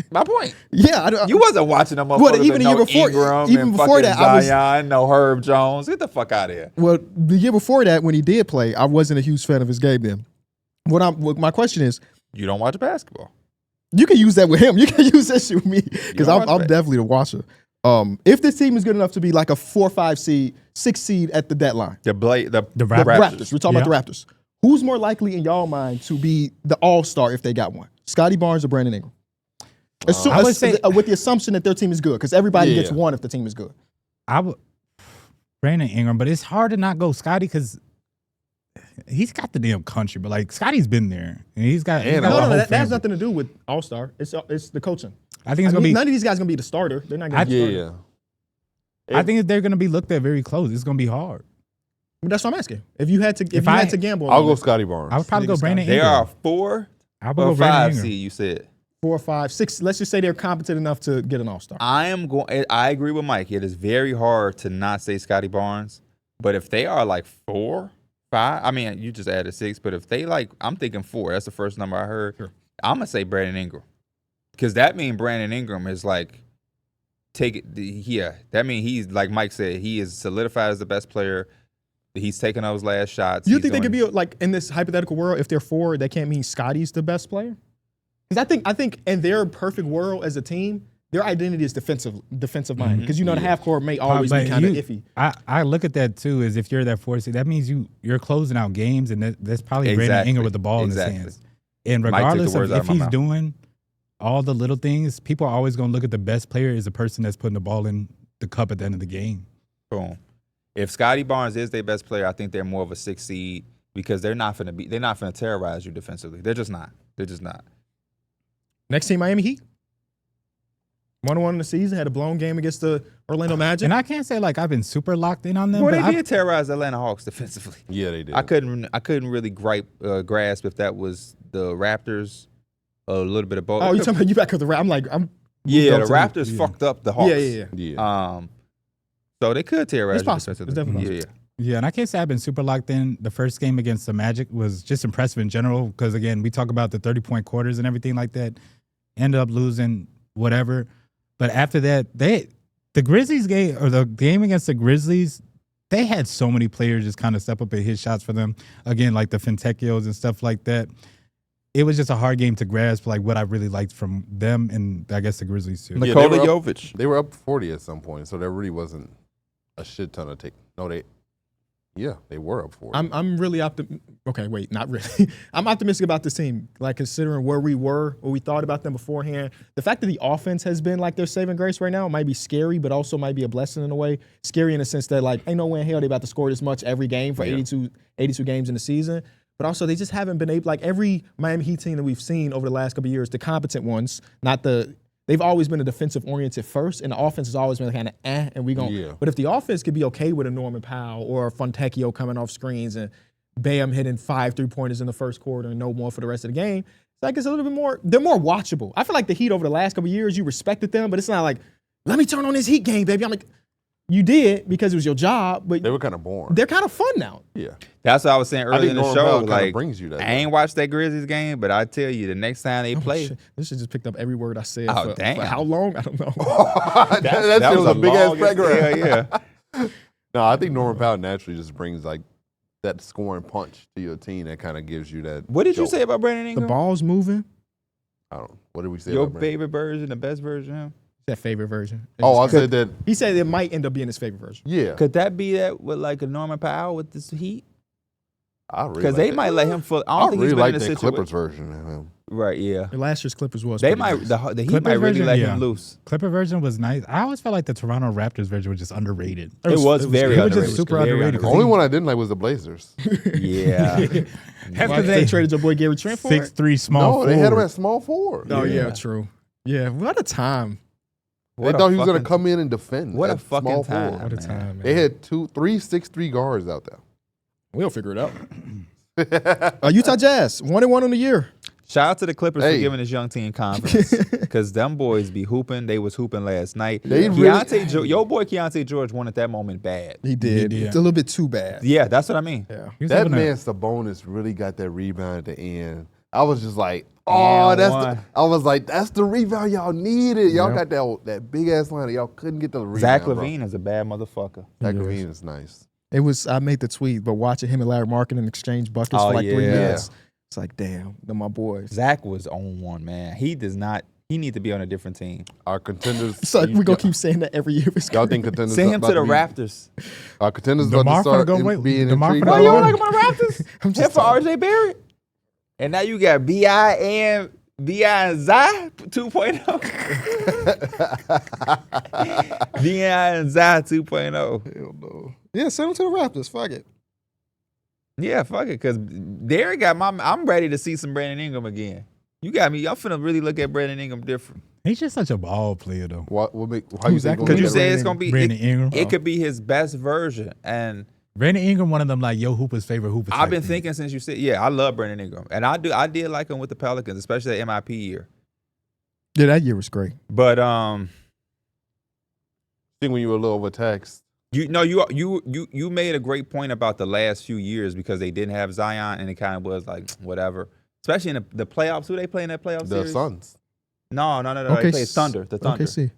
My point. Yeah, you wasn't watching them motherfuckers. Even the year before, even before that, Zion, no Herb Jones. Get the fuck out of here. Well, the year before that, when he did play, I wasn't a huge fan of his game then. My question is, you don't watch basketball. You can use that with him. You can use that shit with me because I'm definitely the watcher. If this team is good enough to be like a 4, 5 seed, 6 seed at the deadline, The Raptors. We're talking about the Raptors. Who's more likely in y'all mind to be the all-star if they got one? Scotty Barnes or Brandon Ingram? I would say with the assumption that their team is good, because everybody gets one if the team is good. I would Brandon Ingram, but it's hard to not go Scotty because he's got the damn country. But like Scotty's been there, and he's got. That has nothing to do with all-star. It's the coaching. I think it's gonna be none of these guys gonna be the starter. They're not gonna be the starter. I think they're gonna be looked at very close. It's gonna be hard. But that's what I'm asking. If you had to gamble, I'll go Scotty Barnes. I would probably go Brandon They Ingram. are 4 or 5 seed. You said 4, 5, 6. Let's just say they're competent enough to get an all-star. I agree with Mike. It is very hard to not say Scotty Barnes. But if they are like 4, 5, I mean, you just added 6. But if they I'm thinking 4. That's the first number I heard. Sure. I'm gonna say Brandon Ingram, because that means Brandon Ingram is like that means he's like Mike said, he is solidified as the best player. He's taking those last shots. You think they could be like in this hypothetical world? If they're 4, that can't mean Scotty's the best player. Because I think in their perfect world as a team, their identity is defensive minded. Because the half court may always be kind of iffy. I look at that too as if you're that 4 seed, that means you're closing out games, and that's probably Brandon Ingram with the ball in his hands. And regardless of if he's doing all the little things, people are always going to look at the best player as the person that's putting the ball in the cup at the end of the game. Boom. If Scotty Barnes is their best player, I think they're more of a 6 seed because they're not going to terrorize you defensively. They're just not. Next team, Miami Heat. 1-1 in the season, had a blown game against the Orlando Magic. And I can't say like I've been super locked in on them. Well, they did terrorize the Atlanta Hawks defensively. Yeah, they did. I couldn't really grasp if that was the Raptors, a little bit of both. Oh, you talking about you back with the Raptors? The Raptors fucked up the Hawks. Yeah. So they could terrorize. It's possible. It's definitely possible. Yeah, and I can't say I've been super locked in. The first game against the Magic was just impressive in general because, again, we talk about the 30-point quarters and everything like that. Ended up losing whatever. But after that, the Grizzlies game, or the game against the Grizzlies, they had so many players just kind of step up and hit shots for them. Again, like the Fentekios and stuff like that. It was just a hard game to grasp, like what I really liked from them and I guess the Grizzlies too. Nikola Jovic. They were up 40 at some point, so there really wasn't a shit ton of take. No, they were up 40. I'm really optimistic. Okay, wait, not really. I'm optimistic about this team, like considering where we were, what we thought about them beforehand. The fact that the offense has been like their saving grace right now might be scary, but also might be a blessing in a way. Scary in the sense that like ain't no way in hell they about to score this much every game for 82 games in the season. But also they just haven't been able, like every Miami Heat team that we've seen over the last couple of years, the competent ones, they've always been a defensive-oriented first, and the offense has always been kind of and we going. Yeah. But if the offense could be okay with a Norman Powell or a Fontecchio coming off screens and Bam hitting 5 3-pointers in the first quarter and no more for the rest of the game, it's like it's a little bit more. They're more watchable. I feel like the Heat over the last couple of years, you respected them, but it's not like, let me turn on this Heat game, baby. I'm like, you did because it was your job, but they were kind of boring. They're kind of fun now. Yeah. That's what I was saying earlier in the show. Like, brings you that, I ain't watched that Grizzlies game, but I tell you, the next time they play. This shit just picked up every word I said. Damn. For how long? I don't know. that was a big-ass background. Yeah. No, I think Norman Powell naturally just brings, like, that scoring punch to your team that kind of gives you that. What did you say about Brandon Ingram? The ball's moving. I don't know. What did we say Your about Brandon? favorite version, the best version of him? That favorite version. I said that. He said it might end up being his favorite version. Yeah. Could that be that with like a Norman Powell with this Heat? Because they might let him. I don't think he's been like in a that situation. Clippers version of him. Right. Yeah. The last year's Clippers was. They might. Nice. The Heat Clippers might really version, let him loose. Clipper version was nice. I always felt like the Toronto Raptors version was just underrated. It was very It was underrated. just super underrated. The only one I didn't like was the Blazers. Yeah. After they traded your boy Gary Trent for 6'3" small forward. They had him at small forward. Oh yeah, true. Yeah, what a time. They thought he was going to come in and defend. What a fucking small time. forward. What a time, man. They had 3 6'3" guards out there. We'll figure it out. Utah Jazz, 1-1 on the year. Shout out to the Clippers for giving this young team confidence, because them boys be hooping. They was hooping last night. Your boy Keontae George wanted that moment bad. He did. It's a little bit too bad. Yeah, that's what I mean. Yeah. That man Sabonis really got that rebound at the end. I was just like, that's the rebound y'all needed. Y'all got that big ass line. Y'all couldn't get the rebound. Zach LaVine is a bad motherfucker. Zach LaVine is nice. It was. I made the tweet, but watching him and Larry Markkinen exchange buckets for like 3 minutes, it's like, damn, they're my boys. Zach was on one, man. He does not. He need to be on a different team. Our contenders. So we're going to keep saying that every year. Y'all think contenders Send him about to the be- Raptors. Our contenders DeMar about to start finna go wait- being DeMar intrigued. finna Oh, go you wait. don't like my Raptors? I'm Hit for RJ Barrett. And now you got B.I. and Zai 2.0. B.I. and Zai 2.0. Hell no. Yeah, send him to the Raptors. Fuck it. Yeah, fuck it. Because Darrick got I'm ready to see some Brandon Ingram again. You got me. I'm finna really look at Brandon Ingram different. He's just such a ball player, though. How Who's you that? think Because you Yeah, said it's Brandon gonna be Brandon Ingram. it could be his best version. And Brandon Ingram, one of them like Yo Hooper's favorite Hooper. I've type been thing. thinking since you said, yeah, I love Brandon Ingram. And I did like him with the Pelicans, especially that MIP year. Yeah, that year was great. But think when you were a little overtaxed? you made a great point about the last few years because they didn't have Zion and it kind of was like whatever. Especially in the playoffs. Who they play in that playoff The series? Suns. No. Okay, They played Thunder. The Thunder. OKC.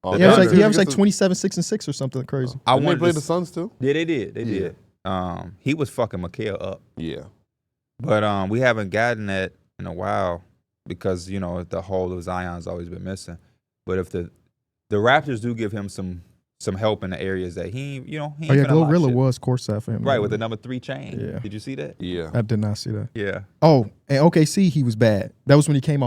Oh, The He averaged Thunder. like 27, 6, and 6 or something crazy. I Didn't they wanted play to the Suns too? Yeah, they did. They Yeah. did. He was fucking Mikal up. Yeah. But we haven't gotten that in a while because, the whole of Zion's always been missing. But if the Raptors do give him some help in the areas that he ain't Oh yeah, finna lock Glorilla shit. was courtside for him. Right, with the number 3 chain. Yeah. Did you see that? Yeah. I did not see that. Yeah. Oh, and OKC, he was bad. That was when he came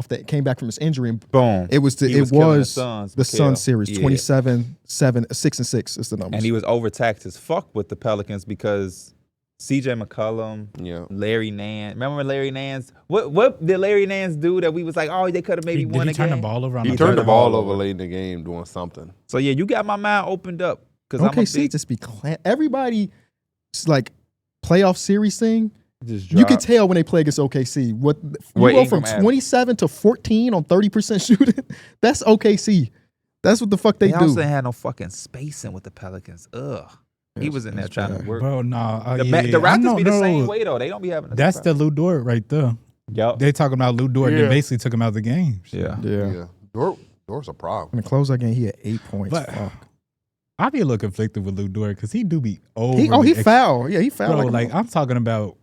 back from his injury. And Boom. it was He was killing the Suns, the Mikal. Suns series. Yeah. 27, 7, 6, and 6 is the numbers. And he was overtaxed as fuck with the Pelicans because CJ McCollum, Yeah. Larry Nance. Remember when Larry Nance? What did Larry Nance do that we was like, oh, they could have maybe Did won he a turn game? the ball over on He the turned the the ball ball over over. late in the game doing something. So yeah, you got my mind opened up because I'm a OKC big, just be everybody like playoff series thing. just You can drop. tell when they play against OKC. What you What go from Ingram averaged. 27 to 14 on 30% shooting. That's OKC. That's what the fuck they They also do. ain't had no fucking spacing with the Pelicans. Ugh. He Yes, was in there that's trying bad. to work. Bro, nah. The yeah, I Raptors don't be the same know. way though. They don't be having. That's the Lou Dort right there. Yep. They talking about Lou Dort. Yeah. They basically took him out of the game. Yeah. Yeah. Dort's a problem. In the closeout game, he had 8 points. But Fuck. I be a little conflicted with Lou Dort because he do be over. He fouled. Yeah, he fouled. Bro, like, I'm talking about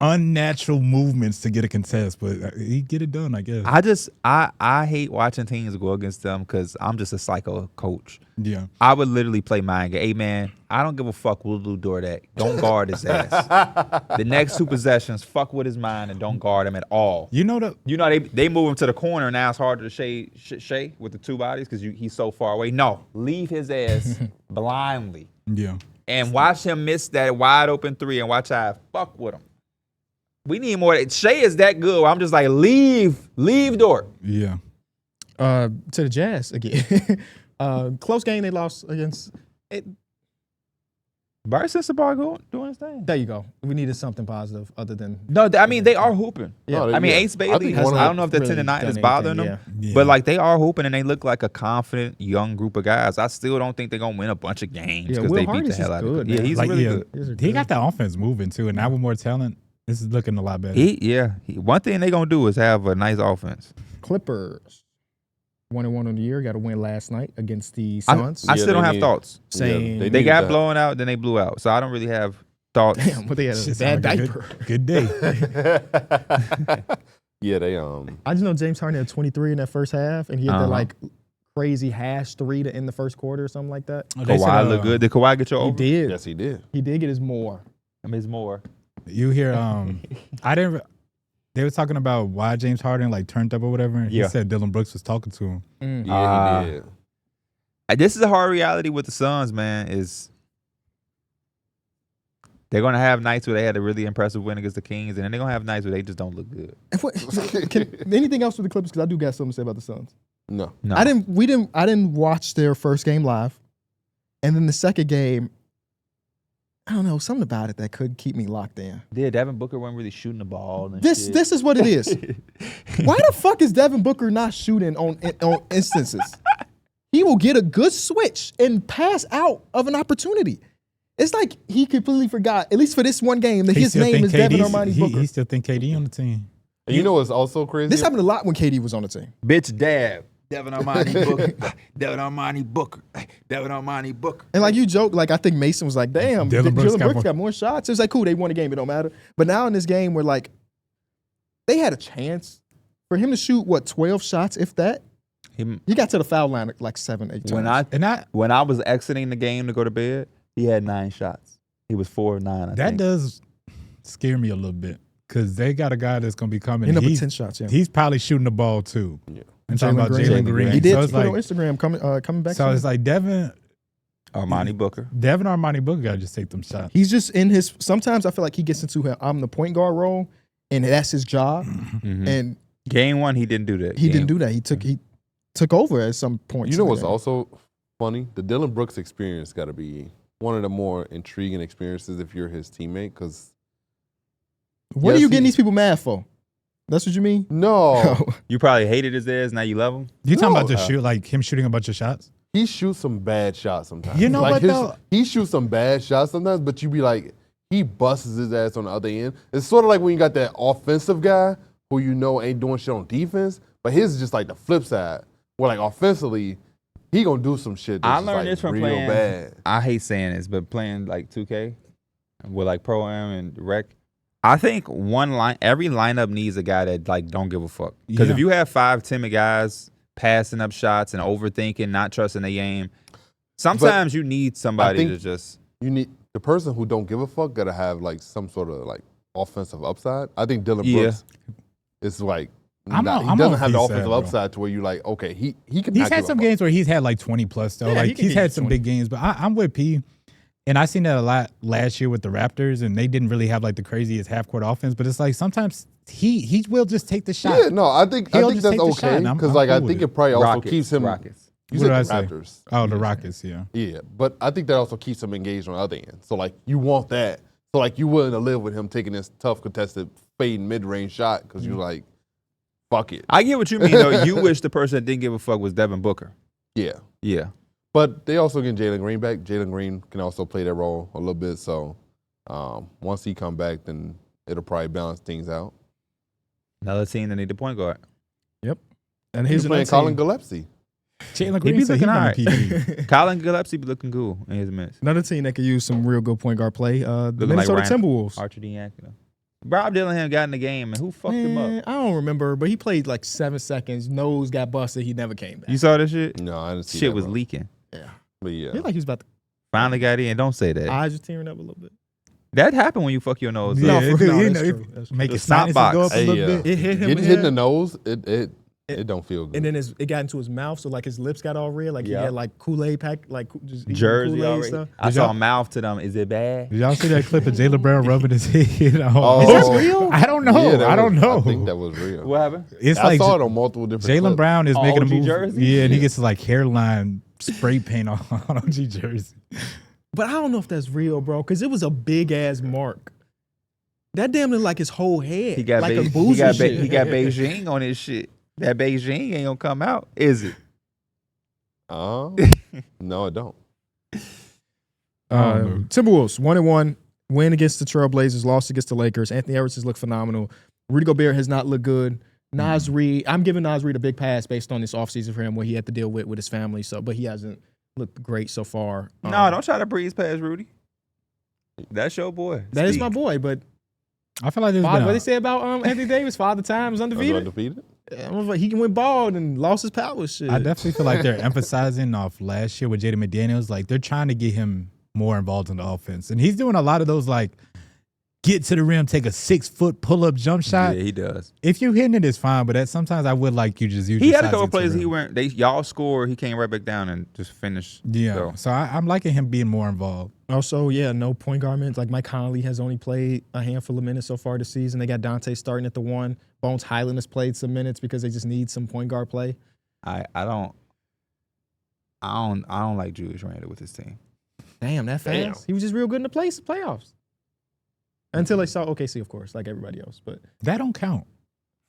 unnatural movements to get a contest, but he get it done, I guess. I hate watching teams go against them because I'm just a psycho coach. Yeah. I would literally play mind game. Hey man, I don't give a fuck what Lou Dort at. Don't guard his ass. The next 2 possessions, fuck with his mind and don't guard him at all. You know the They move him to the corner and now it's harder to shade with the 2 bodies because he's so far away. No, leave his ass blindly yeah. and watch him miss that wide open 3 and watch how I fuck with him. We need more. Shea is that good. I'm just like leave Dort. Yeah. to the Jazz again. Close game they lost against. Barry Sensabaugh doing his thing. There you go. We needed something positive other than. No, I mean they are hooping. Yeah. No, I mean yeah. Ace Bailey. think I one of don't know if that really tendonitis done is bothering anything, them, yeah. but like they are hooping and they look like a confident young group of guys. I still don't think they're gonna win a bunch of games Yeah, because Will they beat the Hardy's hell is out good, of them. Yeah, man. he's Like, really yeah. good. These are He good. got the offense moving too, and now with more talent, this is looking a lot better. One thing they gonna do is have a nice offense. Clippers 1-1 on the year. Got a win last night against the Suns. I Yeah, still don't they have need- thoughts. Saying They needed got that. blown out, then they blew out. So I don't really have thoughts. damn, but they had a Shit bad sound like diaper. Good day. Yeah, they I just know James Harden had 23 in that first half, and he had that Uh-huh. like crazy hash 3 to end the first quarter or something like that. They said, Kawhi look good. Did Kawhi get your He over? did. Yes, he did. He did get his more. I mean, it's more. You hear I didn't they were talking about why James Harden like turned up or whatever, and Yeah. he said Dylan Brooks was talking to him. Yeah, he did. This is a hard reality with the Suns, man, is they're going to have nights where they had a really impressive win against the Kings, and then they're going to have nights where they just don't look good. And anything else with the Clippers? Because I do got something to say about the Suns. No. No. I didn't watch their first game live, and then the second game, I don't know, something about it that could keep me locked in. Yeah, Devin Booker wasn't really shooting the ball. And This is what it is. Why the fuck is Devin Booker not shooting on instances? He will get a good switch and pass out of an opportunity. It's like he completely forgot, at least for this one game, that He his still name think is Devin KD's Armani Booker. He still think KD on the team. And you know what's also crazy? This happened a lot when KD was on the team. Bitch, Dab. Devin Armani Booker. Devin Armani Booker. Devin Armani Booker. And like you joke, like I think Mason was like, damn, Dylan Brooks Dylan got Brooks more. got more shots. It was like, cool, they won a game, it don't matter. But now in this game where like they had a chance for him to shoot, 12 shots, if that? He got to the foul line like 7, 8 times. When I was exiting the game to go to bed, he had 9 shots. He was 4 of 9, I think. That does scare me a little bit because they got a guy that's going to be coming. He ended up with 10 shots, yeah. He's probably shooting the ball too. Yeah. I'm talking about Jalen Green. He did so put on Instagram coming back. So it's like Devin Armani Booker got to just take them shots. He's just in his. Sometimes I feel like he gets into I'm the point guard role, and that's his job. Mm-hmm. And game 1, he didn't do that. He didn't do that. He took over at some point. You know what's also funny? The Dylan Brooks experience got to be one of the more intriguing experiences if you're his teammate. Because what are you getting these people mad for? That's what you mean? No. You probably hated his ass. Now you love him. You talking about him shooting a bunch of shots? He shoots some bad shots sometimes. You know what though? He shoots some bad shots sometimes, but you be like, he busts his ass on the other end. It's sort of like when you got that offensive guy who you know ain't doing shit on defense, but his is just like the flip side. Where like offensively, he gonna do some shit that's I learned this from real playing. Bad. I hate saying this, but playing like 2K with like Pro Am and Rec, I think every lineup needs a guy that like don't give a fuck. Because if you have 5 timid guys passing up shots and overthinking, not trusting the game, sometimes you need somebody to just. You need the person who don't give a fuck gotta have like some sort of like offensive upside. I think Dylan Brooks is like. He doesn't have the offensive upside to where you like, okay, he can. He's had some games where he's had like 20 plus though. Yeah, like he's had some 20. big games, but I'm with P. And I seen that a lot last year with the Raptors, and they didn't really have like the craziest half court offense. But it's like sometimes he will just take the shot. Yeah, no, I think that's okay because like I think it probably also keeps him. Rockets. You What said did the I say? Raptors. Oh, the Rockets, yeah. Yeah, but I think that also keeps him engaged on the other end. So like you want that. So like you willing to live with him taking this tough contested fading mid range shot because you like. Fuck it. I get what you mean, though. You wish the person that didn't give a fuck was Devin Booker. Yeah. Yeah. But they also get Jalen Green back. Jalen Green can also play that role a little bit. So once he come back, then it'll probably balance things out. Another team that need a point guard. Yep. And He's playing Colin Gillespie. Jalen Green said looking he's all on right. PG. Colin Gillespie be looking cool in his minutes. Another team that could use some real good point guard play. The Looking Minnesota like Timberwolves. Archer D'Angelo. Rob Dillingham got in the game, and who fucked him up? I don't remember, but he played like 7 seconds. Nose got busted. He never came back. You saw this shit? No, I didn't see Shit that, was bro. leaking. Yeah. But yeah. I feel like he was about to. Finally got in. Don't say that. Eyes just tearing up a little bit. That happened when you fuck your nose Yeah, up. it do, you that's know, true. That's true. Make The it snot sinuses box. go up a little bit. It hit him. Getting hit in the nose, it don't feel good. And then it got into his mouth, so like his lips got all red, like he had like Kool-Aid pack, like just eating Jersey Kool-Aid already. stuff. I saw a mouth to them. Is it bad? Did y'all see that clip of Jaylen Brown rubbing his head? Oh. Is that real? I don't know. Yeah, I don't know. I think that was real. What happened? It's I like saw it on multiple different Jaylen clips. Brown is making a OG move. jersey? Yeah, and he gets like hairline spray paint on OG jersey. But I don't know if that's real, bro, because it was a big ass mark. That damn near like his whole head. He got like a he boozy got shit. he got Beijing on his shit. That Beijing ain't gonna come out, is it? No, it don't. Timberwolves 1-1, win against the Trailblazers, lost against the Lakers. Anthony Edwards has looked phenomenal. Rudy Gobert has not looked good. Nas Reed, I'm giving Nas Reed a big pass based on this offseason for him, what he had to deal with his family. So, but he hasn't looked great so far. No, don't try to breeze past Rudy. That's your boy. That is Speak. my boy, but I feel like there's what been they say about Anthony Davis, Father Time is undefeated. Undefeated? He went bald and lost his power. Shit. I definitely feel like they're emphasizing off last year with Jaden McDaniels. Like they're trying to get him more involved in the offense, and he's doing a lot of those like get to the rim, take a 6-foot pull-up jump shot. Yeah, he does. If you hitting it, it's fine, but sometimes I would like you just use. He your had a size couple into the plays. rim. He went. Y'all scored. He came right back down and just finished. Yeah, so I'm liking him being more involved. Also, no point guard minutes. Like Mike Conley has only played a handful of minutes so far this season. They got Dante starting at the 1. Bones Highland has played some minutes because they just need some point guard play. I don't like Julius Randle with his team. Damn, that fast. Damn. He was just real good in the playoffs. Until they saw OKC, of course, like everybody else. But That don't count.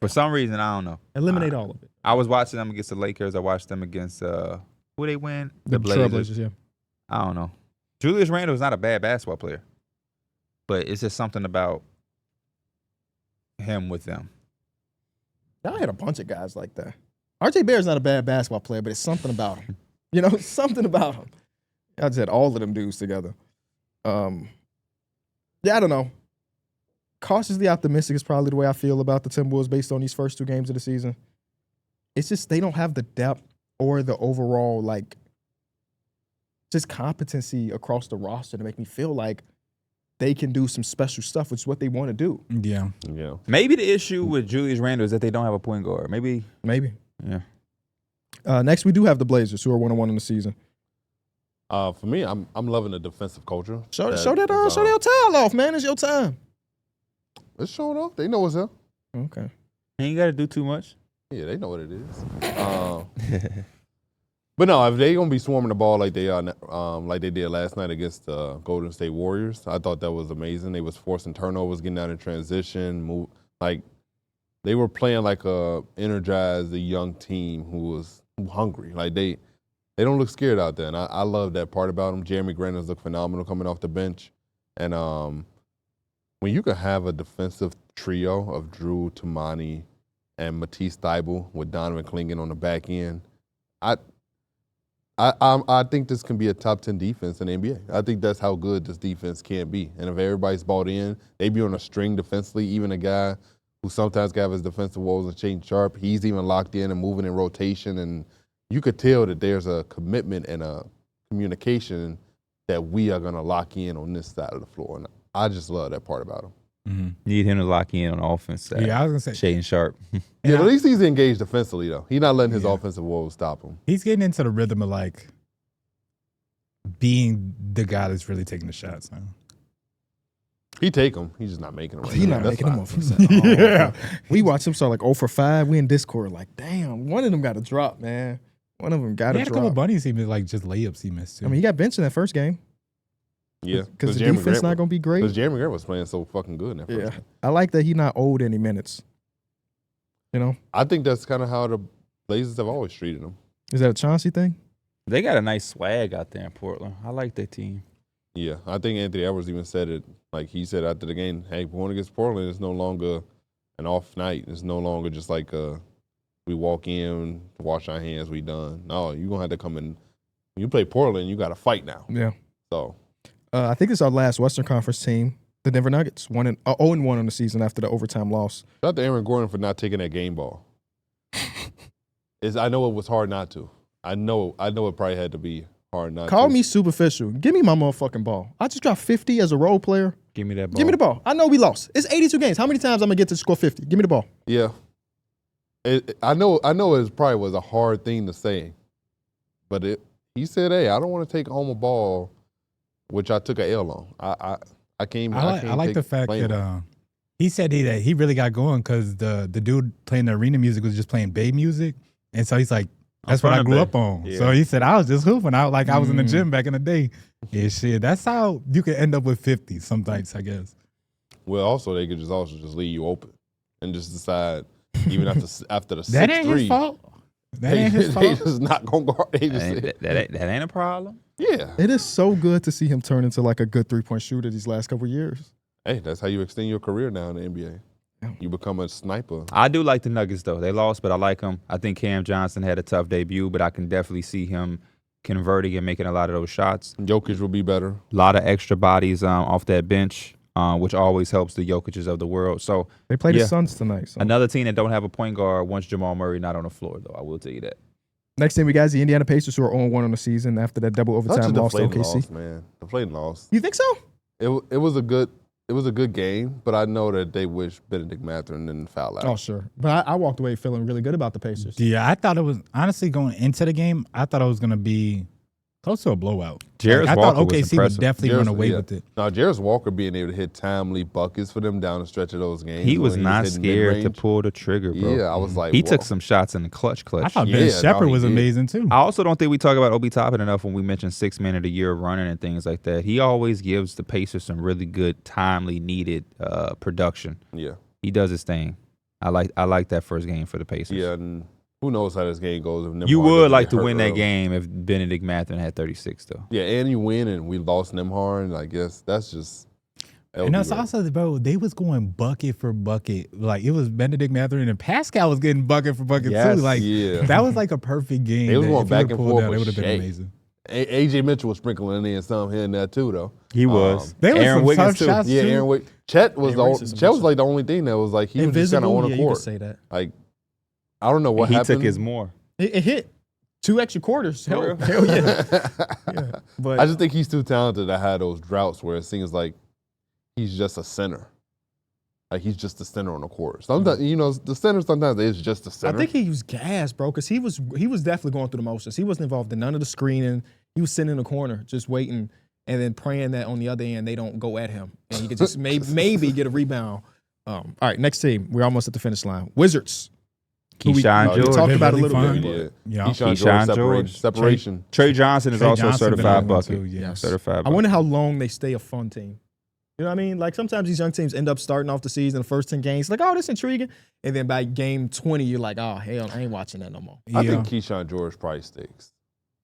For some reason, I don't know. eliminate all of it. I was watching them against the Lakers. I watched them against who they win? The Blazers. Trailblazers, yeah. I don't know. Julius Randle is not a bad basketball player, but it's just something about him with them. Y'all had a bunch of guys like that. RJ Barrett's not a bad basketball player, but it's something about him. Something about him. I just had all of them dudes together. I don't know. cautiously optimistic is probably the way I feel about the Timberwolves based on these first 2 games of the season. It's just they don't have the depth or the overall, like, just competency across the roster to make me feel like they can do some special stuff, which is what they want to do. Yeah. Yeah. Maybe the issue with Julius Randle is that they don't have a point guard. Maybe. Yeah. Next, we do have the Blazers, who are 1-1 in the season. For me, I'm loving the defensive culture. Show that towel off, man. It's your time. It's showing off. They know what's up. Okay. Ain't got to do too much. Yeah, they know what it is. But no, if they gonna be swarming the ball like they are, like they did last night against the Golden State Warriors, I thought that was amazing. They was forcing turnovers, getting out in transition, like they were playing like a energized, a young team who was hungry. Like they don't look scared out there, and I love that part about them. Jeremy Grant's look phenomenal coming off the bench, and when you can have a defensive trio of Drew, Tamani, and Matisse Thybulle with Donovan Clingan on the back end, I think this can be a top 10 defense in the NBA. I think that's how good this defense can be. And if everybody's bought in, they be on a string defensively. Even a guy who sometimes got his defensive woes and Shane Sharp, he's even locked in and moving in rotation. And you could tell that there's a commitment and a communication that we are going to lock in on this side of the floor. And I just love that part about him. Mm-hmm. Need him to lock in on the offense side. Yeah, I was going to say. Shane Sharp. Yeah, at least he's engaged defensively, though. He's not letting his offensive woes stop him. He's getting into the rhythm of, like, being the guy that's really taking the shots now. He take them. He's just not making them right He's now. not That's making them fine. off. Yeah. We watch him start like 0 for 5. We in Discord like, damn, one of them got to drop, man. One of them got to drop. He had a couple bunnies he missed, like just layups he missed too. I mean, he got benched in that first game. Yeah. Because the defense not going to be great. Because Jeremy Grant was playing so fucking good in that first game. I like that he not owed any minutes. You know? I think that's kind of how the Blazers have always treated him. Is that a Chauncey thing? They got a nice swag out there in Portland. I like that team. Yeah, I think Anthony Edwards even said it. Like he said after the game, hey, going against Portland is no longer an off night. It's no longer just like we walk in, wash our hands, we done. No, you're going to have to come in. When you play Portland, you got to fight now. Yeah. So I think it's our last Western Conference team, the Denver Nuggets, 0-1 on the season after the overtime loss. shout out to Aaron Gordon for not taking that game ball. I know it was hard not to. I know it probably had to be hard not to. Call me superficial. Give me my motherfucking ball. I just dropped 50 as a role player. Give me that ball. Give me the ball. I know we lost. It's 82 games. How many times I'm going to get to score 50? Give me the ball. Yeah. I know it probably was a hard thing to say, but he said, hey, I don't want to take home a ball, which I took a L on. I can't I like the fact that he said that he really got going because the dude playing the arena music was just playing Bay music. And so he's like, that's what I grew up on. Yeah. So he said, I was just hooping out like I was in the gym back in the day. Yeah, shit. That's how you can end up with 50 some nights, I guess. Well, also, they could just leave you open and just decide, even after the 6-3. That ain't his fault. That ain't his fault. They just not going to guard. That ain't a problem. Yeah. It is so good to see him turn into like a good three-point shooter these last couple of years. Hey, that's how you extend your career now in the NBA. You become a sniper. I do like the Nuggets, though. They lost, but I like them. I think Cam Johnson had a tough debut, but I can definitely see him converting and making a lot of those shots. Jokic will be better. A lot of extra bodies off that bench, which always helps the Jokic's of the world. So they play the Suns tonight. So. Another team that don't have a point guard once Jamal Murray not on the floor, though. I will tell you that. Next thing we got is the Indiana Pacers, who are 0-1 on the season after that double overtime loss to OKC. Loss, man. The deflating loss. You think so? It was a good game, but I know that they wish Benedict Mathurin didn't foul out. Oh, sure. But I walked away feeling really good about the Pacers. Yeah, I thought it was, honestly, going into the game, I thought it was going to be close to a blowout. I thought OKC would definitely run away with it. Now, Jarris Walker being able to hit timely buckets for them down the stretch of those games. He was not scared to pull the trigger, bro. Yeah, I was like, he took some shots in the clutch. I thought Ben Shepherd was amazing, too. I also don't think we talk about Obi Toppin enough when we mention 6 Man of the Year running and things like that. He always gives the Pacers some really good, timely, needed production. Yeah. He does his thing. I like that first game for the Pacers. Yeah, and who knows how this game goes. If you would like to win that game if Benedict Mathurin had 36, though. Yeah, and you win, and we lost Nembhard. I guess that's just. And that's also, bro, they was going bucket for bucket. Like, it was Benedict Mathurin, and Pascal was getting bucket for bucket, too. Like, that was like a perfect game. They was going back and forth. It would have been amazing. AJ Mitchell was sprinkling in some here and there too, though. He was. They was Aaron some Wiggins tough too. shots. Yeah, too. Aaron Wiggins. Chet was Chet was like the only thing that was like he was just kind of Invisible, on the yeah, you could court. say that. Like I don't know what He happened. took his more. It hit 2 extra quarters. Hell real? yeah. Yeah. But I just think he's too talented to have those droughts where it seems like he's just a center. Like he's just a center on the court. Sometimes the center sometimes is just a I center. think he was gassed, bro, because he was definitely going through the motions. He wasn't involved in none of the screening. He was sitting in the corner just waiting and then praying that on the other end they don't go at him and he could just maybe get a rebound. All right, next team. We're almost at the finish line. Wizards. who we Keyshawn we George. talked about a Really little fine. bit. But Yeah. Yeah. Keyshawn George separation. Trey Johnson is Trey also Johnson a been certified on one bucket. too, yes. Certified I bucket. wonder how long they stay a fun team. You know what I mean? Like sometimes these young teams end up starting off the season, the first 10 games, like, oh, this intriguing. And then by game 20, you're like, oh, hell, I ain't watching that no more. I Yeah. think Keyshawn George probably sticks.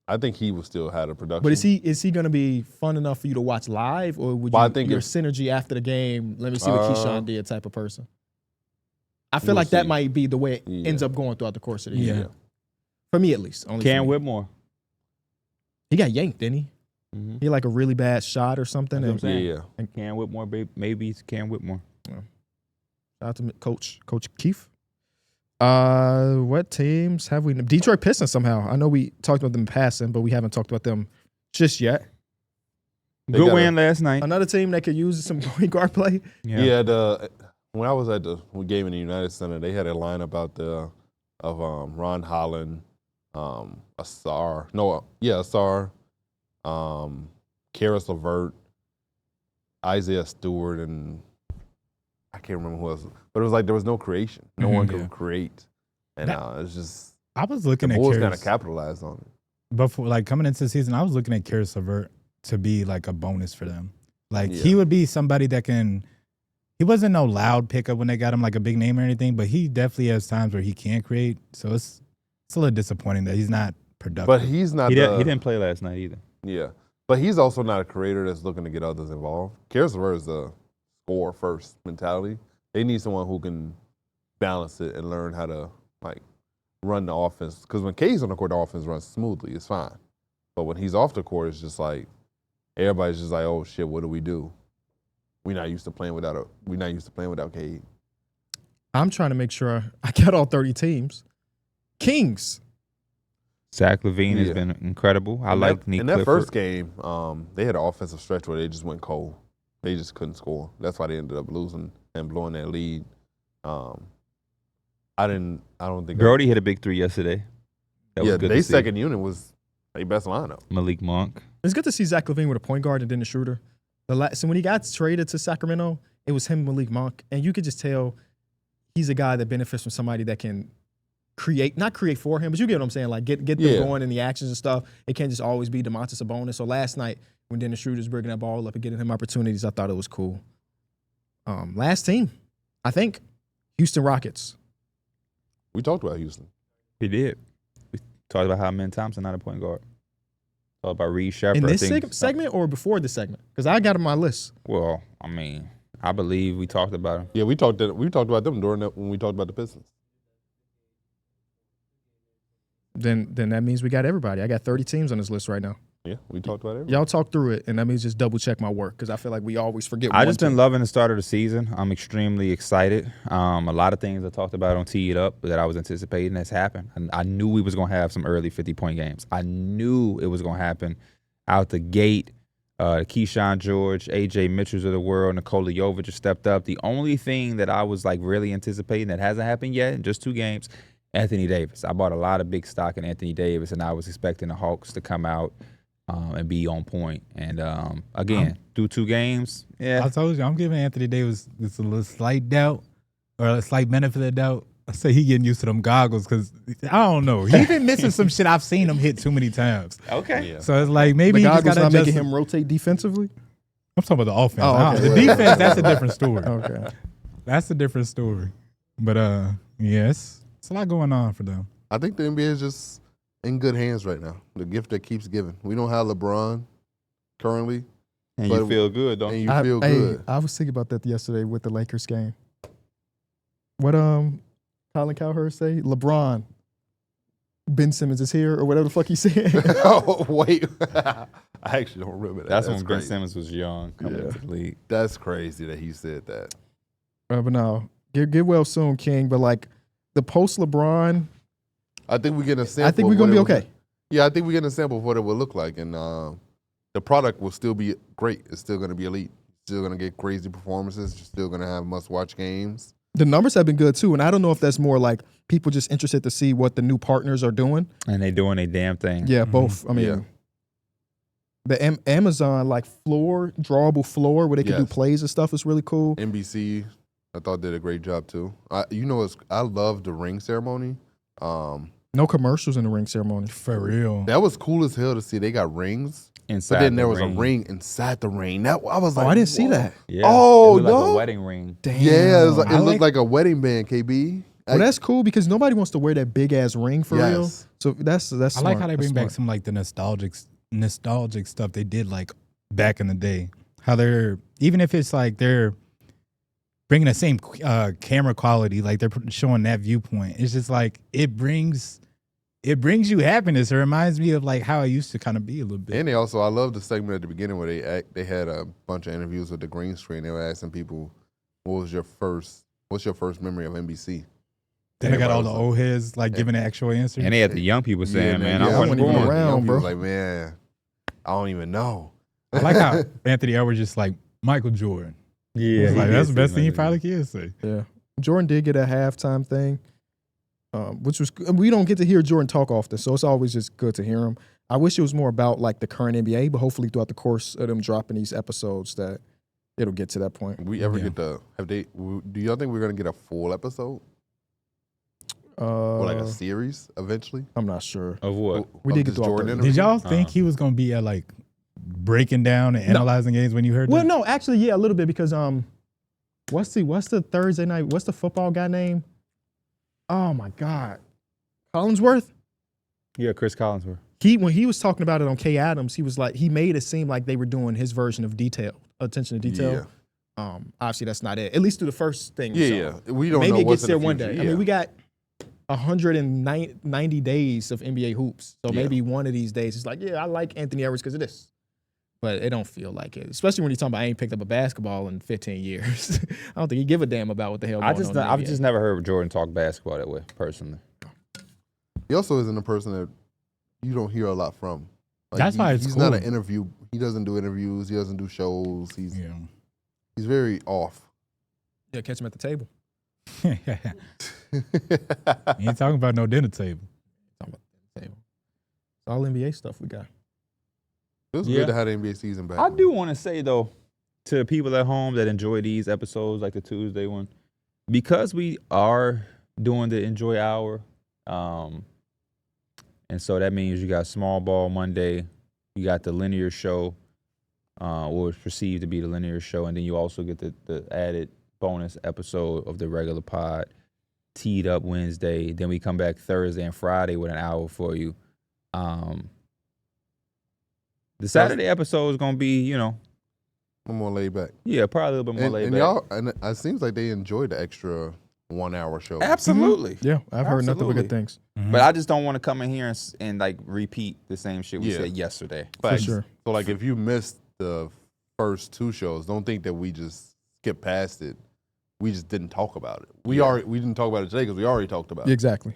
I think he will still have a production. But is he going to be fun enough for you to watch live, or would Well, I you think your if- synergy after the game? Let me see what Keyshawn did type of person. I feel We'll like that see. might be the way it Yeah. ends up going throughout the course of the Yeah. year. For me, at least. Only for Cam me. Whitmore. He got yanked, didn't he? Mhm. He had like a really bad shot or something. That's what I'm And saying. Yeah. Cam Whitmore, maybe it's Cam Whitmore. shout out to Coach Keefe. What teams have we? Detroit Pistons somehow. I know we talked about them in passing, but we haven't talked about them just yet. They Good got win last night. Another team that could use some point guard play. Yeah. When I was at the game in the United Center, they had a lineup out there of Ron Holland, Asar, Karis LeVert, Isaiah Stewart, and I can't remember who else. But it was like there was no creation. No one could Yeah. create. And it's just I was the looking at Bulls kind of Karis, capitalized on it. before, like coming into the season, I was looking at Karis LeVert to be like a bonus for them. Like Yeah. he would be somebody that can. He wasn't no loud pickup when they got him like a big name or anything, but he definitely has times where he can create. So it's a little disappointing that he's not productive. But he's not He the, didn't play last night either. Yeah. But he's also not a creator that's looking to get others involved. Karis LeVert is a score first mentality. They need someone who can balance it and learn how to like run the offense. Because when K's on the court, the offense runs smoothly. It's fine. But when he's off the court, it's just like everybody's just like, oh shit, what do we do? We're not used to playing without K. I'm trying to make sure I got all 30 teams. Kings. Zach LaVine has Yeah. been incredible. I like Nick in that Clifford. first game, they had an offensive stretch where they just went cold. They just couldn't score. That's why they ended up losing and blowing that lead. I don't think Brody hit a big three yesterday. That was good their to see. second unit was their best lineup. Malik Monk. It's good to see Zach LaVine with a point guard and then a shooter. So when he got traded to Sacramento, it was him, Malik Monk, and you could just tell he's a guy that benefits from somebody that can not create for him, but you get what I'm saying, like get them going in the actions and stuff. It can't just always be Domantas Sabonis. So last night when Dennis Schroeder's bringing that ball up and getting him opportunities, I thought it was cool. Last team, I think, Houston Rockets. We talked about Houston. He did. We talked about how Ben Thompson not a point guard. Talked about Reed Shepard. In this I think, segment or before this segment? Because I got him on my list. Well, I mean, I believe we talked about him. Yeah, we talked about them when we talked about the Pistons. Then that means we got everybody. I got 30 teams on this list right now. Yeah, we talked about everything. Y'all talk through it, and that means just double check my work because I feel like we always forget. I one just team. been loving the start of the season. I'm extremely excited. A lot of things I talked about on Tee It Up that I was anticipating has happened. And I knew we was going to have some early 50-point games. I knew it was going to happen out the gate. Keyshawn George, AJ Mitchells of the world, Nikola Jovic just stepped up. The only thing that I was like really anticipating that hasn't happened yet in just 2 games, Anthony Davis. I bought a lot of big stock in Anthony Davis, and I was expecting the Hawks to come out and be on point. And again, through 2 games, yeah. I told you, I'm giving Anthony Davis just a little slight doubt or a slight benefit of doubt. I say he getting used to them goggles because I don't know. He been missing some shit. I've seen him hit too many times. Okay. Yeah. So it's like maybe The he just goggles got to not adjust. making him rotate defensively. I'm talking about the offense. Oh, okay. The defense, that's a different story. Okay. That's a different story. But yes, it's a lot going on for them. I think the NBA is just in good hands right now. The gift that keeps giving. We don't have LeBron currently, And But- you feel good, don't and you? you feel good. I was thinking about that yesterday with the Lakers game. What Colin Cowherd say? LeBron. Ben Simmons is here or whatever the fuck he said. Oh, wait. I actually don't remember that. That's when Ben crazy. Simmons was young coming into the league. That's crazy that he said that. But no, get well soon, King. But like the post LeBron, I think we're getting a sample. I think we're gonna be okay. Yeah, I think we're getting a sample of what it will look like, and the product will still be great. It's still going to be elite. Still going to get crazy performances. You're still going to have must-watch games. The numbers have been good too, and I don't know if that's more like people just interested to see what the new partners are doing. And they doing a damn thing. Yeah, both. I mean, the Amazon like drawable floor where they can do plays and stuff is really cool. NBC, I thought did a great job too. I love the ring ceremony. No commercials in the ring ceremony. For real. That was cool as hell to see. They got rings. Inside but then there was ring. a ring inside the ring. That I was like, I didn't see that. Yeah. Oh, it looked like no. a wedding ring. Damn. Yeah, it I looked like a wedding band, KB. Well, that's cool because nobody wants to wear that big ass ring for real. Yes. So that's I smart. like how they That's bring back smart. some like the nostalgic stuff they did like back in the day. How they're, even if it's like they're bringing the same camera quality, like they're showing that viewpoint. It's just like it brings you happiness. It reminds me of like how I used to kind of be a little bit. And I love the segment at the beginning where they had a bunch of interviews with the green screen. They were asking people, what's your first memory of NBC? Then I got all the old heads like giving the actual answer. And they had the young people saying, man, I I wasn't wasn't even born. around. Young people bro. was like, man, I don't even know. I like how Anthony Edwards just like Michael Jordan. Yeah. Like, that's the best thing he he probably can say. Yeah. Jordan did get a halftime thing, which was we don't get to hear Jordan talk often, so it's always just good to hear him. I wish it was more about like the current NBA, but hopefully throughout the course of them dropping these episodes that it'll get to that point. We ever get do y'all think we're gonna get a full episode or like a series eventually? I'm not sure. Of what? We Of did get this to all Jordan 30. interview? Did y'all think he was gonna be like breaking down and analyzing games when you heard Well, that? no, actually, yeah, a little bit because what's the Thursday night? What's the football guy name? Oh my God, Collinsworth. Yeah, Chris Collinsworth. When he was talking about it on K Adams, he was like he made it seem like they were doing his version of attention to detail. Obviously that's not it. At least through the first thing. Yeah. We don't Maybe know it what's gets in the there one future. day. Yeah. I mean, we got 190 days of NBA hoops, so maybe one of these days it's like, yeah, I like Anthony Edwards because of this. But it don't feel like it, especially when you're talking about I ain't picked up a basketball in 15 years. I don't think he give a damn about what the hell going on in the I've NBA. just never heard Jordan talk basketball that way, personally. He also isn't a person that you don't hear a lot from. Like, That's why it's he's cool. not an interview. He doesn't do interviews. He doesn't do shows. He's very off. Yeah, catch him at the table. He ain't talking about no dinner table. Talking about the table. It's all NBA stuff we got. It was Yeah. good to have the NBA season back. I do want to say, though, to the people at home that enjoy these episodes, like the Tuesday one, because we are doing the Enjoy Hour, and so that means you got Small Ball Monday, you got the linear show, or it's perceived to be the linear show, and then you also get the added bonus episode of the regular pod, Teed Up Wednesday. Then we come back Thursday and Friday with an hour for you. The Saturday episode is gonna be, I'm more laid back. yeah, probably a little bit more laid And back. y'all, and it seems like they enjoyed the extra 1 hour show. Absolutely. Yeah, I've heard nothing but Absolutely. good things. But I just don't want to come in here and like repeat the same shit we Yeah. said yesterday. For sure. So like if you missed the first 2 shows, don't think that we just skipped past it. We just didn't talk about it. We didn't talk about it today because we already talked about it. Exactly.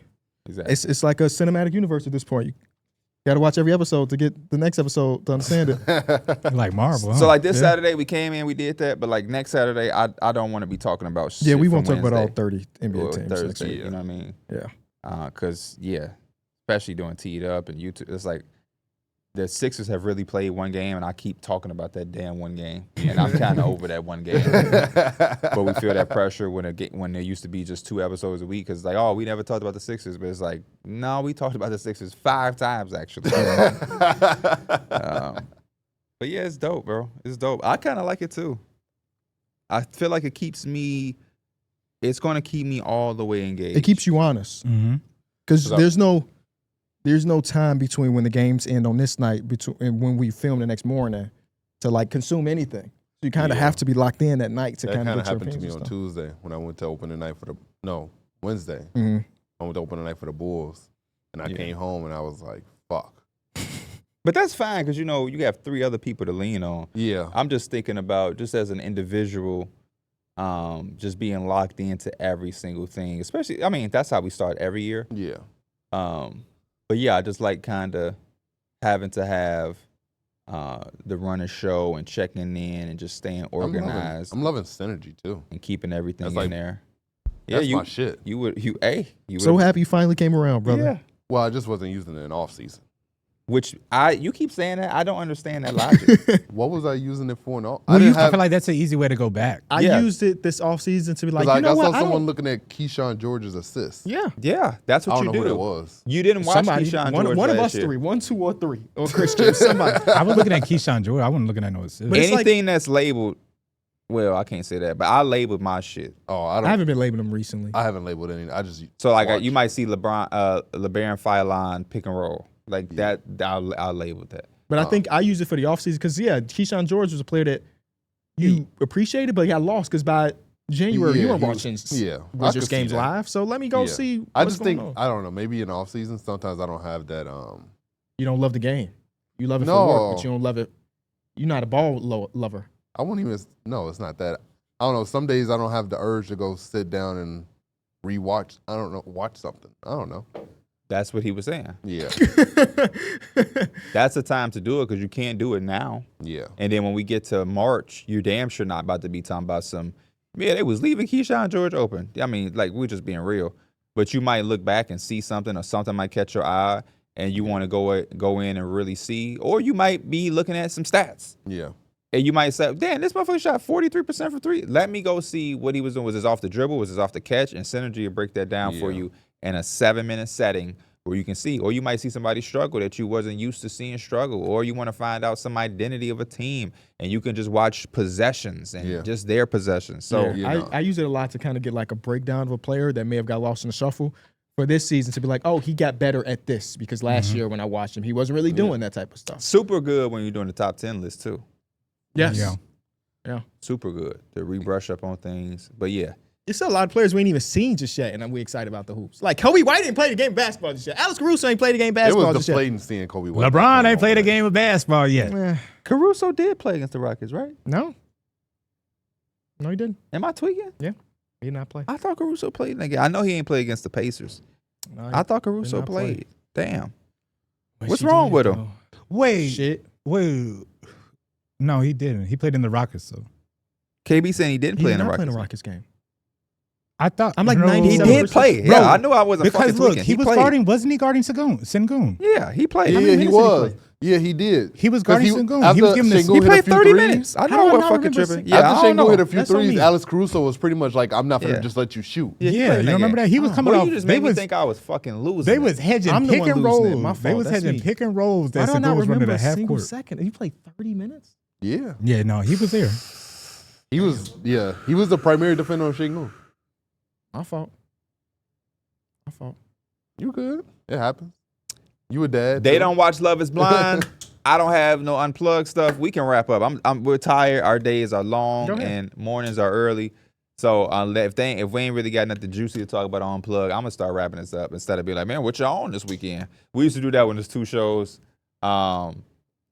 Exactly. It's like a cinematic universe at this point. You got to watch every episode to get the next episode to understand it. Like Marvel. So like this Yeah. Saturday we came in, we did that, but like next Saturday I don't want to be talking about shit. Yeah, we from won't talk about all Wednesday 30 NBA or teams. next Thursday. week. You know what I mean? Yeah. Because especially doing Teed Up and YouTube, it's like the Sixers have really played one game, and I keep talking about that damn one game, and I'm kind of over that one game. But we feel that pressure when there used to be just 2 episodes a week, because it's like, oh, we never talked about the Sixers, but it's like, no, we talked about the Sixers 5 times actually. But yeah, it's dope, bro. It's dope. I kind of like it too. I feel like it's going to keep me all the way engaged. It keeps you honest. Mm-hmm. Because So- there's no time between when the games end on this night and when we film the next morning to like consume anything. So you kind of have to be locked in at night to That kind of kind of get your happened to me opinions on and stuff. Tuesday when I went to open the night Wednesday. Mhm. I went to open the night for the Bulls. And I came home and I was like, fuck. But that's fine because, you have 3 other people to lean on. Yeah. I'm just thinking about, just as an individual, just being locked into every single thing. Especially, that's how we start every year. Yeah. But yeah, I just like kind of having to have the running show and checking in and just staying organized. I'm loving synergy too. And keeping everything That's in there. That's my shit. You would. So happy you finally came around, brother. Yeah. Well, I just wasn't using it in off season. Which you keep saying that. I don't understand that logic. What was I using it for? No, I feel like that's an easy way to go back. I used it this offseason to be like, I what? saw someone looking at Keyshawn George's assist. Yeah, that's what I don't you know do. what it was. You didn't watch Keyshawn George one of last us year. 3, 1, 2, or 3, or Christian. Somebody. I was looking at Keyshawn George. I wasn't looking at no assist. But it's Anything that's labeled, well, I can't say that, but I labeled my shit. Oh, I haven't been labeling them recently. I haven't labeled any. I just So like you might see LeBaron Philon pick and roll like that. I'll label that. But I think I use it for the offseason because, Keyshawn George was a player that you appreciated, but he got lost because by January you weren't watching Wizards games live. So let me go see I what's just going think, on. I don't know, maybe in off season, sometimes I don't have that. You don't love the game. You love it for work, but you don't love it. You're not a ball lover. I won't even, no, it's not that. I don't know. Some days I don't have the urge to go sit down and rewatch. I don't know, watch something. I don't know. That's what he was saying. Yeah. That's the time to do it because you can't do it now. Yeah. And then when we get to March, you're damn sure not about to be talking about they was leaving Keyshawn George open. We're just being real. But you might look back and see something or something might catch your eye and you want to go in and really see. Or you might be looking at some stats. Yeah. And you might say, damn, this motherfucker shot 43% for 3. Let me go see what he was doing. Was this off the dribble? Was this off the catch? And Synergy will break that down for you in a 7-minute setting where you can see. Or you might see somebody struggle that you wasn't used to seeing struggle. Or you want to find out some identity of a team. And you can just watch possessions and just their possessions. So I use it a lot to kind of get like a breakdown of a player that may have got lost in the shuffle for this season to be like, oh, he got better at this. Because last year when I watched him, he wasn't really doing that type of stuff. super good when you're doing the top 10 list too. Yes. Yeah. Super good to rebrush up on things. But yeah. There's still a lot of players we ain't even seen just yet, and we're excited about the hoops. Like Kobe White didn't play the game of basketball just yet. Alex Caruso ain't played the game of It basketball was just yet. deflating seeing Kobe White. LeBron ain't played a game of basketball yet. Caruso did play against the Rockets, right? No, he didn't. Am I tweaking? He did not play. I thought Caruso played in that game. I know he ain't played against the Pacers. No, he I thought did Caruso not play. played. Damn. But What's she wrong did, with him? though. Wait. No, he didn't. He played in the Rockets, so. KB saying he didn't play He in did the not play in Rockets. the Rockets game. I thought I'm like no. 97%. He did play. Bro, Yeah, I knew I wasn't because fucking look, tweaking. he was played. guarding. Wasn't he guarding Sengun? Yeah, he played. Yeah, How many he minutes did was. play? Yeah, he did. He was guarding Sengun. He after was giving the. Sengun He hit a played few 30 threes, minutes. I How do know I what not fucking remember tripping. Sen- Yeah, I After don't know. Sengun hit a few That's on threes, me. Alex Caruso was pretty much like, I'm not going to Yeah. just let you shoot. Yeah, he Yeah, played in you that remember game. that? He was coming Boy, off. you just They made me was think I was fucking losing. they was hedging I'm the pick one and losing it. rolls. My They fault. was That's hedging me. pick and rolls Why that do I not Sengun was running remember a a half single court. second? He played 30 minutes? Yeah. Yeah, no, he was there. He was the primary defender on Sengun. My fault. You good. It happens. You a dad. They too. don't watch Love Is Blind. I don't have no unplugged stuff. We can wrap up. We're tired. Our days are Go long ahead. and mornings are early. So if we ain't really got nothing juicy to talk about on Unplug, I'm gonna start wrapping this up instead of being like, man, what y'all on this weekend? We used to do that when there's 2 shows.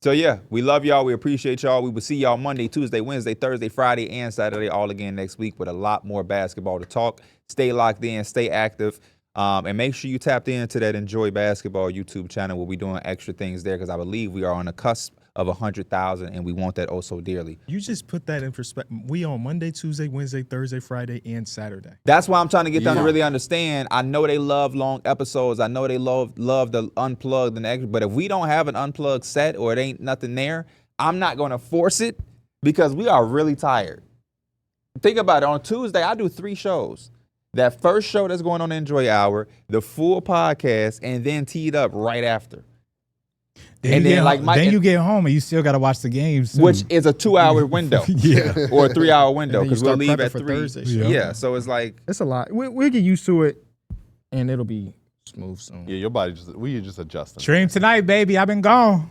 So yeah, we love y'all. We appreciate y'all. We will see y'all Monday, Tuesday, Wednesday, Thursday, Friday, and Saturday, all again next week with a lot more basketball to talk. Stay locked in, stay active. And make sure you tapped into that Enjoy Basketball YouTube channel where we're doing extra things there because I believe we are on the cusp of 100,000 and we want that oh so dearly. You just put that in perspective. We on Monday, Tuesday, Wednesday, Thursday, Friday, and Saturday. That's why I'm trying to get them to really understand. I know they love long episodes. I know they love the unplugged and the extra. But if we don't have an unplugged set or it ain't nothing there, I'm not going to force it because we are really tired. Think about it. On Tuesday, I do 3 shows. That first show that's going on the Enjoy Hour, the full podcast, and then teed up right after. Then you get home and you still got to watch the games, too. Which is a 2-hour window. Yeah. Or a 3-hour window And then you because we'll start leave prepping at for 3. Thursday. Yeah, so it's like. It's a lot. We'll get used to it, and it'll be smooth soon. Yeah, your body we just adjusting. Stream tonight, baby. I've been gone.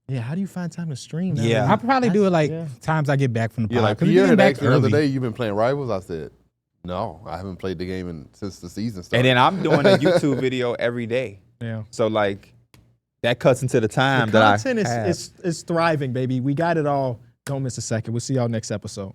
Yeah, how do you find time to stream? now? Yeah. I'll probably do it like Yeah. times I get back from the Yeah, pod. like 'cause we Pierre getting had back asked me the other early. day, you've been playing Rivals? I said, no, I haven't played the game since the season started. And then I'm doing a YouTube video every day. Yeah. So like that cuts into the time The that I content have. is thriving, baby. We got it all. Don't miss a second. We'll see y'all next episode.